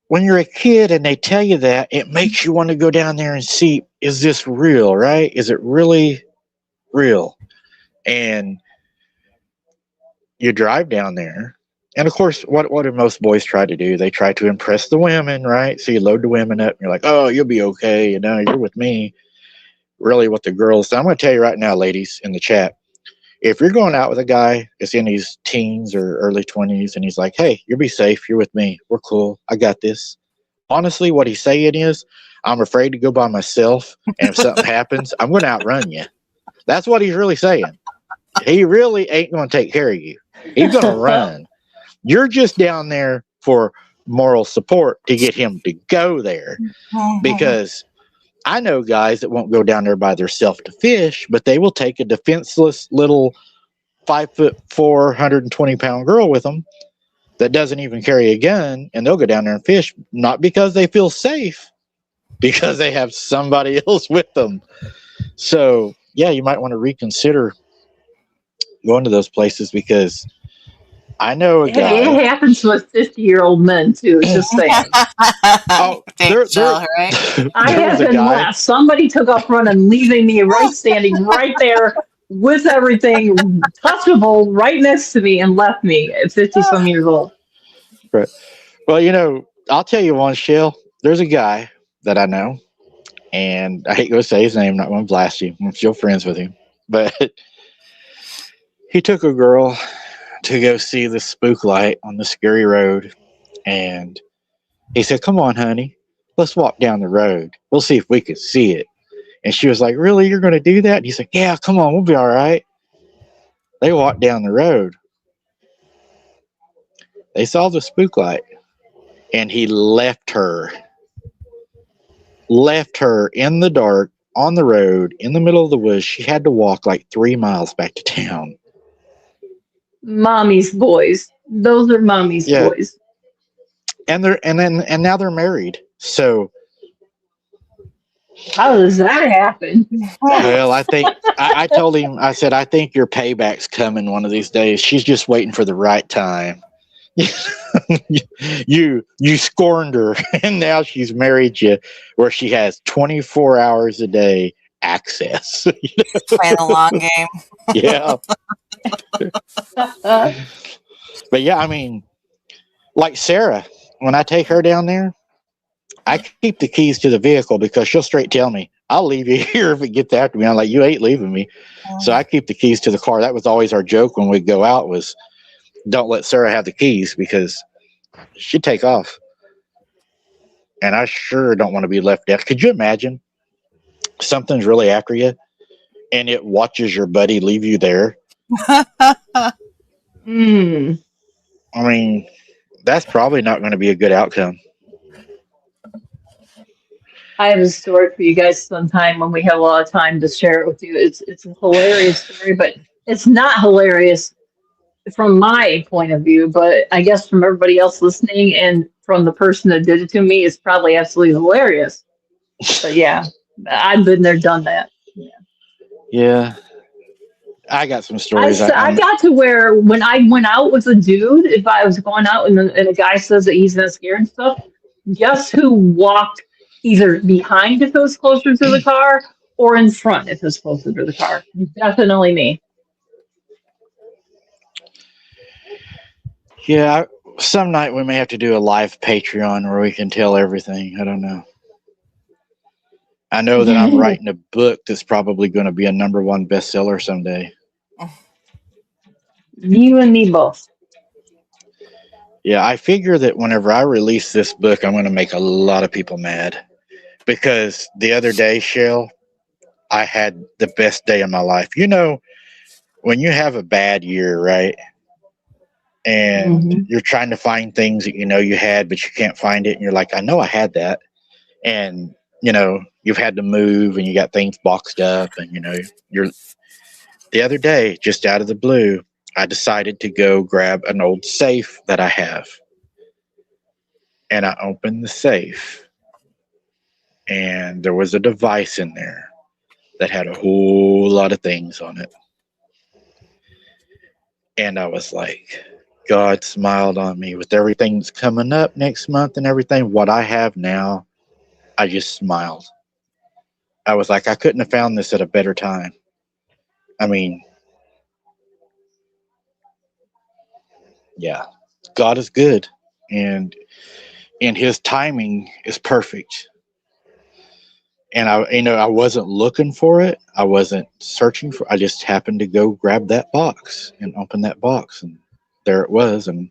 when you're a kid and they tell you that, it makes you want to go down there and see, is this real, right? Is it really real? And you drive down there. And of course, what do most boys try to do? They try to impress the women, right? So you load the women up and you're like, oh, you'll be okay. You're with me. Really what the girls, I'm going to tell you right now, ladies in the chat, if you're going out with a guy that's in his teens or early 20s and he's like, hey, you'll be safe. You're with me. We're cool. I got this. Honestly, what he's saying is, I'm afraid to go by myself. And if something happens, I'm going to outrun you. That's what he's really saying. He really ain't going to take care of you. He's going to run. You're just down there for moral support to get him to go there. Because I know guys that won't go down there by themselves to fish, but they will take a defenseless little 5'4", 120-pound girl with them that doesn't even carry a gun, and they'll go down there and fish, not because they feel safe, because they have somebody else with them. So, yeah, you might want to reconsider going to those places, because I know a guy. It happens with 50-year-old men too. Just saying. Oh, right? I have been left. Somebody took off running, leaving me standing right there with everything touchable right next to me, and left me at 50-some years old. Right. Well, I'll tell you one, Shell. There's a guy that I know, and I hate to say his name. I'm not going to blast you. I'm still friends with him, but he took a girl to go see the spook light on the scary road. And he said, come on, honey, let's walk down the road. We'll see if we can see it. And she was like, really? You're going to do that? And he's like, yeah, come on, we'll be all right. They walked down the road. They saw the spook light. And he left her in the dark on the road in the middle of the woods. She had to walk like 3 miles back to town. Mommy's boys. Those are mommy's boys. And now they're married. So how does that happen? Well, I think I told him, I said, I think your payback's coming one of these days. She's just waiting for the right time. you scorned her, and now she's married you, where she has 24 hours a day access. Playing the long game. Yeah, but yeah, I mean, like Sarah, when I take her down there, I keep the keys to the vehicle because she'll straight tell me, "I'll leave you here if it gets after me." I'm like, "You ain't leaving me." So I keep the keys to the car. That was always our joke when we'd go out, was don't let Sarah have the keys because she'd take off. And I sure don't want to be left out. Could you imagine something's really after you and it watches your buddy leave you there? Hmm. I mean, that's probably not going to be a good outcome. I have a story for you guys sometime when we have a lot of time to share it with you. It's a hilarious story, but it's not hilarious from my point of view, but I guess from everybody else listening and from the person that did it to me, it's probably absolutely hilarious. But yeah, I've been there, done that. Yeah. I got some stories. I got to where when I went out with a dude, if I was going out and a guy says that he's not scared and stuff, guess who walked either behind if it was closer to the car or in front if it was closer to the car? Definitely me. Yeah, some night we may have to do a live Patreon where we can tell everything. I don't know. I know that I'm writing a book that's probably going to be a #1 bestseller someday. You and me both. Yeah, I figure that whenever I release this book, I'm going to make a lot of people mad. Because the other day, Shell, I had the best day of my life. You know, when you have a bad year, right? And you're trying to find things that you know you had, but you can't find it. And you're like, I know I had that. And, you know, you've had to move and you got things boxed up. And, you know, the other day, just out of the blue, I decided to go grab an old safe that I have. And I opened the safe. And there was a device in there that had a whole lot of things on it. And I was like, God smiled on me with everything that's coming up next month and everything. What I have now, I just smiled. I was like, I couldn't have found this at a better time. I mean, yeah, God is good. And his timing is perfect. And I wasn't looking for it. I wasn't searching for it. I just happened to go grab that box and open that box. And there it was. And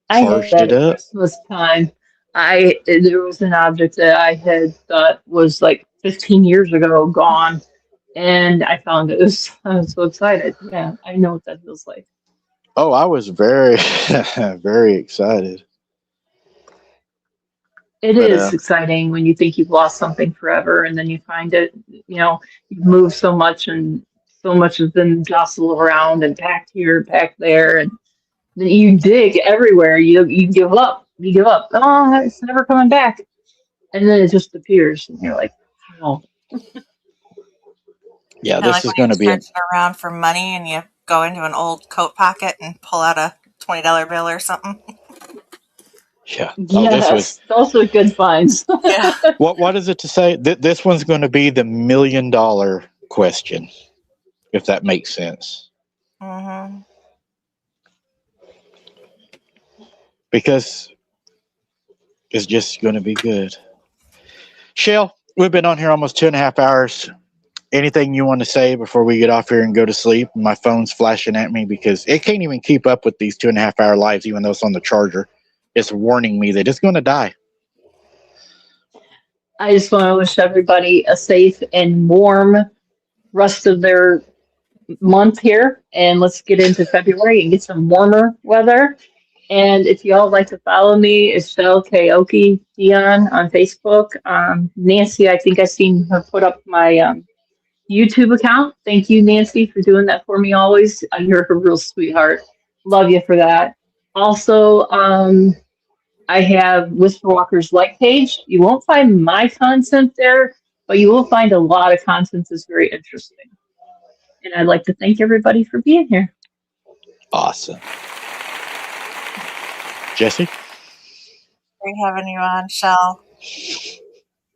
I had charged that it at up. Christmas time. There was an object that I had thought was like 15 years ago gone, and I found it. I was so excited. Yeah, I know what that feels like. Oh, I was very, very excited. It is exciting when you think you've lost something forever, and then you find it. You know, you've moved so much, and so much has been jostled around and packed here, packed there, and then you dig everywhere. You give up. You give up. Oh, it's never coming back. And then it just appears, and you're like, "Wow." Yeah, Kinda this like is when going to you're be. searching around for money and you go into an old coat pocket and pull out a $20 bill or something. Yeah. Oh, this was. Yes, those are good finds. Yeah. What is it to say? This one's going to be the $1 million question, if that makes sense. Mm-hmm. Because it's just going to be good. Shell, we've been on here almost 2.5 hours. Anything you want to say before we get off here and go to sleep? My phone's flashing at me because it can't even keep up with these 2.5 hour lives, even though it's on the charger. It's warning me that it's going to die. I just want to wish everybody a safe and warm rest of their month here. And let's get into February and get some warmer weather. And if y'all like to follow me, it's Shell Karaoke Dion on Facebook. Nancy, I think I've seen her put up my YouTube account. Thank you, Nancy, for doing that for me always. You're a real sweetheart. Love you for that. Also, I have Whisper Walker's like page. You won't find my content there, but you will find a lot of content that's very interesting. And I'd like to thank everybody for being here. Awesome. Jesse? Great having you on, Shell.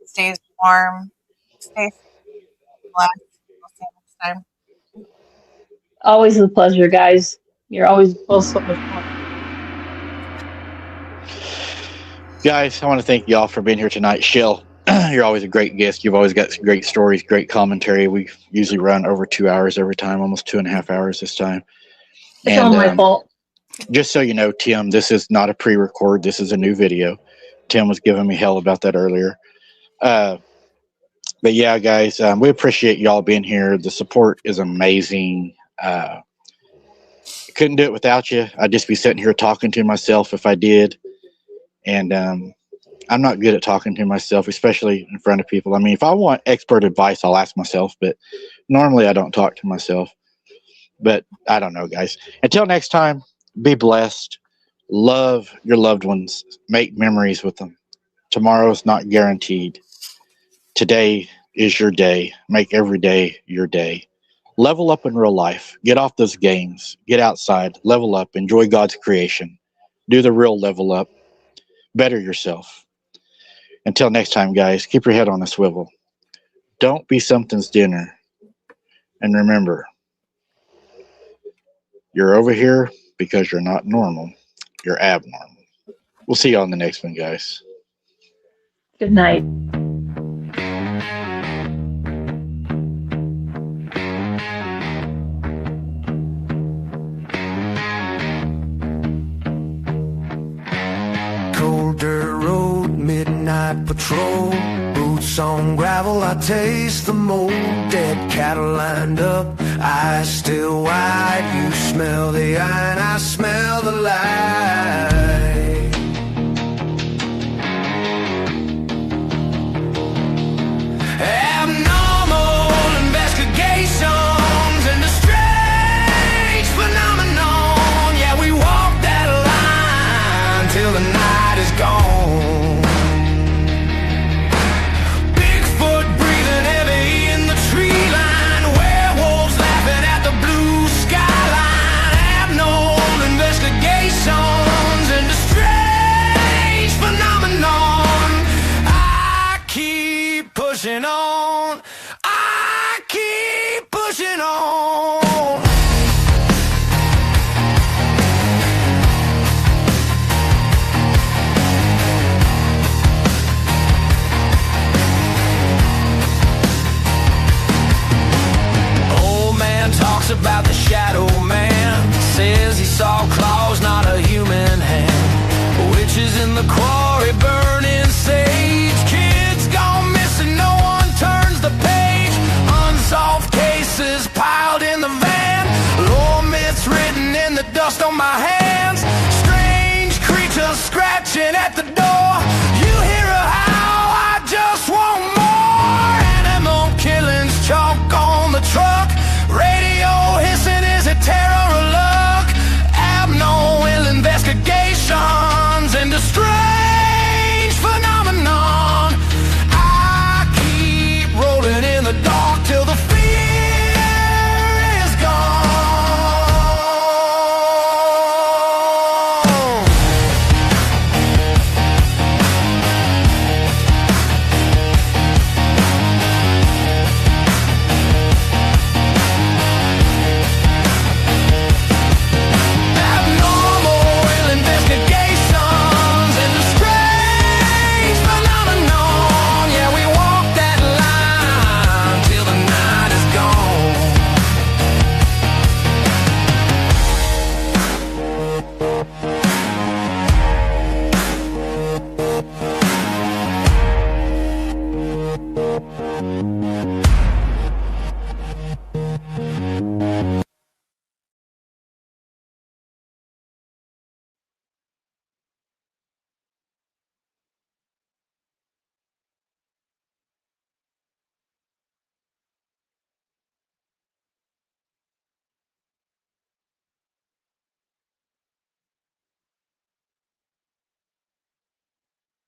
Stay warm. Stay blessed. We'll see you next time. Always a pleasure, guys. You're always both so much fun. Guys, I want to thank y'all for being here tonight. Shell, you're always a great guest. You've always got great stories, great commentary. We usually run over 2 hours every time, almost 2.5 hours this time. It's all my fault. Just so you know, Tim, this is not a pre-record. This is a new video. Tim was giving me hell about that earlier. But yeah, guys, we appreciate y'all being here. The support is amazing. Couldn't do it without you. I'd just be sitting here talking to myself if I did. And I'm not good at talking to myself, especially in front of people. I mean, if I want expert advice, I'll ask myself, but normally I don't talk to myself. But I don't know, guys. Until next time, be blessed. Love your loved ones. Make memories with them. Tomorrow's not guaranteed. Today is your day. Make every day your day. Level up in real life. Get off those games. Get outside. Level up. Enjoy God's creation. Do the real level up. Better yourself. Until next time, guys, keep your head on a swivel. Don't be something's dinner. And remember, you're over here because you're not normal. You're abnormal. We'll see you on the next one, guys. Good night. Midnight patrol, boots on gravel, I taste the mold. Dead cattle lined up, eyes still wide. You smell the iron, I smell the light. Abnormal investigations and a strange phenomenon. Yeah, we walk that line till the night is gone. Pushing on, I keep pushing on. Old man talks about the shadow man. Says he saw claws, not a human hand. Witches in the quarry burning sage. Kids gone missing, no one turns the page. Unsolved cases piled in the van. Lore myths written in the dust on my hands. Strange creatures scratching at the door.